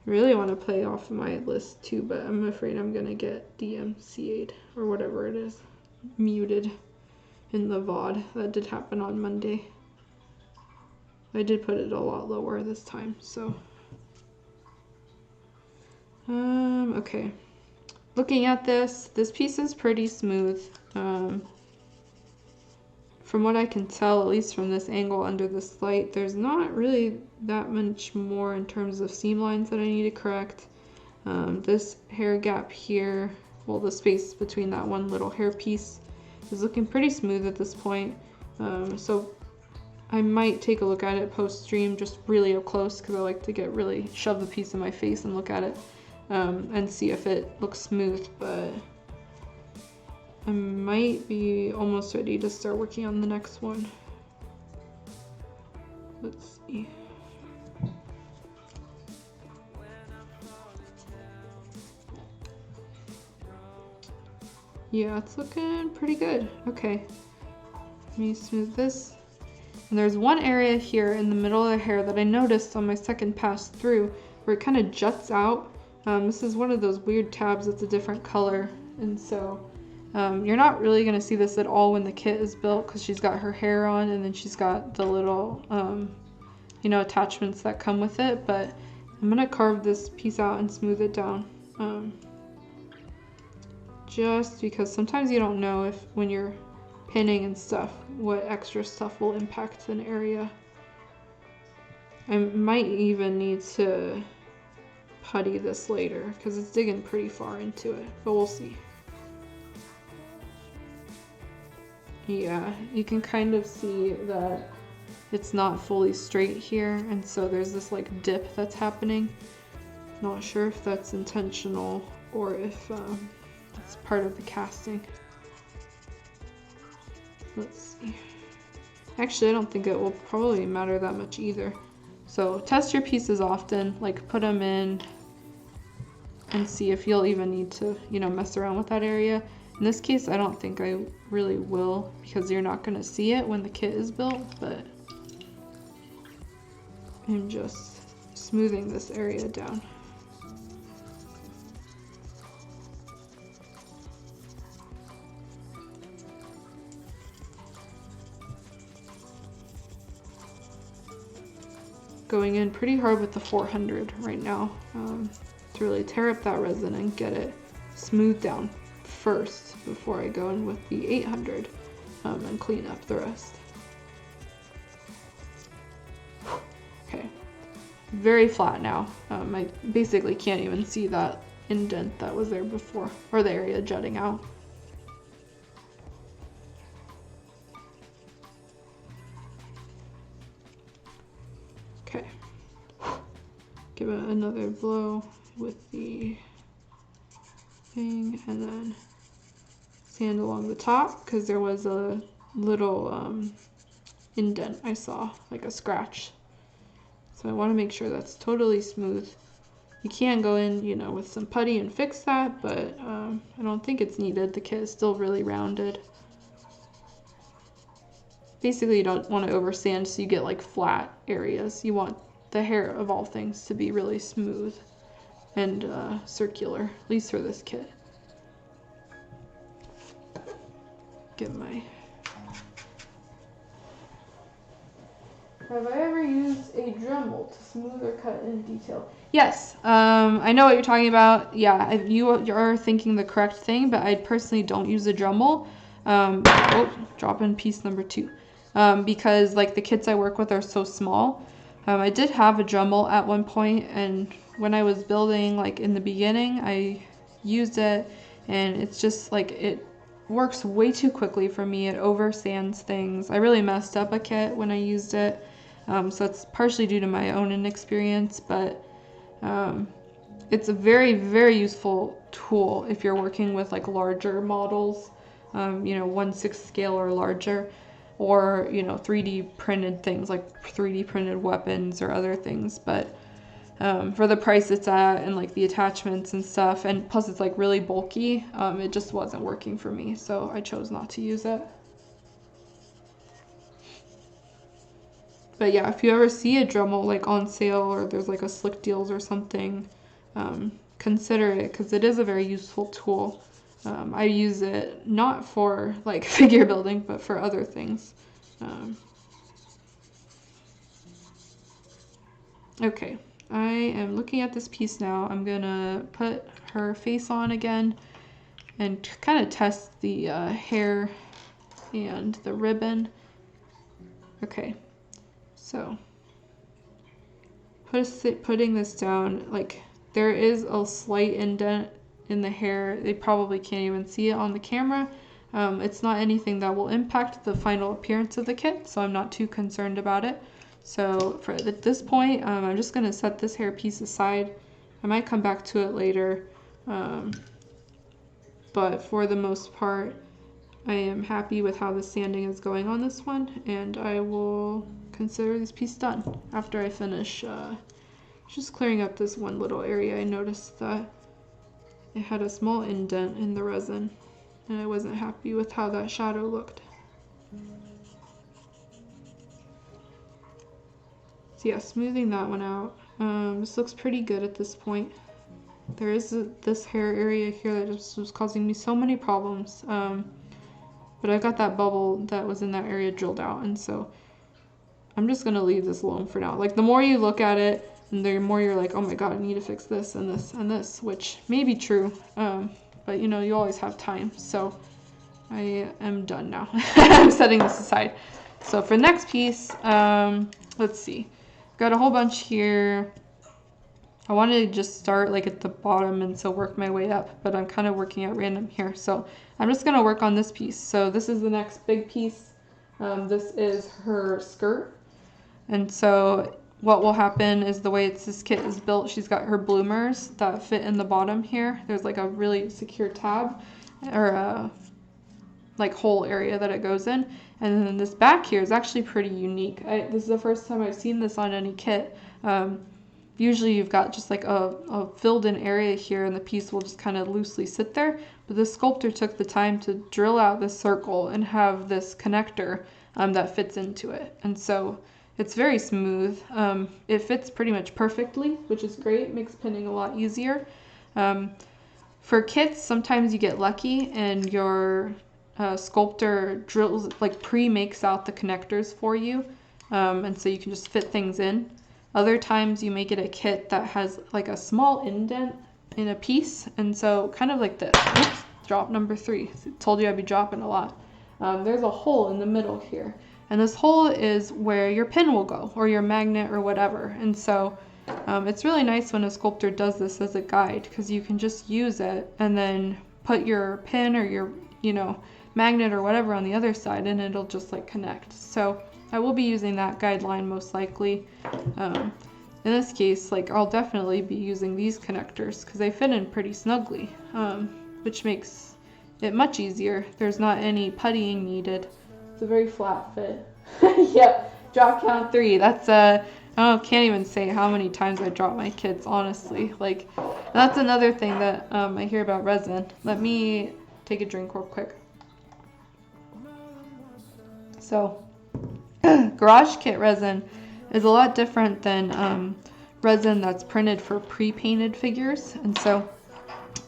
I really want to play off my list too, but I'm afraid I'm gonna get DMCA'd or whatever it is, muted in the VOD. That did happen on Monday. I did put it a lot lower this time, so. Okay. Looking at this piece is pretty smooth. From what I can tell, at least from this angle under this light, there's not really that much more in terms of seam lines that I need to correct. This hair gap here, well, the space between that one little hair piece is looking pretty smooth at this point. So I might take a look at it post-stream just really up close because I like to shove the piece in my face and look at it and see if it looks smooth, but I might be almost ready to start working on the next one. Let's see. Yeah, it's looking pretty good. Okay, let me smooth this. And there's one area here in the middle of the hair that I noticed on my second pass through where it kind of juts out. This is one of those weird tabs that's a different color, and so you're not really going to see this at all when the kit is built because she's got her hair on and then she's got the little attachments that come with it, but I'm going to carve this piece out and smooth it down just because sometimes you don't know if when you're pinning and stuff what extra stuff will impact an area. I might even need to putty this later because it's digging pretty far into it, but we'll see. Yeah, you can kind of see that it's not fully straight here, and so there's this like dip that's happening. Not sure if that's intentional or if it's part of the casting. Let's see. Actually, I don't think it will probably matter that much either. So test your pieces often, like put them in and see if you'll even need to, mess around with that area. In this case, I don't think I really will because you're not going to see it when the kit is built, but I'm just smoothing this area down. Going in pretty hard with the 400 right now to really tear up that resin and get it smoothed down first before I go in with the 800 and clean up the rest. Okay, very flat now. I basically can't even see that indent that was there before, or the area jutting out. Okay, give it another blow with the thing and then sand along the top because there was a little indent I saw, like a scratch. So I want to make sure that's totally smooth. You can go in, you know, with some putty and fix that, but I don't think it's needed. The kit is still really rounded. Basically, you don't want to over sand so you get like flat areas. You want the hair of all things to be really smooth and circular, at least for this kit. Get my... Have I ever used a Dremel to smooth or cut in detail? Yes, I know what you're talking about. Yeah, you are thinking the correct thing, but I personally don't use a Dremel. Oh, drop in piece number 2. Because like the kits I work with are so small. I did have a Dremel at one point, and when I was building, like in the beginning, I used it, and it's just like it works way too quickly for me. It over sands things. I really messed up a kit when I used it, so it's partially due to my own inexperience, but it's a very, very useful tool if you're working with like larger models, you know, 1/6 scale or larger, or, you know, 3D printed things like 3D printed weapons or other things. But for the price it's at and like the attachments and stuff, and plus it's like really bulky, it just wasn't working for me, so I chose not to use it. But yeah, if you ever see a Dremel like on sale or there's like a Slick Deals or something, consider it because it is a very useful tool. I use it not for like figure building, but for other things. Okay, I am looking at this piece now. I'm gonna put her face on again and kind of test the hair and the ribbon. Okay, so putting this down, like there is a slight indent in the hair. They probably can't even see it on the camera. It's not anything that will impact the final appearance of the kit, so I'm not too concerned about it. So at this point, I'm just going to set this hair piece aside. I might come back to it later, but for the most part, I am happy with how the sanding is going on this one, and I will consider this piece done after I finish just clearing up this one little area. I noticed that it had a small indent in the resin, and I wasn't happy with how that shadow looked. So yeah, smoothing that one out. This looks pretty good at this point. There is this hair area here that just was causing me so many problems. But I got that bubble that was in that area drilled out, and so I'm just gonna leave this alone for now. Like the more you look at it, and the more you're like, oh my god, I need to fix this and this and this, which may be true, but you know, you always have time. So I am done now. I'm setting this aside. So for the next piece, let's see. Got a whole bunch here. I wanted to just start like at the bottom and so work my way up, but I'm kind of working at random here. So I'm just gonna work on this piece. So this is the next big piece. This is her skirt. And so what will happen is the way this kit is built, she's got her bloomers that fit in the bottom here. There's like a really secure tab or a like hole area that it goes in. And then this back here is actually pretty unique. This is the first time I've seen this on any kit. Usually you've got just like a filled in area here and the piece will just kind of loosely sit there. But the sculptor took the time to drill out this circle and have this connector that fits into it. And so It's very smooth. It fits pretty much perfectly, which is great. It makes pinning a lot easier. For kits, sometimes you get lucky and your sculptor drills, like pre-makes out the connectors for you, and so you can just fit things in. Other times you may get a kit that has like a small indent in a piece, and so kind of like this. Oops, drop number 3. Told you I'd be dropping a lot. There's a hole in the middle here, and this hole is where your pin will go, or your magnet, or whatever. And so it's really nice when a sculptor does this as a guide, because you can just use it and then put your pin or your, magnet or whatever on the other side, and it'll just like connect. So I will be using that guideline most likely. In this case, like, I'll definitely be using these connectors because they fit in pretty snugly, which makes it much easier. There's not any puttying needed. It's a very flat fit. Yep, drop count 3. That's I can't even say how many times I drop my kits, honestly. Like, that's another thing that I hear about resin. Let me take a drink real quick. So, garage kit resin is a lot different than resin that's printed for pre-painted figures. And so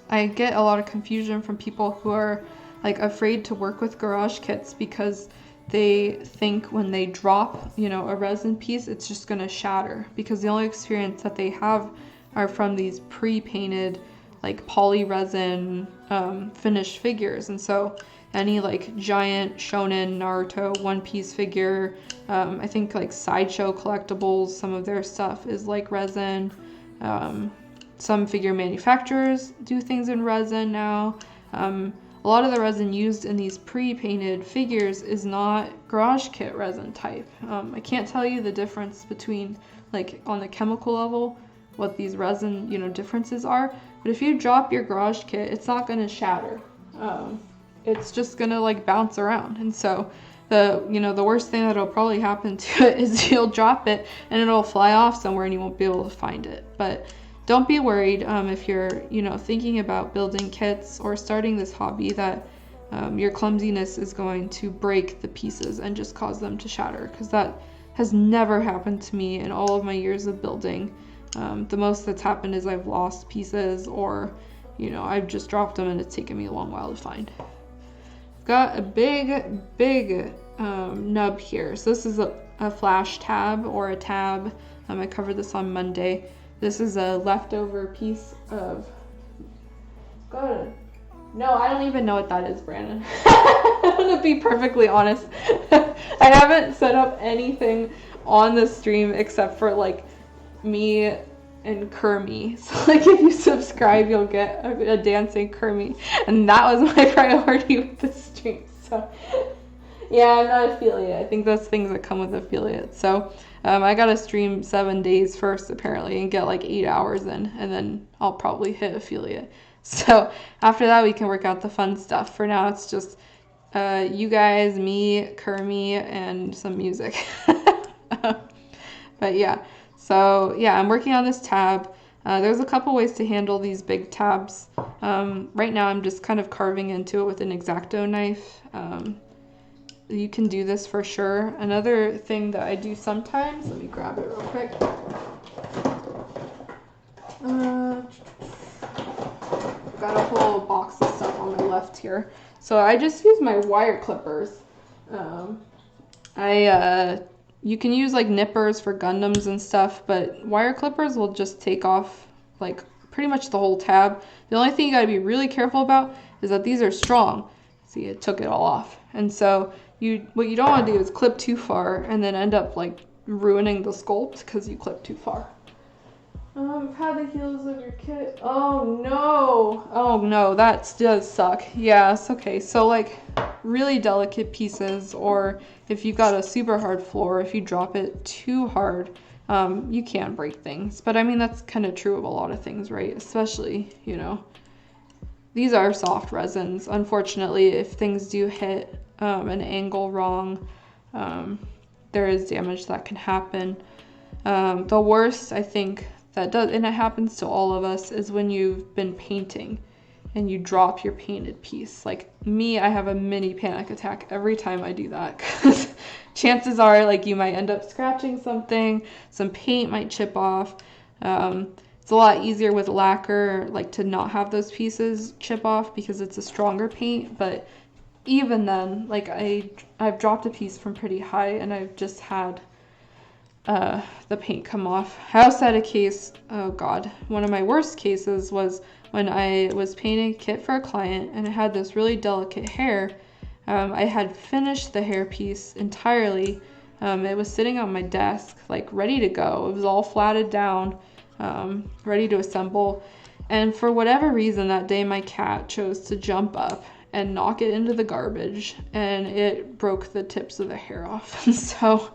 I get a lot of confusion from people who are like afraid to work with garage kits because they think when they drop, a resin piece, it's just going to shatter, because the only experience that they have are from these pre-painted like poly resin finished figures. And so any like giant shonen, Naruto, One Piece figure, I think like Sideshow Collectibles, some of their stuff is like resin. Some figure manufacturers do things in resin now. A lot of the resin used in these pre-painted figures is not garage kit resin type. I can't tell you the difference between, like, on the chemical level, what these resin, differences are. But if you drop your garage kit, it's not going to shatter. It's just going to, like, bounce around. And so the worst thing that'll probably happen to it is you'll drop it and it'll fly off somewhere and you won't be able to find it. But don't be worried if you're, thinking about building kits or starting this hobby that your clumsiness is going to break the pieces and just cause them to shatter, because that has never happened to me in all of my years of building. The most that's happened is I've lost pieces, or, I've just dropped them and it's taken me a long while to find. I've got a big nub here. So this is a flash tab or a tab. I covered this on Monday. This is a leftover piece of, no, I don't even know what that is, Brandon. I'm gonna be perfectly honest. I haven't set up anything on the stream except for like me and Kermie. So like if you subscribe, you'll get a dancing Kermie, and that was my priority with the stream. So yeah, I'm not affiliate. I think those things that come with affiliate. So I gotta stream 7 days first apparently and get like 8 hours in, and then I'll probably hit affiliate. So after that we can work out the fun stuff. For now it's just you guys, me, Kermie, and some music. But yeah, so yeah, I'm working on this tab. There's a couple ways to handle these big tabs. Right now I'm just kind of carving into it with an X-Acto knife. You can do this for sure. Another thing that I do sometimes, let me grab it real quick. Got a whole box of stuff on my left here. So I just use my wire clippers. You can use like nippers for Gundams and stuff, but wire clippers will just take off like pretty much the whole tab. The only thing you gotta be really careful about is that these are strong. See, it took it all off. And so what you don't want to do is clip too far and then end up like ruining the sculpt because you clip too far. Pad the heels of your kit. Oh no, that does suck. Yeah, it's okay. So like really delicate pieces, or if you've got a super hard floor, if you drop it too hard, you can break things. But I mean, that's kind of true of a lot of things, right? Especially, these are soft resins. Unfortunately, if things do hit an angle wrong, there is damage that can happen. The worst, I think, that does, and it happens to all of us, is when you've been painting and you drop your painted piece. Like me, I have a mini panic attack every time I do that, because chances are like you might end up scratching something, some paint might chip off. It's a lot easier with lacquer, like to not have those pieces chip off because it's a stronger paint, but even then, like I've dropped a piece from pretty high and I've just had the paint come off. I also had a case, oh god, one of my worst cases was when I was painting a kit for a client and I had this really delicate hair. I had finished the hair piece entirely. It was sitting on my desk, like ready to go. It was all flatted down, ready to assemble. And for whatever reason that day, my cat chose to jump up and knock it into the garbage, and it broke the tips of the hair off. So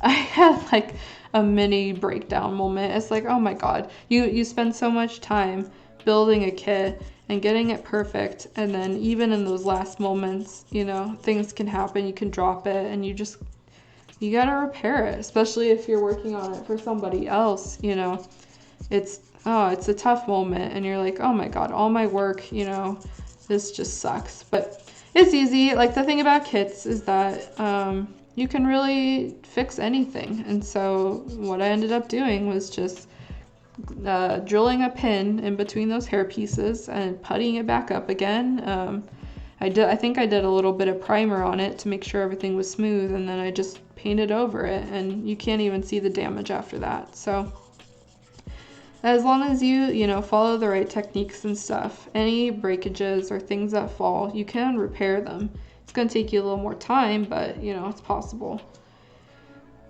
I had like a mini breakdown moment. It's like, oh my god, you spend so much time building a kit and getting it perfect, and then even in those last moments, you know, things can happen. You can drop it, and you gotta repair it, especially if you're working on it for somebody else. You know, it's a tough moment, and you're like, oh my god, all my work, you know, this just sucks. But it's easy. Like the thing about kits is that you can really fix anything. And so what I ended up doing was just drilling a pin in between those hair pieces and puttying it back up again. I think I did a little bit of primer on it to make sure everything was smooth, and then I just painted over it, and you can't even see the damage after that. So as long as you know, follow the right techniques and stuff, any breakages or things that fall, you can repair them. It's going to take you a little more time, but you know, it's possible.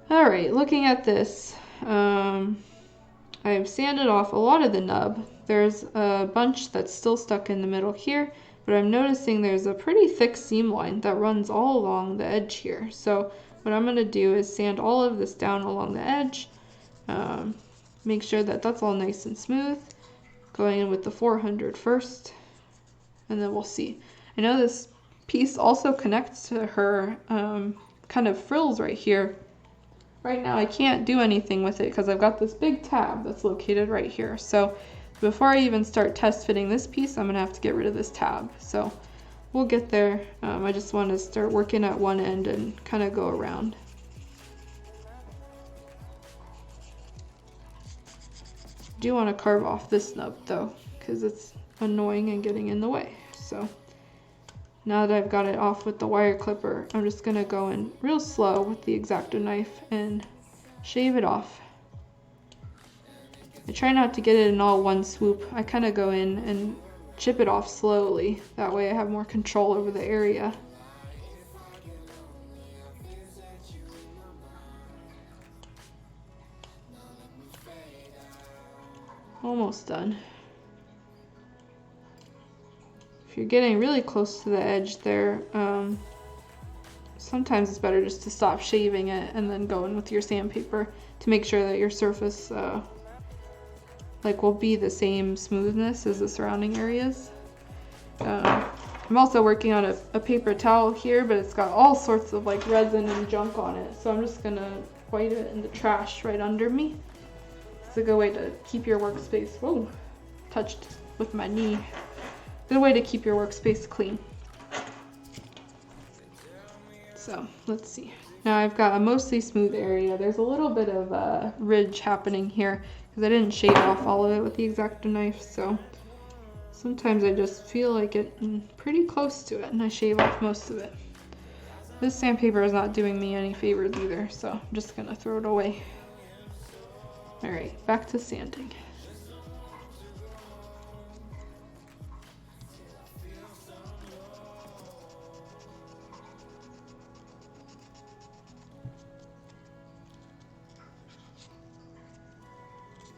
All right, looking at this, I've sanded off a lot of the nub. There's a bunch that's still stuck in the middle here, but I'm noticing there's a pretty thick seam line that runs all along the edge here. So what I'm going to do is sand all of this down along the edge, make sure that that's all nice and smooth, going in with the 400 first, and then we'll see. I know this piece also connects to her kind of frills right here. Right now I can't do anything with it because I've got this big tab that's located right here. So before I even start test fitting this piece, I'm gonna have to get rid of this tab. So we'll get there. I just want to start working at one end and kind of go around. I do want to carve off this nub though, because it's annoying and getting in the way. So now that I've got it off with the wire clipper, I'm just going to go in real slow with the X-Acto knife and shave it off. I try not to get it in all one swoop. I kind of go in and chip it off slowly. That way I have more control over the area. Almost done. If you're getting really close to the edge there, sometimes it's better just to stop shaving it and then go in with your sandpaper to make sure that your surface will be the same smoothness as the surrounding areas. I'm also working on a paper towel here, but it's got all sorts of like resin and junk on it, so I'm just gonna wipe it in the trash right under me. It's a good way to keep your workspace, whoa, touched with my knee. Good way to keep your workspace clean. So let's see. Now I've got a mostly smooth area. There's a little bit of a ridge happening here because I didn't shave off all of it with the X-Acto knife. So sometimes I just feel like getting pretty close to it and I shave off most of it. This sandpaper is not doing me any favors either, so I'm just gonna throw it away. All right, back to sanding.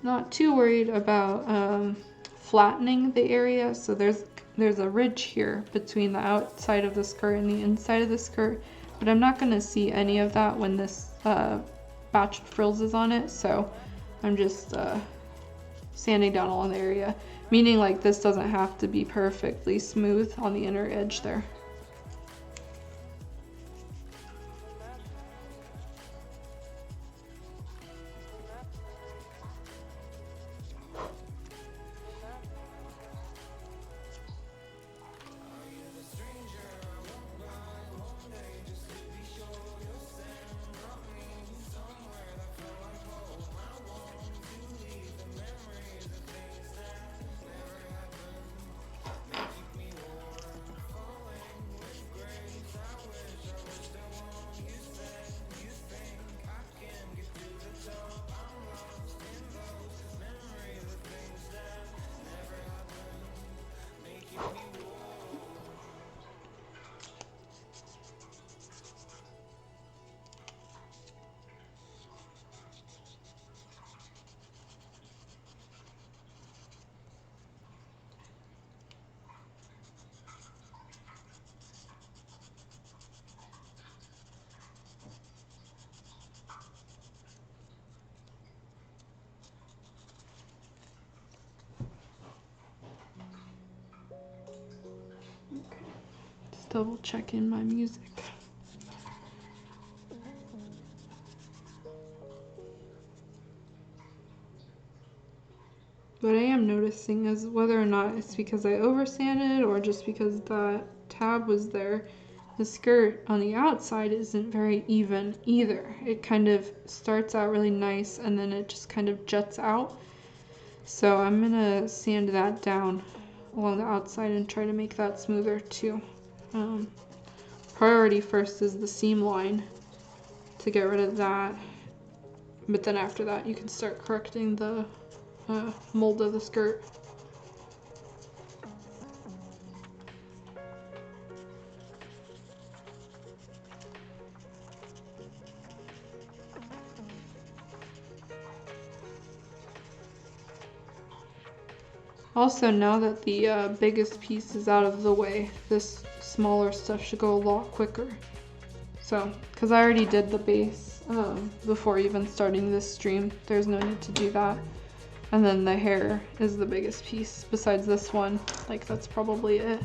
Not too worried about flattening the area. So there's a ridge here between the outside of the skirt and the inside of the skirt, but I'm not going to see any of that when this batch of frills is on it. So I'm just sanding down along the area, meaning like this doesn't have to be perfectly smooth on the inner edge there. double checking my music. What I am noticing is whether or not it's because I oversanded or just because the tab was there, the skirt on the outside isn't very even either. It kind of starts out really nice and then it just kind of juts out. So I'm gonna sand that down along the outside and try to make that smoother too. Priority first is the seam line to get rid of that, but then after that you can start correcting the mold of the skirt. Also, now that the biggest piece is out of the way, this smaller stuff should go a lot quicker. So, because I already did the base before even starting this stream, there's no need to do that. And then the hair is the biggest piece besides this one. Like, that's probably it.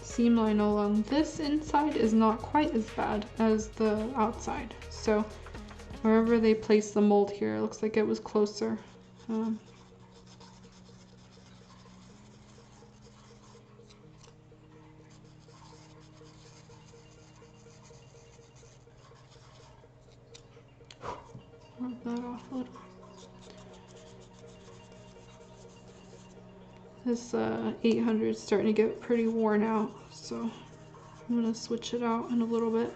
Seam line along this inside is not quite as bad as the outside. So wherever they placed the mold here, it looks like it was closer. Rub that off a little. This 800 is starting to get pretty worn out, so I'm going to switch it out in a little bit.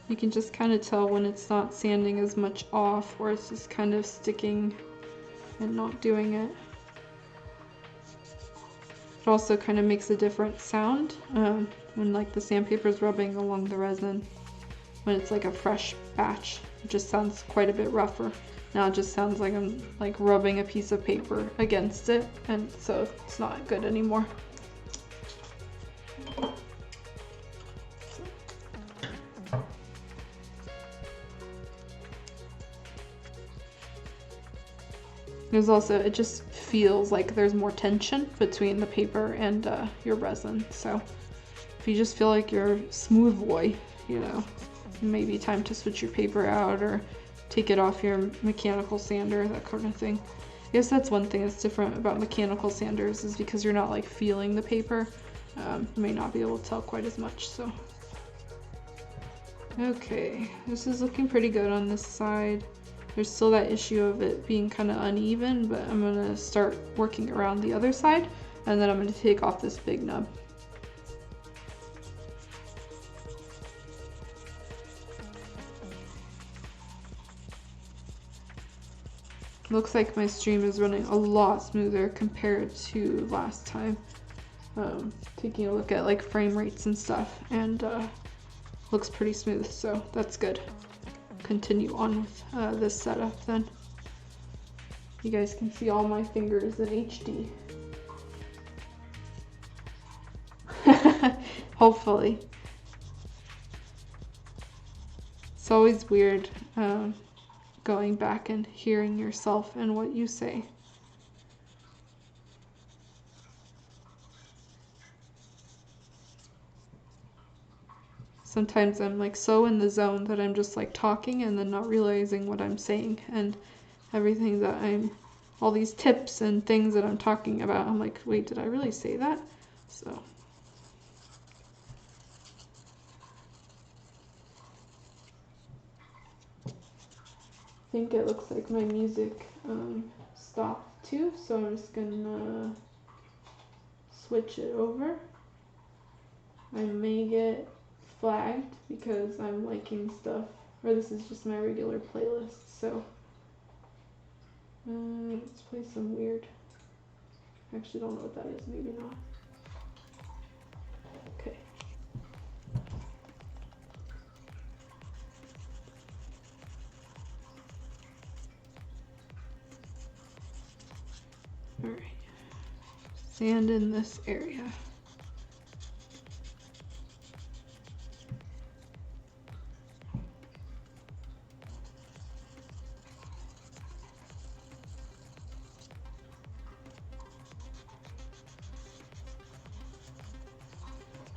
You can just kind of tell when it's not sanding as much off, or it's just kind of sticking and not doing it. It also kind of makes a different sound when like the sandpaper is rubbing along the resin. When it's like a fresh batch, it just sounds quite a bit rougher. Now it just sounds like I'm like rubbing a piece of paper against it, and so it's not good anymore. There's also, it just feels like there's more tension between the paper and your resin. So if you just feel like you're smooth boy, you know, maybe time to switch your paper out or take it off your mechanical sander, that kind of thing. I guess that's one thing that's different about mechanical sanders, is because you're not like feeling the paper. You may not be able to tell quite as much. So okay, this is looking pretty good on this side. There's still that issue of it being kind of uneven, but I'm gonna start working around the other side, and then I'm gonna take off this big nub. Looks like my stream is running a lot smoother compared to last time. Taking a look at like frame rates and stuff, and looks pretty smooth, so that's good. Continue on with this setup then. You guys can see all my fingers in HD. Hopefully. It's always weird going back and hearing yourself and what you say. sometimes I'm like so in the zone that I'm just like talking and then not realizing what I'm saying, and everything that all these tips and things that I'm talking about, I'm like, wait, did I really say that? So. I think it looks like my music stopped too, so I'm just gonna switch it over. I may get flagged because I'm liking stuff, or this is just my regular playlist, so let's play some weird. I actually don't know what that is, maybe not. Okay. Alright. Sand in this area.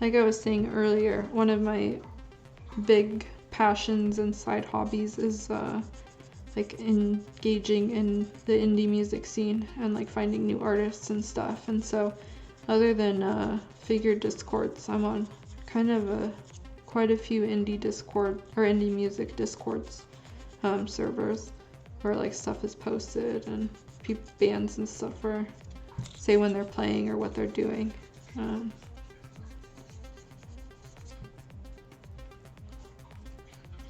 Like I was saying earlier, one of my big passions and side hobbies is like engaging in the indie music scene and like finding new artists and stuff. And so other than figure discords, I'm on kind of quite a few indie discord or indie music discords servers where like stuff is posted and bands and stuff or say when they're playing or what they're doing.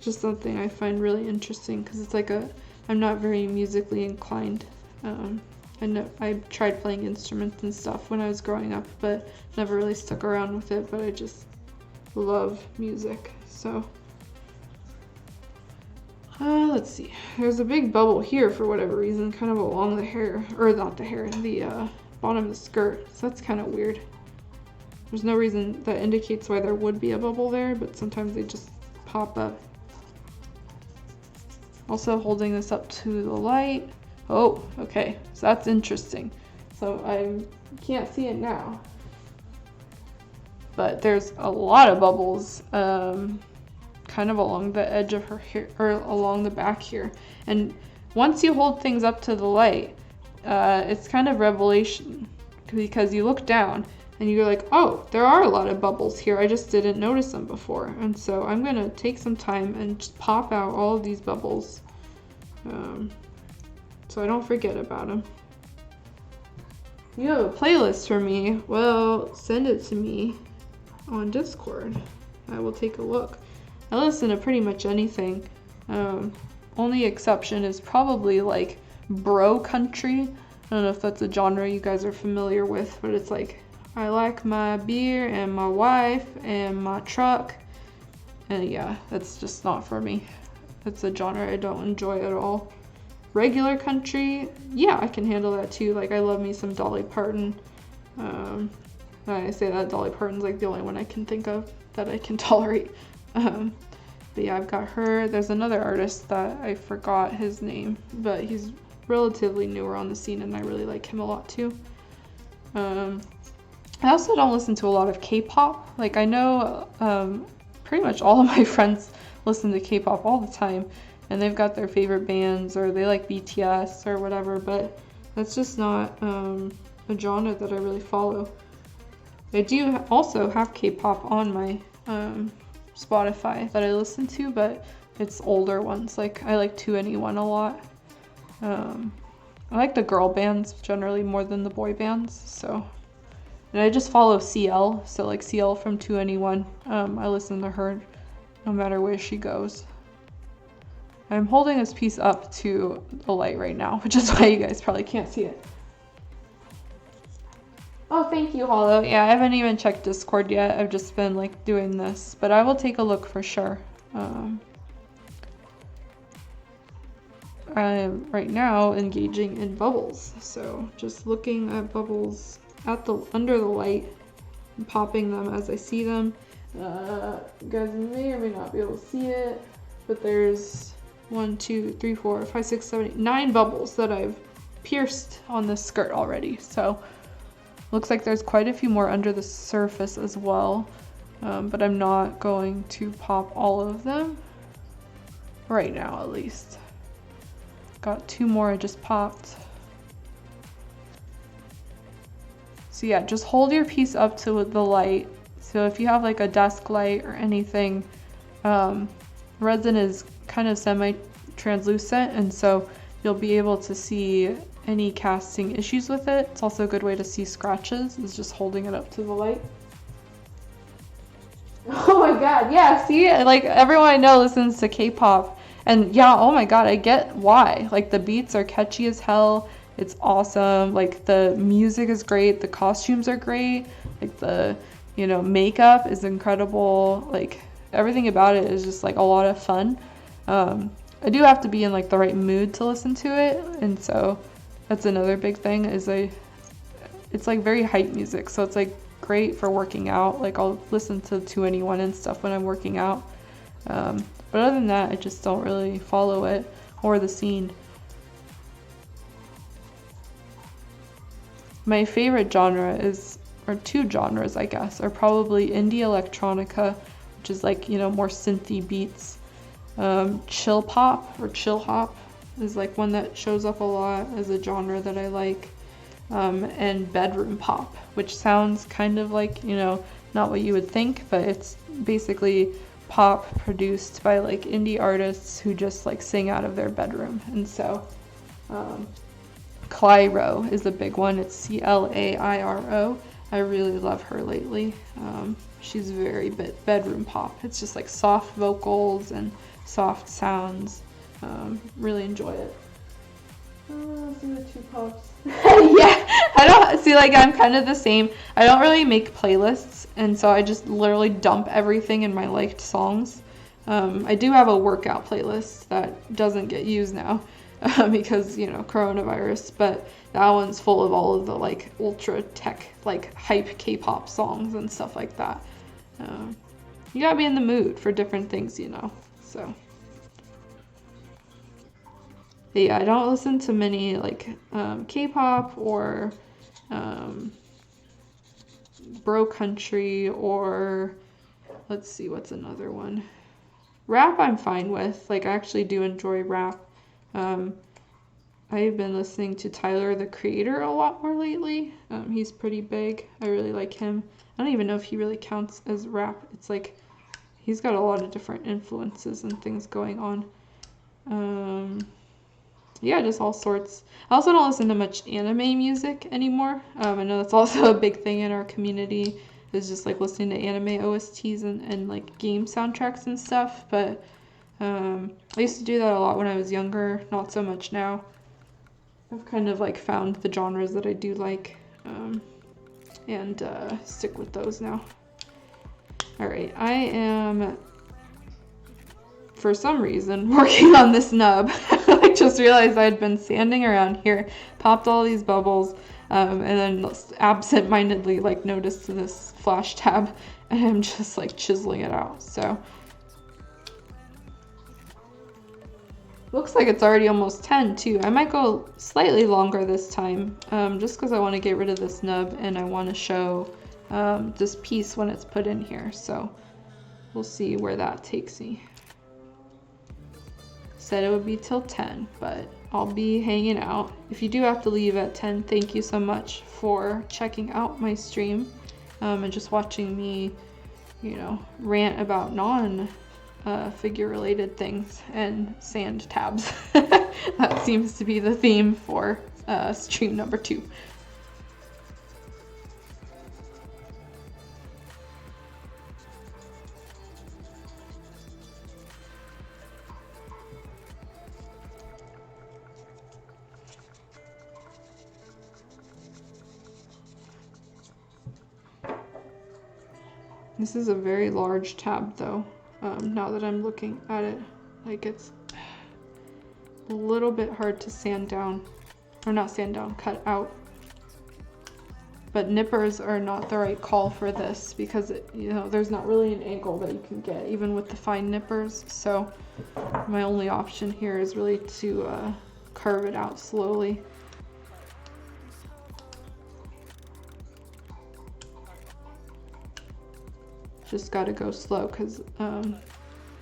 Just something I find really interesting because it's like I'm not very musically inclined. I know I tried playing instruments and stuff when I was growing up, but never really stuck around with it. But I just love music. So let's see. There's a big bubble here for whatever reason, kind of along the hair, or not the hair, the bottom of the skirt. So that's kind of weird. There's no reason that indicates why there would be a bubble there, but sometimes they just pop up. Also holding this up to the light. Oh, okay, so that's interesting. So I can't see it now, but there's a lot of bubbles kind of along the edge of her hair, or along the back here. And once you hold things up to the light, it's kind of revelation, because you look down and you're like, oh, there are a lot of bubbles here. I just didn't notice them before. And so I'm gonna take some time and just pop out all of these bubbles so I don't forget about them. You have a playlist for me? Well, send it to me on Discord. I will take a look. I listen to pretty much anything. Only exception is probably like bro country. I don't know if that's a genre you guys are familiar with, but it's like, I like my beer and my wife and my truck. And yeah, that's just not for me. It's a genre I don't enjoy at all. Regular country, yeah, I can handle that too. Like, I love me some Dolly Parton. I say that Dolly Parton's like the only one I can think of that I can tolerate. But yeah, I've got her. There's another artist that I forgot his name, but he's relatively newer on the scene and I really like him a lot too. I also don't listen to a lot of K-pop. Like, I know pretty much all of my friends listen to K-pop all the time, and they've got their favorite bands, or they like BTS or whatever, but that's just not a genre that I really follow. I do also have K-pop on my Spotify that I listen to, but it's older ones. Like, I like 2NE1 a lot. I like the girl bands generally more than the boy bands, so. And I just follow CL, so like CL from 2NE1. I listen to her no matter where she goes. I'm holding this piece up to the light right now, which is why you guys probably can't see it. Oh, thank you, Hollow. Yeah, I haven't even checked Discord yet. I've just been like doing this, but I will take a look for sure. I'm right now engaging in bubbles, so just looking at bubbles under the light and popping them as I see them. You guys may or may not be able to see it, but there's 1, 2, 3, 4, 5, 6, 7, 8, 9 bubbles that I've pierced on this skirt already. So looks like there's quite a few more under the surface as well. but I'm not going to pop all of them right now, at least. Got 2 more I just popped. So yeah, just hold your piece up to the light. So if you have like a desk light or anything, resin is kind of semi-translucent, and so you'll be able to see any casting issues with it. It's also a good way to see scratches, is just holding it up to the light. Oh my god, yeah, see, like everyone I know listens to K-pop, and yeah, oh my god, I get why. Like the beats are catchy as hell. It's awesome. Like the music is great, the costumes are great, like the, you know, makeup is incredible. Like everything about it is just like a lot of fun. I do have to be in like the right mood to listen to it, and so that's another big thing is it's like very hype music, so it's like great for working out. Like I'll listen to 2NE1 and stuff when I'm working out. But other than that, I just don't really follow it or the scene. My favorite genre is, or 2 genres I guess, are probably indie electronica, which is like, you know, more synthy beats. Chill pop or chill hop is like one that shows up a lot as a genre that I like. And bedroom pop, which sounds kind of like, you know, not what you would think, but it's basically pop produced by like indie artists who just like sing out of their bedroom. And so Clairo is a big one. It's Clairo. I really love her lately. She's very bedroom pop. It's just like soft vocals and soft sounds. Really enjoy it. Let's do the 2 pops. Yeah, I don't see, like I'm kind of the same. I don't really make playlists, and so I just literally dump everything in my liked songs. I do have a workout playlist that doesn't get used now because, you know, coronavirus, but that one's full of all of the like ultra tech, like hype K-pop songs and stuff like that. You gotta be in the mood for different things, you know, so. But yeah, I don't listen to many like K-pop or bro country, or let's see, what's another one? Rap I'm fine with. Like I actually do enjoy rap. I've been listening to Tyler, the Creator, a lot more lately. He's pretty big. I really like him. I don't even know if he really counts as rap. It's like he's got a lot of different influences and things going on. Yeah, just all sorts. I also don't listen to much anime music anymore. I know that's also a big thing in our community, is just like listening to anime OSTs and like game soundtracks and stuff. But I used to do that a lot when I was younger, not so much now. I've kind of like found the genres that I do like, and stick with those now. All right, I am, for some reason, working on this nub. I just realized I had been sanding around here, popped all these bubbles, and then absent-mindedly like noticed this flash tab, and I'm just like chiseling it out. So looks like it's already almost 10 too. I might go slightly longer this time, just because I want to get rid of this nub and I want to show this piece when it's put in here. So we'll see where that takes me. Said it would be till 10, but I'll be hanging out. If you do have to leave at 10, thank you so much for checking out my stream and just watching me, you know, rant about figure related things and sand tabs. That seems to be the theme for stream number 2. This is a very large tab though, now that I'm looking at it. Like it's a little bit hard to sand down, or not sand down, cut out. But nippers are not the right call for this because you know, there's not really an angle that you can get even with the fine nippers. So my only option here is really to carve it out slowly. just got to go slow because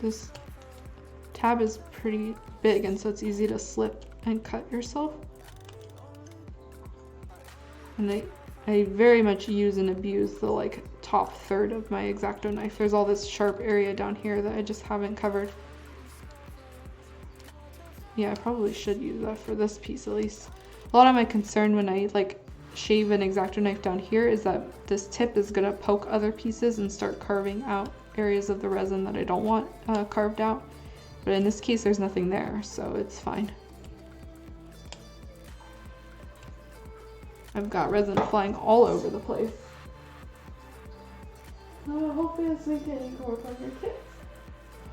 this tab is pretty big, and so it's easy to slip and cut yourself. And I very much use and abuse the like top third of my X-Acto knife. There's all this sharp area down here that I just haven't covered. Yeah, I probably should use that for this piece at least. A lot of my concern when I like shave an X-Acto knife down here is that this tip is gonna poke other pieces and start carving out areas of the resin that I don't want carved out. But in this case, there's nothing there, so it's fine. I've got resin flying all over the place. Oh, hopefully this week you can work on your kids.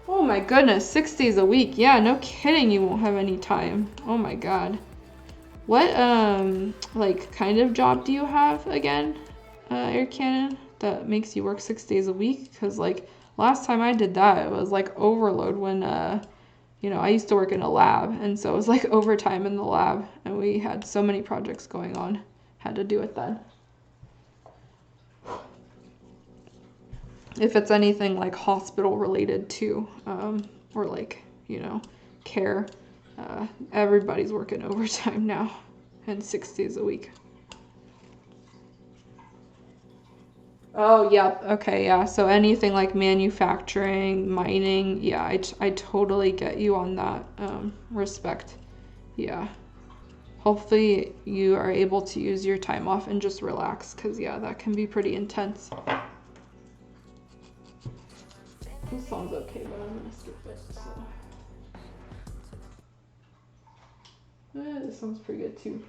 Oh my goodness, 6 days a week. Yeah, no kidding, you won't have any time. Oh my god. What like kind of job do you have again, Air Cannon, that makes you work 6 days a week? Because like last time I did that, it was like overload when you know, I used to work in a lab, and so it was like overtime in the lab, and we had so many projects going on. Had to do it then. If it's anything like hospital related too, or like, you know, care, everybody's working overtime now and 6 days a week. Oh, yep. Okay, yeah. So anything like manufacturing, mining, yeah, I totally get you on that respect. Yeah. Hopefully you are able to use your time off and just relax, because yeah, that can be pretty intense. This song's okay, but I'm gonna skip it. So. This song's pretty good too.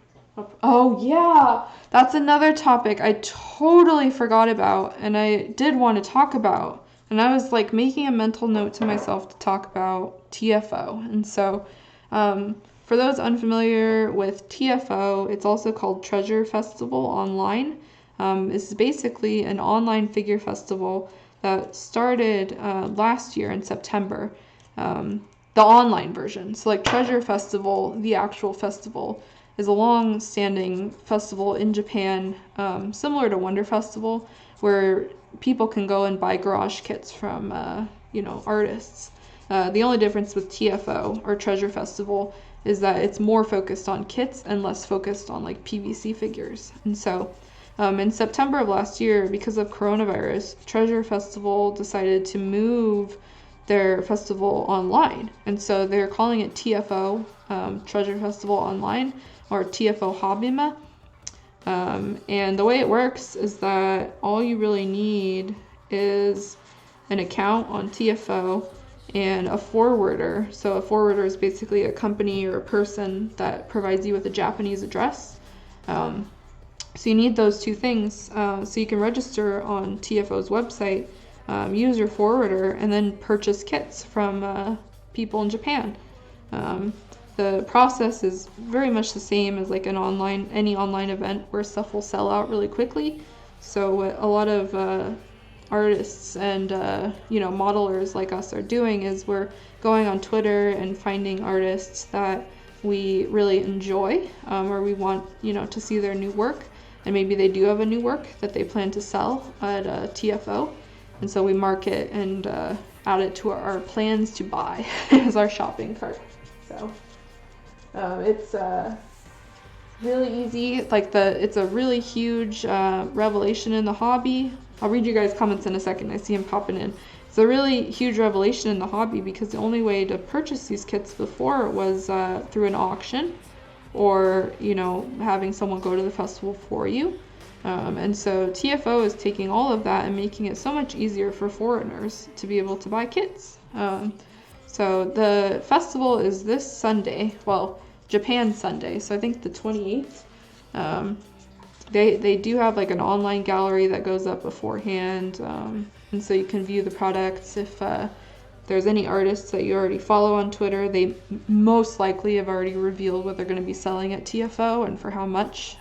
Oh yeah, that's another topic I totally forgot about, and I did want to talk about. And I was like making a mental note to myself to talk about TFO. And so, for those unfamiliar with TFO, it's also called Treasure Festival Online. It's basically an online figure festival that started last year in September. The online version. So like Treasure Festival, the actual festival, is a long-standing festival in Japan, similar to Wonder Festival, where people can go and buy garage kits from, you know, artists. The only difference with TFO, or Treasure Festival, is that it's more focused on kits and less focused on like PVC figures. And so in September of last year, because of coronavirus, Treasure Festival decided to move their festival online. And so they're calling it TFO, Treasure Festival Online, or TFO Hobbyma. And the way it works is that all you really need is an account on TFO and a forwarder. So a forwarder is basically a company or a person that provides you with a Japanese address. So you need those two things so you can register on TFO's website, use your forwarder, and then purchase kits from people in Japan. The process is very much the same as like any online event where stuff will sell out really quickly. So what a lot of artists and you know, modelers like us are doing is we're going on Twitter and finding artists that we really enjoy, or we want, you know, to see their new work, and maybe they do have a new work that they plan to sell at TFO, and so we mark it and add it to our plans to buy as our shopping cart. So it's really easy. Like it's a really huge revelation in the hobby. I'll read you guys' comments in a second. I see them popping in. It's a really huge revelation in the hobby because the only way to purchase these kits before was through an auction, or, you know, having someone go to the festival for you. And so TFO is taking all of that and making it so much easier for foreigners to be able to buy kits. So the festival is this Sunday, well, Japan Sunday, so I think the 28th. They do have like an online gallery that goes up beforehand, and so you can view the products. If there's any artists that you already follow on Twitter, they most likely have already revealed what they're going to be selling at TFO and for how much.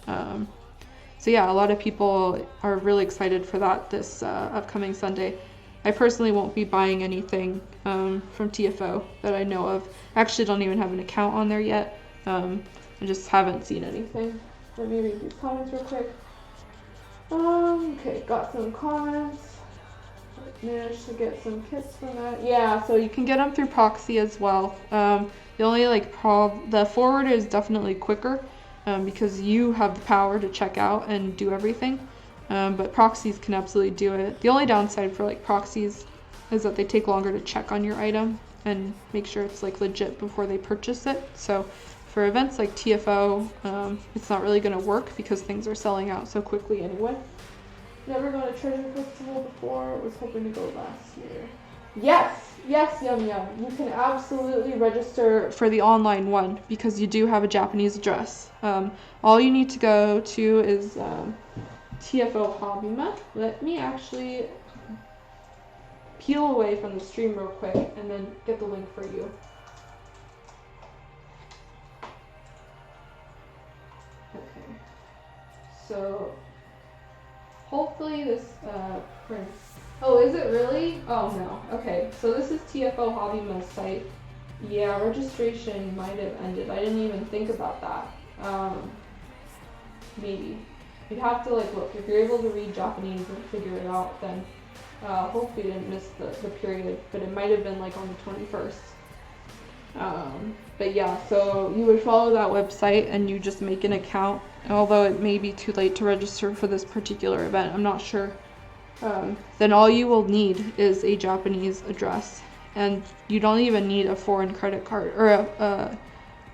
So yeah, a lot of people are really excited for that this upcoming Sunday. I personally won't be buying anything from TFO that I know of. I actually don't even have an account on there yet. I just haven't seen anything. Let me read these comments real quick. Okay, got some comments. managed to get some kits from that. Yeah, so you can get them through Proxy as well. The only the forward is definitely quicker because you have the power to check out and do everything. But proxies can absolutely do it. The only downside for like proxies is that they take longer to check on your item and make sure it's like legit before they purchase it. So for events like TFO, it's not really going to work because things are selling out so quickly anyway. Never gone to Treasure Festival before. Was hoping to go last year. Yes, Yum Yum. You can absolutely register for the online one because you do have a Japanese address. All you need to go to is TFO Hobbyma. Let me actually peel away from the stream real quick and then get the link for you. Okay. So hopefully this prints. Oh, is it really? Oh no. Okay. So this is TFO Hobbyma's site. Yeah, registration might have ended. I didn't even think about that. Maybe. You'd have to like look. If you're able to read Japanese and figure it out, then hopefully you didn't miss the period, but it might have been like on the 21st. But yeah, so you would follow that website and you just make an account, although it may be too late to register for this particular event. I'm not sure. Then all you will need is a Japanese address, and you don't even need a foreign credit card or a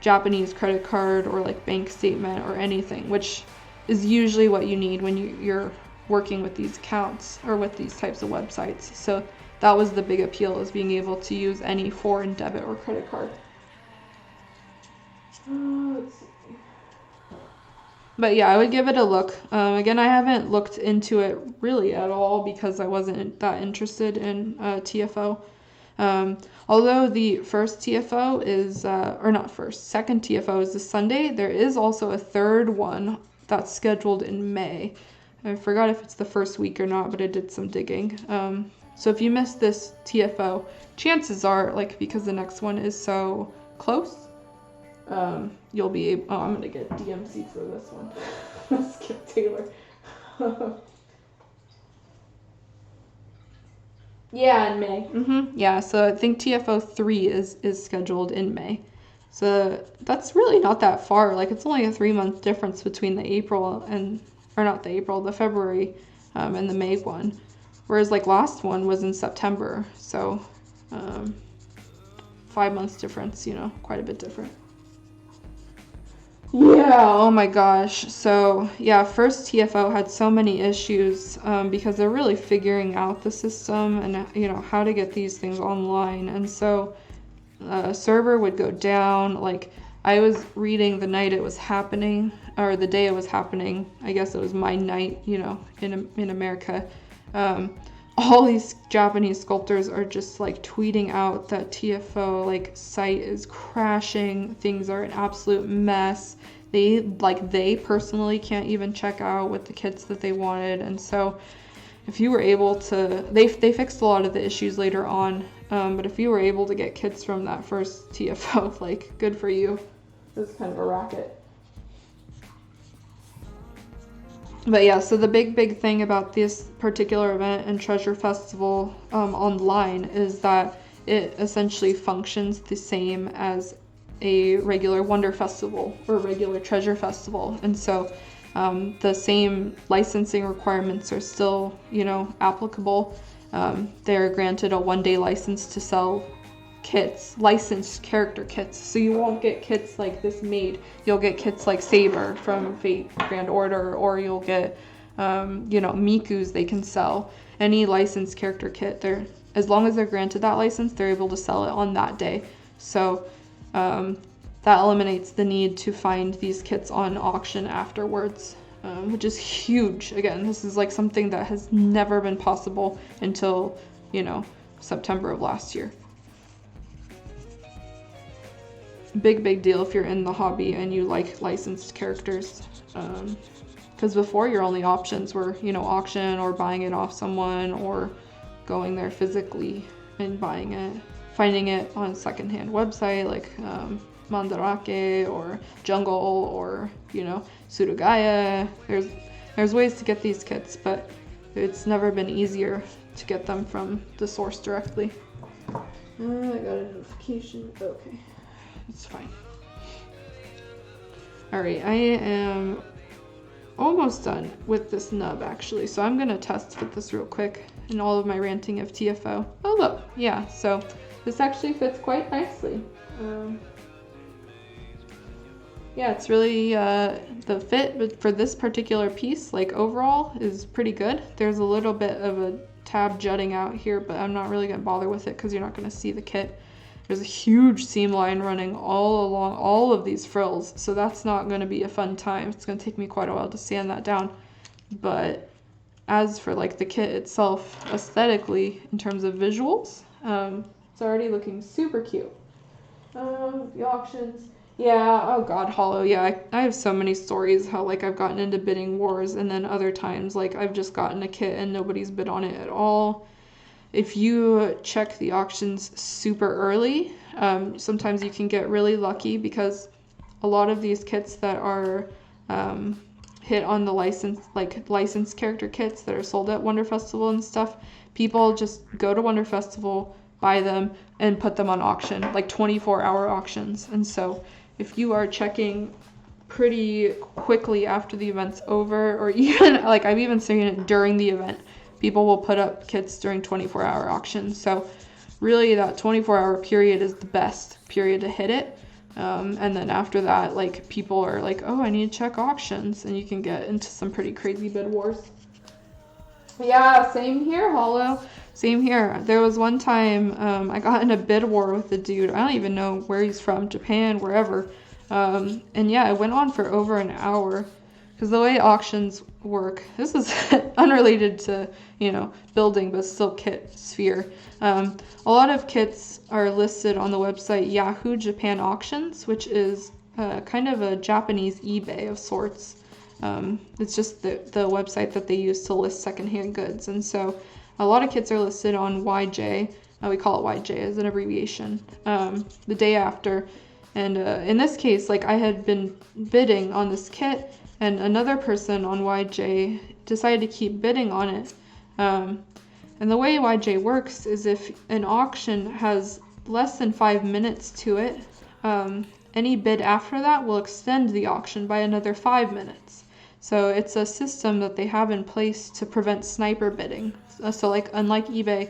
Japanese credit card or like bank statement or anything, which is usually what you need when you're working with these accounts or with these types of websites. So that was the big appeal, is being able to use any foreign debit or credit card. Let's see. But yeah, I would give it a look. Again, I haven't looked into it really at all because I wasn't that interested in TFO. Although the first TFO is, or not first, second TFO is this Sunday, there is also a third one that's scheduled in May. I forgot if it's the first week or not, but I did some digging. So if you missed this TFO, chances are, like, because the next one is so close, you'll be able, oh, I'm gonna get DMC for this one. Skip Taylor. Yeah, in May. Yeah, so I think TFO 3 is scheduled in May. So that's really not that far. Like, it's only a 3-month difference between the April and, or not the April, the February and the May one. Whereas like last one was in September. So 5 months difference, you know, quite a bit different. Yeah, oh my gosh. So yeah, first TFO had so many issues because they're really figuring out the system and, you know, how to get these things online. And so server would go down. Like, I was reading the night it was happening, or the day it was happening. I guess it was my night, you know, in America. All these Japanese sculptors are just like tweeting out that TFO like site is crashing. Things are an absolute mess. They personally can't even check out with the kits that they wanted. And so if you were able to, they fixed a lot of the issues later on. But if you were able to get kits from that first TFO, like, good for you. It was kind of a racket. But yeah, so the big thing about this particular event and Treasure Festival online is that it essentially functions the same as a regular Wonder Festival or regular Treasure Festival. And so the same licensing requirements are still, you know, applicable. They're granted a 1-day license to sell kits, licensed character kits. So you won't get kits like this Maid. You'll get kits like Saber from Fate Grand Order, or you'll get, you know, Miku's they can sell. Any licensed character kit, as long as they're granted that license, they're able to sell it on that day. So that eliminates the need to find these kits on auction afterwards. Which is huge. Again, this is like something that has never been possible until, you know, September of last year. Big deal if you're in the hobby and you like licensed characters. Because before, your only options were, you know, auction or buying it off someone or going there physically and buying it, finding it on a secondhand website like Mandarake or Jungle or, you know, Surugaya. There's ways to get these kits, but it's never been easier to get them from the source directly. I got a notification. Okay, it's fine. All right, I am almost done with this nub actually, so I'm gonna test with this real quick in all of my ranting of TFO. Oh look, yeah, so this actually fits quite nicely. Yeah, it's really, the fit for this particular piece, like overall, is pretty good. There's a little bit of a tab jutting out here, but I'm not really gonna bother with it because you're not gonna see the kit. There's a huge seam line running all along all of these frills, so that's not gonna be a fun time. It's gonna take me quite a while to sand that down. But as for like the kit itself, aesthetically, in terms of visuals, it's already looking super cute. The auctions. Yeah, oh god, Hollow. Yeah, I have so many stories how like I've gotten into bidding wars, and then other times like I've just gotten a kit and nobody's bid on it at all. If you check the auctions super early, sometimes you can get really lucky because a lot of these kits that are hit on the licensed character kits that are sold at Wonder Festival and stuff, people just go to Wonder Festival, buy them, and put them on auction, like 24-hour auctions. And so if you are checking pretty quickly after the event's over, or even like I've even seen it during the event, people will put up kits during 24-hour auctions. So really that 24-hour period is the best period to hit it. And then after that, like people are like, oh, I need to check auctions, and you can get into some pretty crazy bid wars. Yeah, same here, Hollow. Same here. There was one time I got in a bid war with a dude. I don't even know where he's from, Japan, wherever. And yeah, it went on for over an hour. Because the way auctions work, this is unrelated to, building, but still kit sphere. A lot of kits are listed on the website Yahoo Japan Auctions, which is kind of a Japanese eBay of sorts. It's just the website that they use to list secondhand goods. And so a lot of kits are listed on YJ. We call it YJ as an abbreviation, the day after. And in this case, like I had been bidding on this kit, and another person on YJ decided to keep bidding on it. And the way YJ works is if an auction has less than 5 minutes to it, any bid after that will extend the auction by another 5 minutes. So it's a system that they have in place to prevent sniper bidding. So like unlike eBay,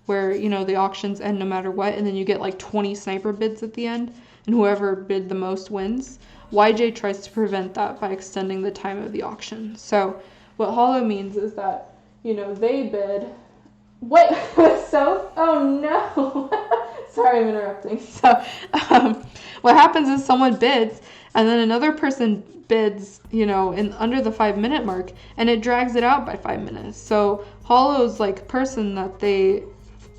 where the auctions end no matter what, and then you get like 20 sniper bids at the end, and whoever bid the most wins. YJ tries to prevent that by extending the time of the auction. So what Hollow means is that, they bid. Wait, so? Oh no. Sorry, I'm interrupting. So what happens is someone bids, and then another person bids, in under the 5 minute mark, and it drags it out by 5 minutes. So Hollow's like person that they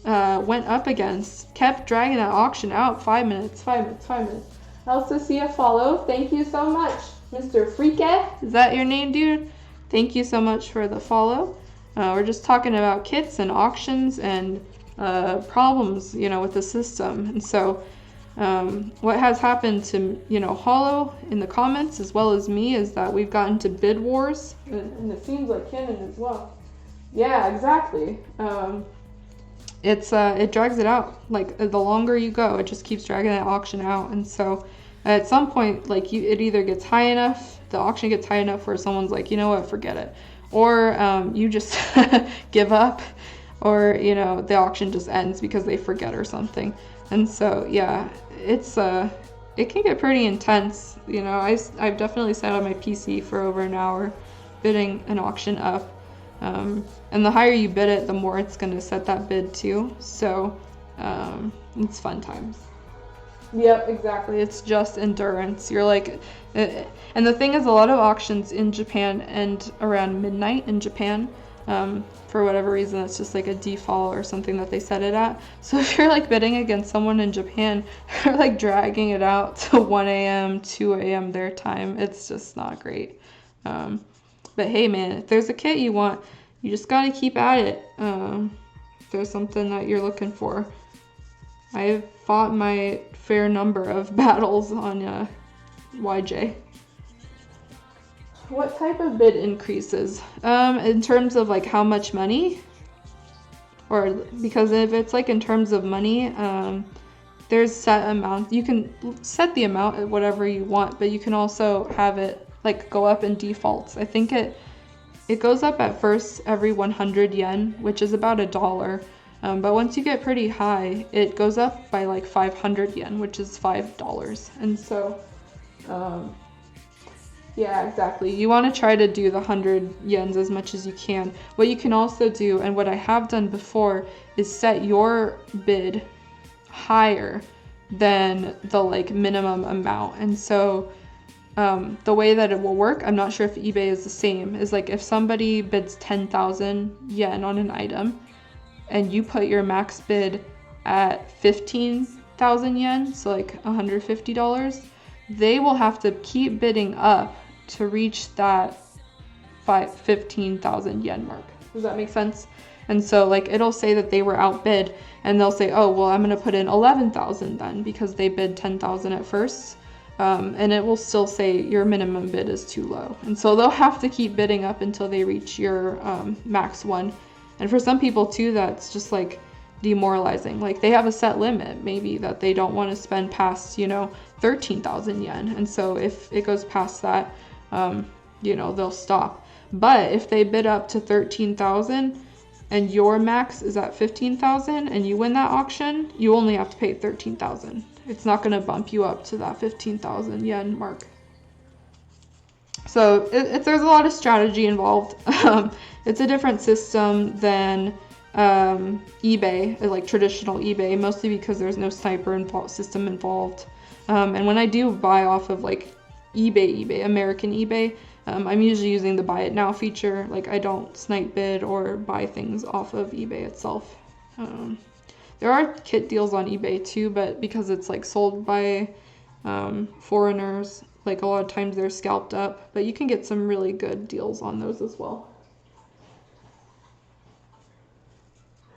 went up against kept dragging that auction out 5 minutes. I also see a follow. Thank you so much, Mr. Freake. Is that your name, dude? Thank you so much for the follow. We're just talking about kits and auctions and problems, with the system. And so what has happened to, Hollow in the comments as well as me is that we've gotten to bid wars. And it seems like Kenan as well. Yeah, exactly. It drags it out. Like the longer you go, it just keeps dragging that auction out. And so at some point, like it either gets high enough, the auction gets high enough where someone's like, you know what, forget it. Or you just give up, or, the auction just ends because they forget or something. And so, yeah, it can get pretty intense. I've definitely sat on my PC for over an hour bidding an auction up. And the higher you bid it, the more it's going to set that bid too. So it's fun times. Yep, exactly. It's just endurance. You're like, and the thing is, a lot of auctions in Japan end around midnight in Japan. For whatever reason, it's just like a default or something that they set it at. So if you're like bidding against someone in Japan, they're like dragging it out to 1 a.m., 2 a.m. their time. It's just not great. But hey, man, if there's a kit you want, you just got to keep at it. If there's something that you're looking for. I've fought my fair number of battles on YJ. What type of bid increases? In terms of like how much money? or because if it's like in terms of money, there's set amount. You can set the amount at whatever you want, but you can also have it like go up in defaults. I think it goes up at first every 100 yen, which is about $1. But once you get pretty high, it goes up by like 500 yen, which is $5. And so, yeah, exactly. You want to try to do the 100 yens as much as you can. What you can also do, and what I have done before, is set your bid higher than the like minimum amount. And so the way that it will work, I'm not sure if eBay is the same, is like if somebody bids 10,000 yen on an item and you put your max bid at 15,000 yen, so like $150, they will have to keep bidding up to reach that 15,000 yen mark. Does that make sense? And so like it'll say that they were outbid, and they'll say, oh, well, I'm going to put in 11,000 then because they bid 10,000 at first. And it will still say your minimum bid is too low. And so they'll have to keep bidding up until they reach your max one. And for some people too, that's just like demoralizing. Like they have a set limit maybe that they don't want to spend past, 13,000 yen. And so if it goes past that, they'll stop. But if they bid up to 13,000 and your max is at 15,000 and you win that auction, you only have to pay 13,000. It's not going to bump you up to that 15,000 yen mark. So there's a lot of strategy involved. It's a different system than eBay, like traditional eBay, mostly because there's no sniper system involved. And when I do buy off of like eBay, American eBay, I'm usually using the buy it now feature. Like I don't snipe bid or buy things off of eBay itself. There are kit deals on eBay too, but because it's like sold by foreigners, like a lot of times they're scalped up, but you can get some really good deals on those as well.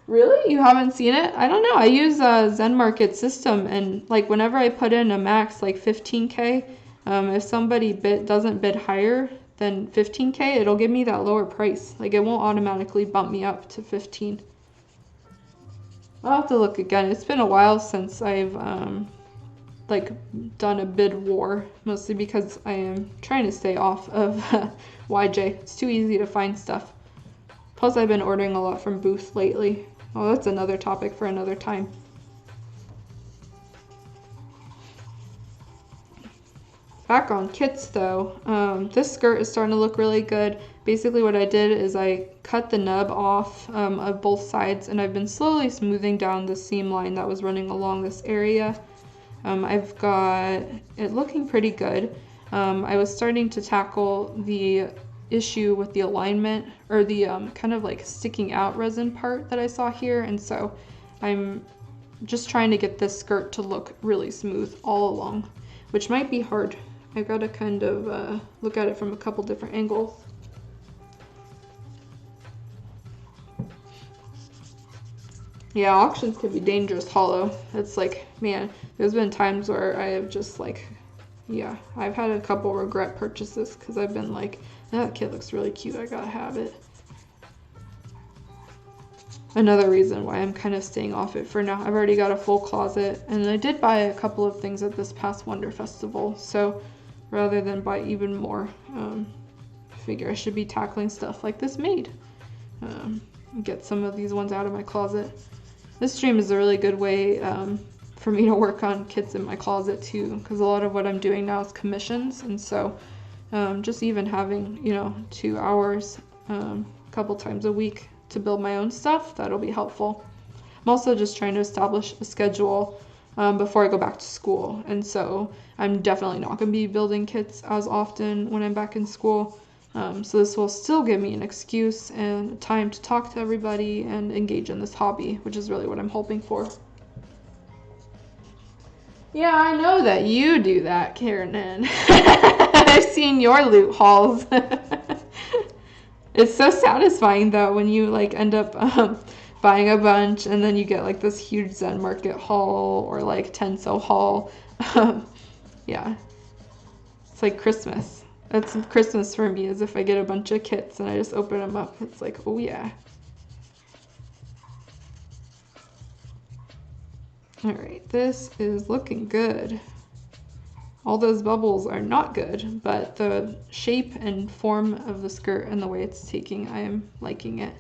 Really? You haven't seen it? I don't know. I use a Zen Market system, and like whenever I put in a max like 15K, if somebody doesn't bid higher than 15K, it'll give me that lower price. Like it won't automatically bump me up to 15. I'll have to look again. It's been a while since I've like done a bid war, mostly because I am trying to stay off of YJ. It's too easy to find stuff. Plus I've been ordering a lot from Booth lately. Oh, that's another topic for another time. Back on kits though, this skirt is starting to look really good. Basically what I did is I cut the nub off of both sides, and I've been slowly smoothing down the seam line that was running along this area. I've got it looking pretty good. I was starting to tackle the issue with the alignment, or the kind of like sticking out resin part that I saw here, and so I'm just trying to get this skirt to look really smooth all along, which might be hard. I've got to kind of look at it from a couple different angles. Yeah, auctions can be dangerous hollow. It's like, man, there's been times where I have just like, yeah, I've had a couple regret purchases because I've been like, that kit looks really cute, I gotta have it. Another reason why I'm kind of staying off it for now. I've already got a full closet, and I did buy a couple of things at this past Wonder Festival, so rather than buy even more, I figure I should be tackling stuff like this Maid. Get some of these ones out of my closet. This stream is a really good way for me to work on kits in my closet too, because a lot of what I'm doing now is commissions, and so just even having 2 hours a couple times a week to build my own stuff, that'll be helpful. I'm also just trying to establish a schedule before I go back to school, and so I'm definitely not going to be building kits as often when I'm back in school. So this will still give me an excuse and time to talk to everybody and engage in this hobby, which is really what I'm hoping for. Yeah, I know that you do that, Karen. I've seen your loot hauls. It's so satisfying though when you like end up buying a bunch and then you get like this huge Zen Market haul or like Tenso haul. Yeah, it's like Christmas. That's Christmas for me, is if I get a bunch of kits and I just open them up. It's like, oh yeah. All right, this is looking good. All those bubbles are not good, but the shape and form of the skirt and the way it's taking, I am liking it.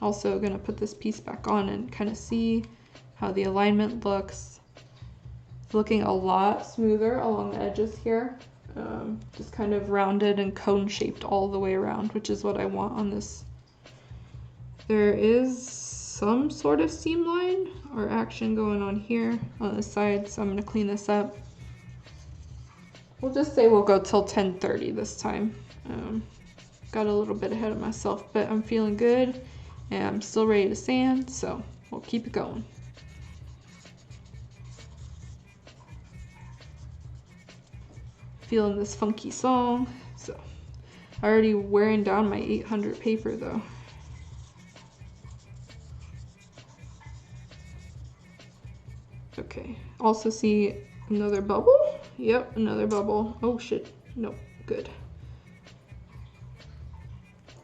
Also gonna put this piece back on and kind of see how the alignment looks. It's looking a lot smoother along the edges here. Just kind of rounded and cone shaped all the way around, which is what I want on this. There is some sort of seam line or action going on here on the side, so I'm going to clean this up. We'll just say we'll go till 10:30 this time. Got a little bit ahead of myself, but I'm feeling good and I'm still ready to sand, so we'll keep it going. Feeling this funky song. So already wearing down my 800 paper though. Okay, also see another bubble. Yep, another bubble. Oh shit, nope, good.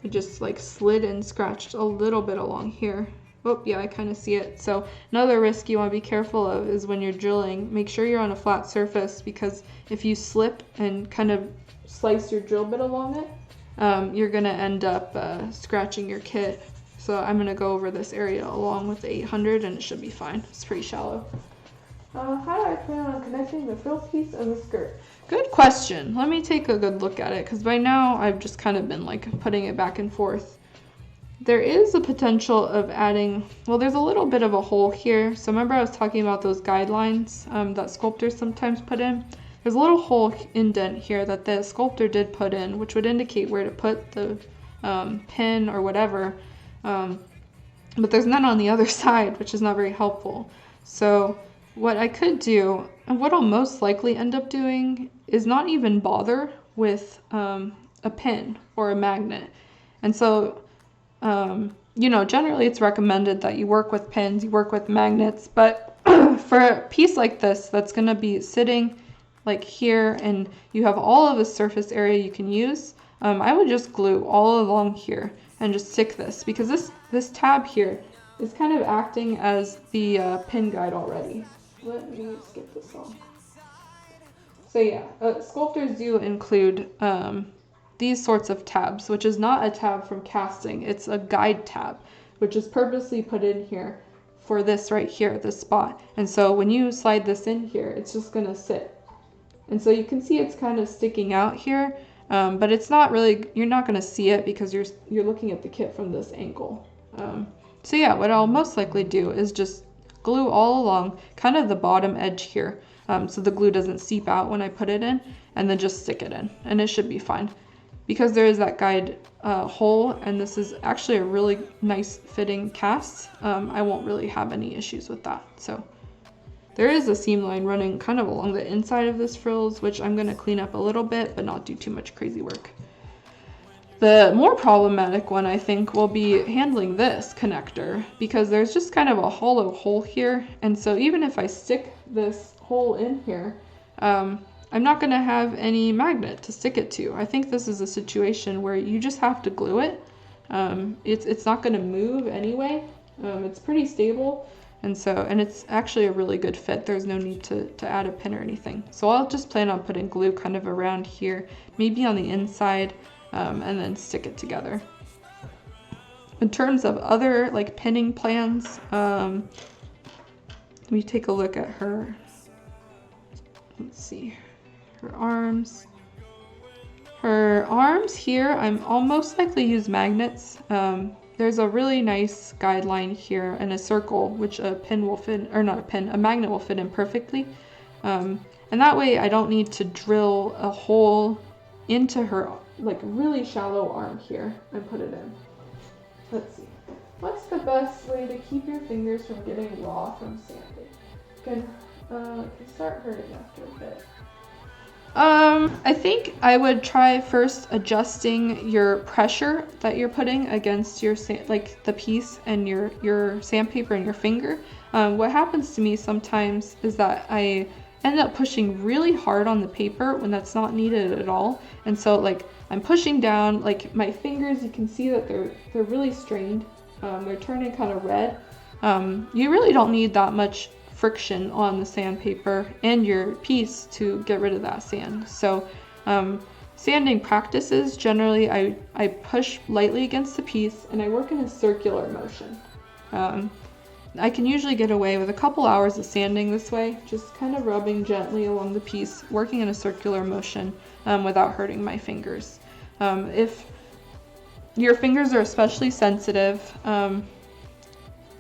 It just like slid and scratched a little bit along here. Oh yeah, I kind of see it. So another risk you want to be careful of is when you're drilling, make sure you're on a flat surface, because if you slip and kind of slice your drill bit along it, you're gonna end up scratching your kit. So I'm gonna go over this area along with the 800 and it should be fine. It's pretty shallow. How do I plan on connecting the frill piece and the skirt? Good question. Let me take a good look at it, because by now I've just kind of been like putting it back and forth. There is a potential of adding, well, there's a little bit of a hole here. So remember I was talking about those guidelines that sculptors sometimes put in? There's a little hole indent here that the sculptor did put in, which would indicate where to put the pin or whatever. But there's none on the other side, which is not very helpful. So what I could do, and what I'll most likely end up doing, is not even bother with a pin or a magnet. And so, you know, generally it's recommended that you work with pins, you work with magnets, but for a piece like this that's going to be sitting like here and you have all of the surface area you can use, I would just glue all along here and just stick this, because this tab here is kind of acting as the pin guide already. Let me skip this off. So yeah, sculptors do include these sorts of tabs, which is not a tab from casting. It's a guide tab, which is purposely put in here for this right here, this spot. And so when you slide this in here, it's just gonna sit. And so you can see it's kind of sticking out here, but it's not really, you're not gonna see it because you're looking at the kit from this angle. So yeah, what I'll most likely do is just glue all along kind of the bottom edge here, so the glue doesn't seep out when I put it in, and then just stick it in and it should be fine. Because there is that guide hole, and this is actually a really nice fitting cast, I won't really have any issues with that. So there is a seam line running kind of along the inside of this frills, which I'm going to clean up a little bit but not do too much crazy work. The more problematic one, I think, will be handling this connector, because there's just kind of a hollow hole here. And so even if I stick this hole in here, I'm not going to have any magnet to stick it to. I think this is a situation where you just have to glue it. It's not going to move anyway. It's pretty stable. And it's actually a really good fit. There's no need to add a pin or anything. So I'll just plan on putting glue kind of around here, maybe on the inside, and then stick it together. In terms of other like pinning plans, let me take a look at her. Let's see, her arms. Her arms here, I'm almost likely use magnets. There's a really nice guideline here and a circle, which a pin will fit, or not a pin, a magnet will fit in perfectly. And that way I don't need to drill a hole into her like really shallow arm here and put it in. Let's see. What's the best way to keep your fingers from getting raw from sanding? Can start hurting after a bit. I think I would try first adjusting your pressure that you're putting against your like the piece and your sandpaper and your finger. What happens to me sometimes is that I end up pushing really hard on the paper when that's not needed at all. And so like I'm pushing down, like my fingers, you can see that they're really strained. They're turning kind of red. you really don't need that much friction on the sandpaper and your piece to get rid of that sand. So sanding practices, generally I push lightly against the piece and I work in a circular motion. I can usually get away with a couple hours of sanding this way, just kind of rubbing gently along the piece, working in a circular motion without hurting my fingers. If your fingers are especially sensitive,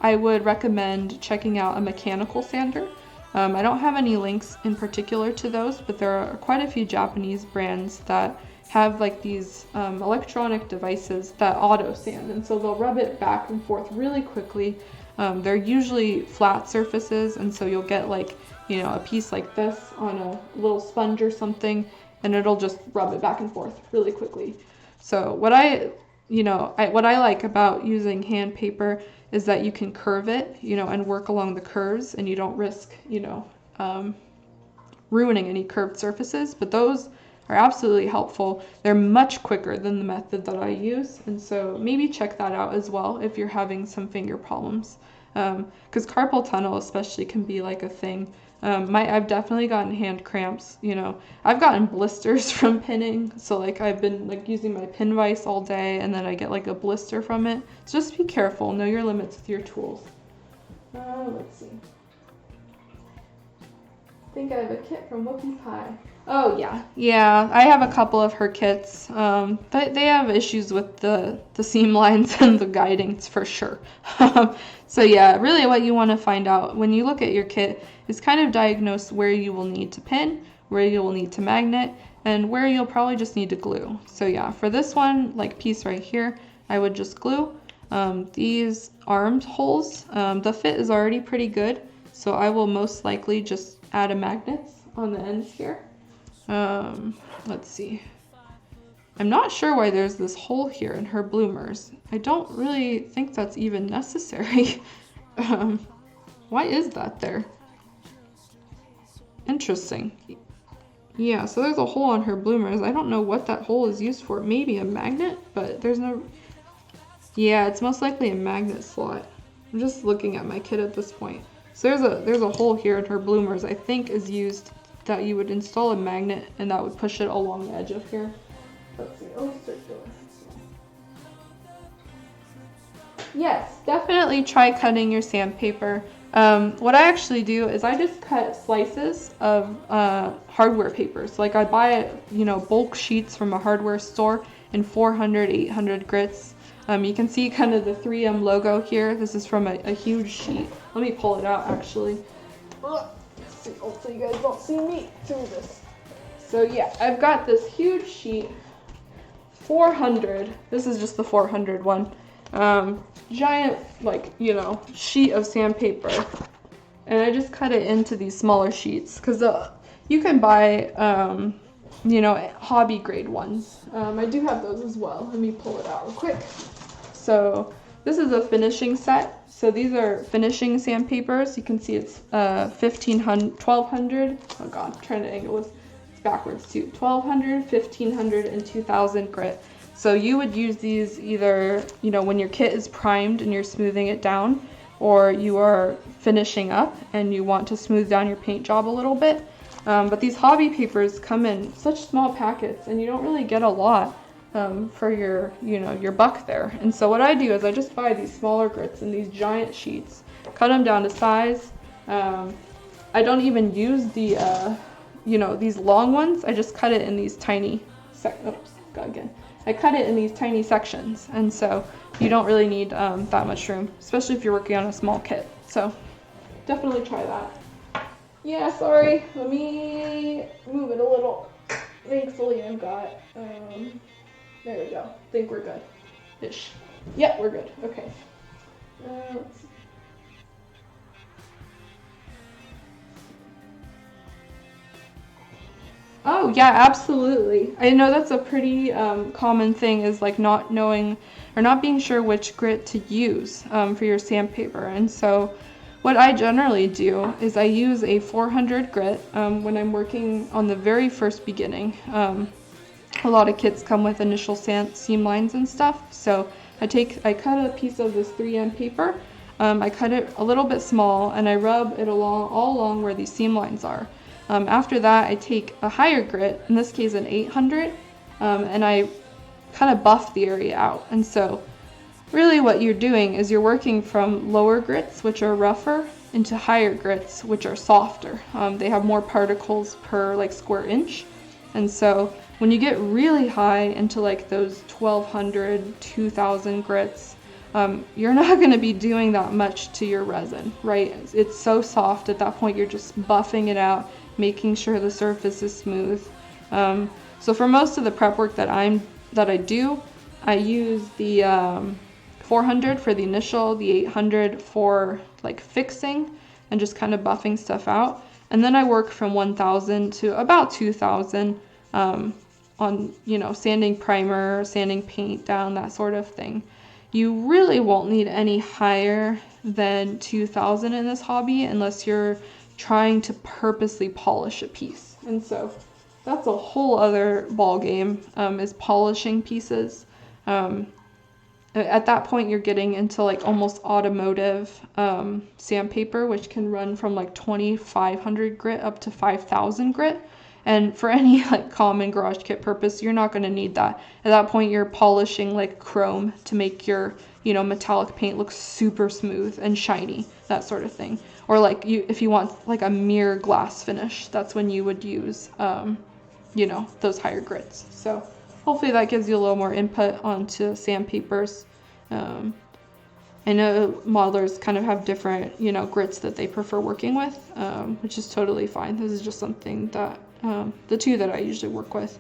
I would recommend checking out a mechanical sander. I don't have any links in particular to those, but there are quite a few Japanese brands that have like these electronic devices that auto sand, and so they'll rub it back and forth really quickly. They're usually flat surfaces, and so you'll get like, a piece like this on a little sponge or something, and it'll just rub it back and forth really quickly. So what I like about using hand paper is that you can curve it, and work along the curves, and you don't risk, ruining any curved surfaces, but those are absolutely helpful. They're much quicker than the method that I use, and so maybe check that out as well if you're having some finger problems, because carpal tunnel especially can be like a thing. I've definitely gotten hand cramps, I've gotten blisters from pinning, so like I've been like using my pin vise all day and then I get like a blister from it. So just be careful, know your limits with your tools. Let's see. I think I have a kit from Whoopie Pie. Oh yeah, I have a couple of her kits. They have issues with the seam lines and the guidings for sure. So yeah, really what you want to find out when you look at your kit is kind of diagnose where you will need to pin, where you will need to magnet, and where you'll probably just need to glue. So yeah, for this one, like piece right here, I would just glue. These arm holes, the fit is already pretty good, so I will most likely just add a magnet on the ends here. Let's see. I'm not sure why there's this hole here in her bloomers. I don't really think that's even necessary. Why is that there? Interesting. Yeah, so there's a hole on her bloomers. I don't know what that hole is used for. Maybe a magnet, but there's no... Yeah, it's most likely a magnet slot. I'm just looking at my kit at this point. So there's a hole here in her bloomers I think is used that you would install a magnet and that would push it along the edge of here. Let's see. Oh, circular. Yes, definitely try cutting your sandpaper. What I actually do is I just cut slices of hardware paper. So like I buy, bulk sheets from a hardware store in 400, 800 grits. You can see kind of the 3M logo here. This is from a huge sheet. Let me pull it out actually. See, hopefully you guys don't see me through this. So yeah, I've got this huge sheet, 400. This is just the 400 one. Giant, sheet of sandpaper. And I just cut it into these smaller sheets because you can buy, hobby grade ones. I do have those as well. Let me pull it out real quick. So this is a finishing set. So these are finishing sandpapers. You can see it's 1200. Oh god, I'm trying to angle this. It's backwards too. 1200, 1500, and 2000 grit. So you would use these either, when your kit is primed and you're smoothing it down, or you are finishing up and you want to smooth down your paint job a little bit. But these hobby papers come in such small packets and you don't really get a lot for your, your buck there. And so what I do is I just buy these smaller grits in these giant sheets, cut them down to size. I don't even use the, these long ones. I just cut it in these tiny, I cut it in these tiny sections. And so you don't really need that much room, especially if you're working on a small kit. So definitely try that. Yeah, sorry. Let me move it a little. Thankfully, I've got, there we go. I think we're good. Ish. Yep, we're good. Okay. Let's see. Oh, yeah, absolutely. I know that's a pretty common thing is like not knowing or not being sure which grit to use for your sandpaper. And so what I generally do is I use a 400 grit when I'm working on the very first beginning. A lot of kits come with initial seam lines and stuff. So I cut a piece of this 3M paper. I cut it a little bit small and I rub it all along where these seam lines are. After that, I take a higher grit, in this case an 800, and I kind of buff the area out. And so really what you're doing is you're working from lower grits, which are rougher, into higher grits, which are softer. They have more particles per like square inch. And so when you get really high into like those 1200, 2000 grits, you're not going to be doing that much to your resin, right? It's so soft at that point, you're just buffing it out, making sure the surface is smooth. So for most of the prep work that I do, I use the 400 for the initial, the 800 for like fixing and just kind of buffing stuff out. And then I work from 1000 to about 2000 on, you know, sanding primer, sanding paint down, that sort of thing. You really won't need any higher than 2000 in this hobby unless you're trying to purposely polish a piece. And so that's a whole other ball game, is polishing pieces. At that point, you're getting into like almost automotive sandpaper, which can run from like 2500 grit up to 5000 grit. And for any like common garage kit purpose, you're not going to need that. At that point, you're polishing like chrome to make your, you know, metallic paint look super smooth and shiny, that sort of thing. Or like if you want like a mirror glass finish, that's when you would use, you know, those higher grits. So hopefully that gives you a little more input onto sandpapers. I know modelers kind of have different, you know, grits that they prefer working with, which is totally fine. This is just something that the two that I usually work with.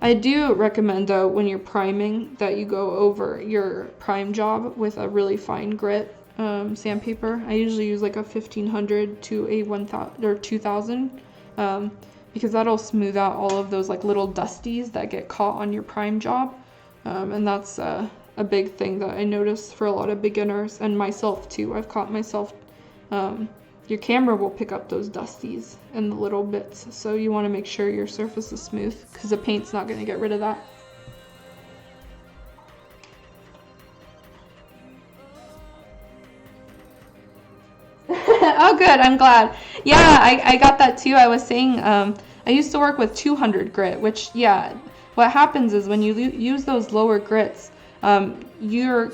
I do recommend though, when you're priming, that you go over your prime job with a really fine grit sandpaper. I usually use like a 1500 to a 1000 or 2000. Because that'll smooth out all of those like little dusties that get caught on your prime job. And that's a big thing that I notice for a lot of beginners, and myself too. I've caught myself, your camera will pick up those dusties and the little bits. So you want to make sure your surface is smooth because the paint's not going to get rid of that. Oh, good. I'm glad. Yeah, I got that too. I was saying, I used to work with 200 grit, which, yeah, what happens is when you use those lower grits, your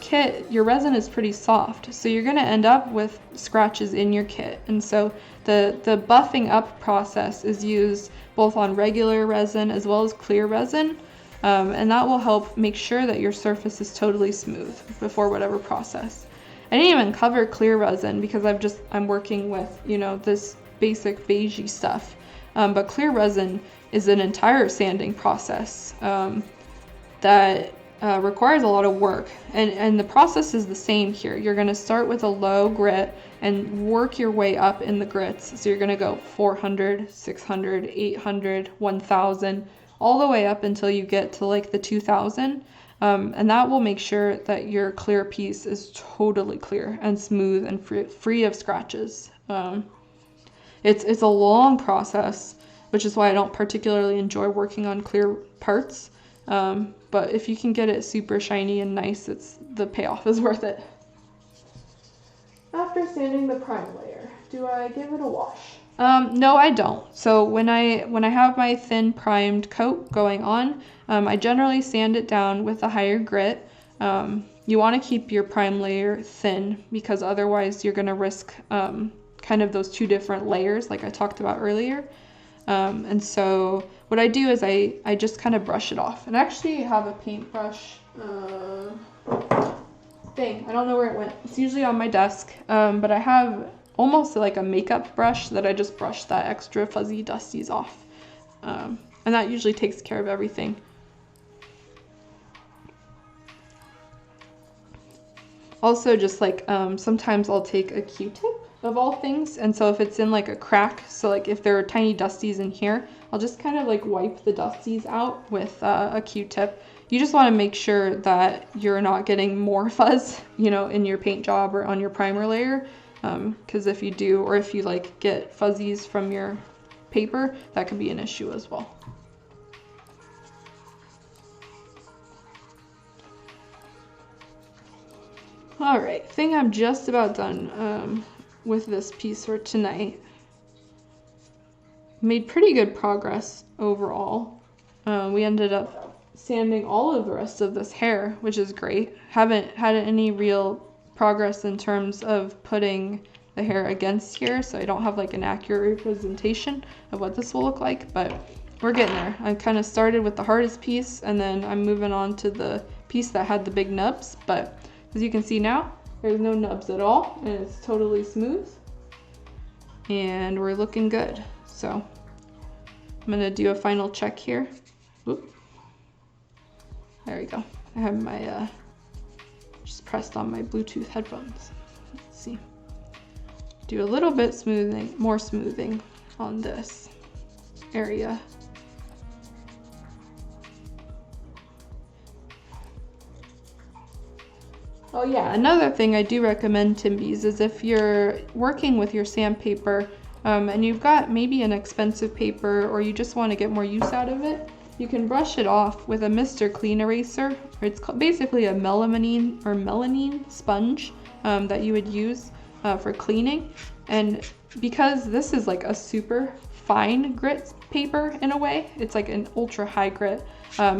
resin is pretty soft. So you're going to end up with scratches in your kit. And so the buffing up process is used both on regular resin as well as clear resin. And that will help make sure that your surface is totally smooth before whatever process. I didn't even cover clear resin because I'm working with, you know, this basic beigey stuff. But clear resin is an entire sanding process that requires a lot of work. And the process is the same here. You're going to start with a low grit and work your way up in the grits. So you're going to go 400, 600, 800, 1000, all the way up until you get to like the 2000. And that will make sure that your clear piece is totally clear and smooth and free of scratches. It's a long process, which is why I don't particularly enjoy working on clear parts. But if you can get it super shiny and nice, the payoff is worth it. After sanding the prime layer, do I give it a wash? No, I don't. So when I have my thin primed coat going on, I generally sand it down with a higher grit. You want to keep your prime layer thin because otherwise you're going to risk kind of those two different layers like I talked about earlier. And so what I do is I just kind of brush it off. And I actually have a paintbrush thing. I don't know where it went. It's usually on my desk, but I have almost like a makeup brush that I just brush that extra fuzzy dusties off. And that usually takes care of everything. Also, just like sometimes I'll take a Q-tip of all things, and so if it's in like a crack, so like if there are tiny dusties in here, I'll just kind of like wipe the dusties out with a Q-tip. You just want to make sure that you're not getting more fuzz, you know, in your paint job or on your primer layer, because if you do, or if you like get fuzzies from your paper, that could be an issue as well. All right, I think I'm just about done with this piece for tonight. Made pretty good progress overall. We ended up sanding all of the rest of this hair, which is great. Haven't had any real progress in terms of putting the hair against here, so I don't have like an accurate representation of what this will look like, but we're getting there. I kind of started with the hardest piece, and then I'm moving on to the piece that had the big nubs, but as you can see now, there's no nubs at all, and it's totally smooth, and we're looking good. So I'm gonna do a final check here. Oop. There we go. I have my, just pressed on my Bluetooth headphones. Let's see. Do a little bit smoothing, more smoothing on this area. Oh yeah, another thing I do recommend, Timbies, is if you're working with your sandpaper and you've got maybe an expensive paper or you just want to get more use out of it, you can brush it off with a Mr. Clean eraser. It's basically a melamine sponge that you would use for cleaning. And because this is like a super fine grit paper in a way, it's like an ultra high grit,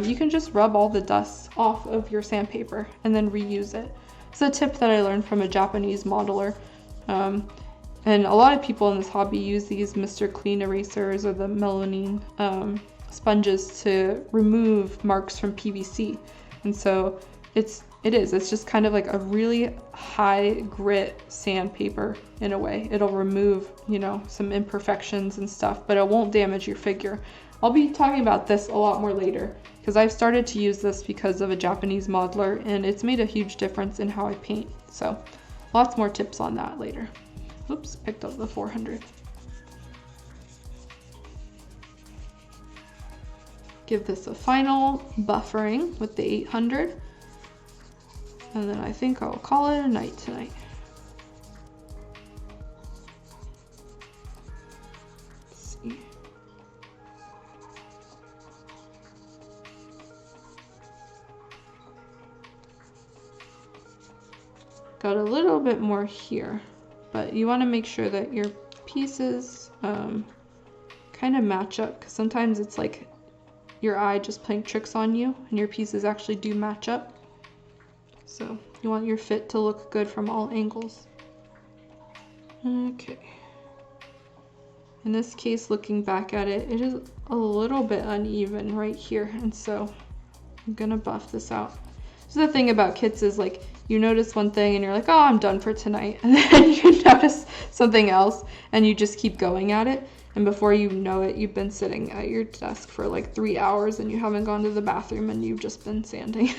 you can just rub all the dust off of your sandpaper and then reuse it. It's a tip that I learned from a Japanese modeler. And a lot of people in this hobby use these Mr. Clean erasers or the melamine sponges to remove marks from PVC. And so it's just kind of like a really high grit sandpaper in a way. It'll remove, you know, some imperfections and stuff, but it won't damage your figure. I'll be talking about this a lot more later because I've started to use this because of a Japanese modeler, and it's made a huge difference in how I paint. So lots more tips on that later. Oops, picked up the 400. Give this a final buffering with the 800. And then I think I'll call it a night tonight. Let's see. Got a little bit more here, but you want to make sure that your pieces kind of match up, because sometimes it's like your eye just playing tricks on you and your pieces actually do match up. So you want your fit to look good from all angles. Okay. In this case, looking back at it, it is a little bit uneven right here, and so I'm gonna buff this out. So the thing about kits is, like, you notice one thing and you're like, oh, I'm done for tonight, and then you notice something else and you just keep going at it, and before you know it, you've been sitting at your desk for like 3 hours and you haven't gone to the bathroom and you've just been sanding.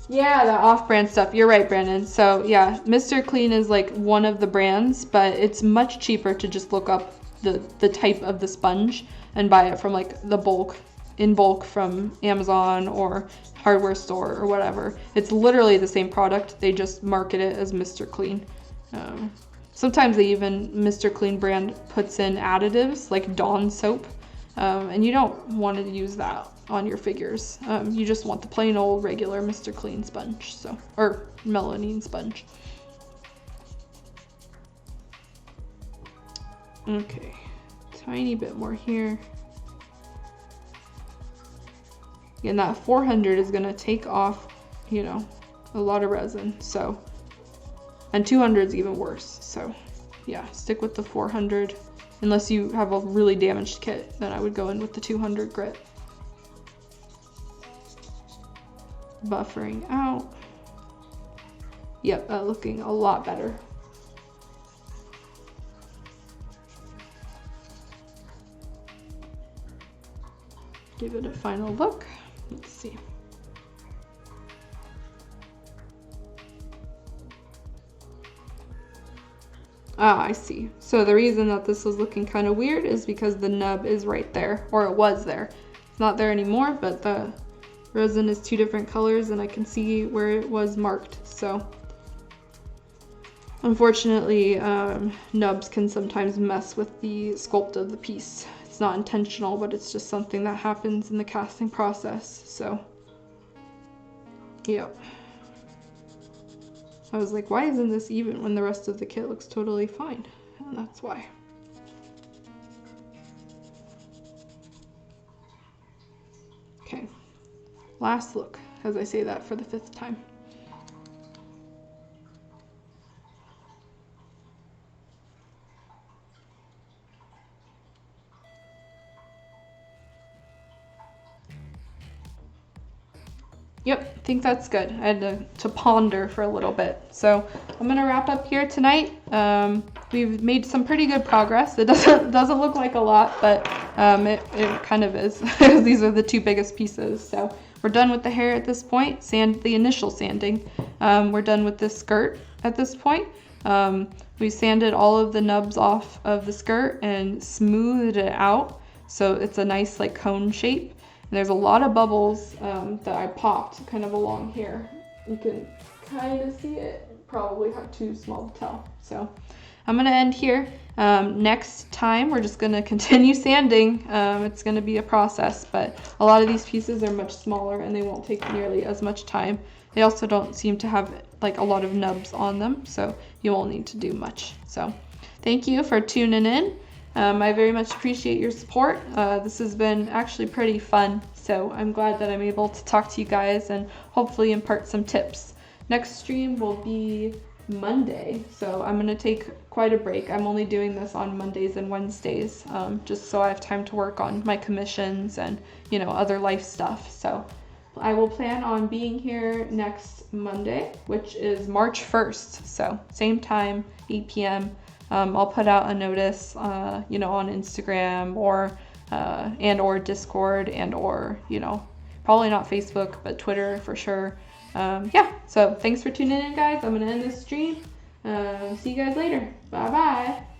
Yeah, the off-brand stuff. You're right, Brandon. So yeah, Mr. Clean is like one of the brands, but it's much cheaper to just look up the type of the sponge and buy it from like in bulk from Amazon or hardware store or whatever. It's literally the same product. They just market it as Mr. Clean. Sometimes they even, Mr. Clean brand puts in additives like Dawn soap, and you don't want to use that on your figures. You just want the plain old regular Mr. Clean sponge, or melamine sponge. Okay, tiny bit more here. And that 400 is gonna take off, you know, a lot of resin. So, and 200 is even worse. So yeah, stick with the 400. Unless you have a really damaged kit, then I would go in with the 200 grit. Buffering out. Yep, looking a lot better. Give it a final look. Let's see. Ah, I see. So the reason that this was looking kind of weird is because the nub is right there, or it was there. It's not there anymore, but the resin is 2 different colors and I can see where it was marked. So unfortunately, nubs can sometimes mess with the sculpt of the piece. It's not intentional, but it's just something that happens in the casting process. So Yep. I was like, why isn't this even when the rest of the kit looks totally fine? And that's why. Okay, last look as I say that for the 5th time. Yep, I think that's good. I had to ponder for a little bit. So I'm gonna wrap up here tonight. We've made some pretty good progress. It doesn't look like a lot, but it kind of is. These are the 2 biggest pieces. So we're done with the hair at this point. The initial sanding. We're done with the skirt at this point. We sanded all of the nubs off of the skirt and smoothed it out so it's a nice like cone shape. There's a lot of bubbles that I popped kind of along here. You can kind of see it, probably too small to tell. So I'm gonna end here. Next time we're just gonna continue sanding. It's gonna be a process, but a lot of these pieces are much smaller and they won't take nearly as much time. They also don't seem to have like a lot of nubs on them, so you won't need to do much. So thank you for tuning in. I very much appreciate your support. This has been actually pretty fun, so I'm glad that I'm able to talk to you guys and hopefully impart some tips. Next stream will be Monday, so I'm going to take quite a break. I'm only doing this on Mondays and Wednesdays, just so I have time to work on my commissions and, you know, other life stuff. So I will plan on being here next Monday, which is March 1st, so same time, 8 p.m. I'll put out a notice, you know, on Instagram or Discord or, you know, probably not Facebook, but Twitter for sure. Yeah, so thanks for tuning in, guys. I'm going to end this stream. See you guys later. Bye-bye.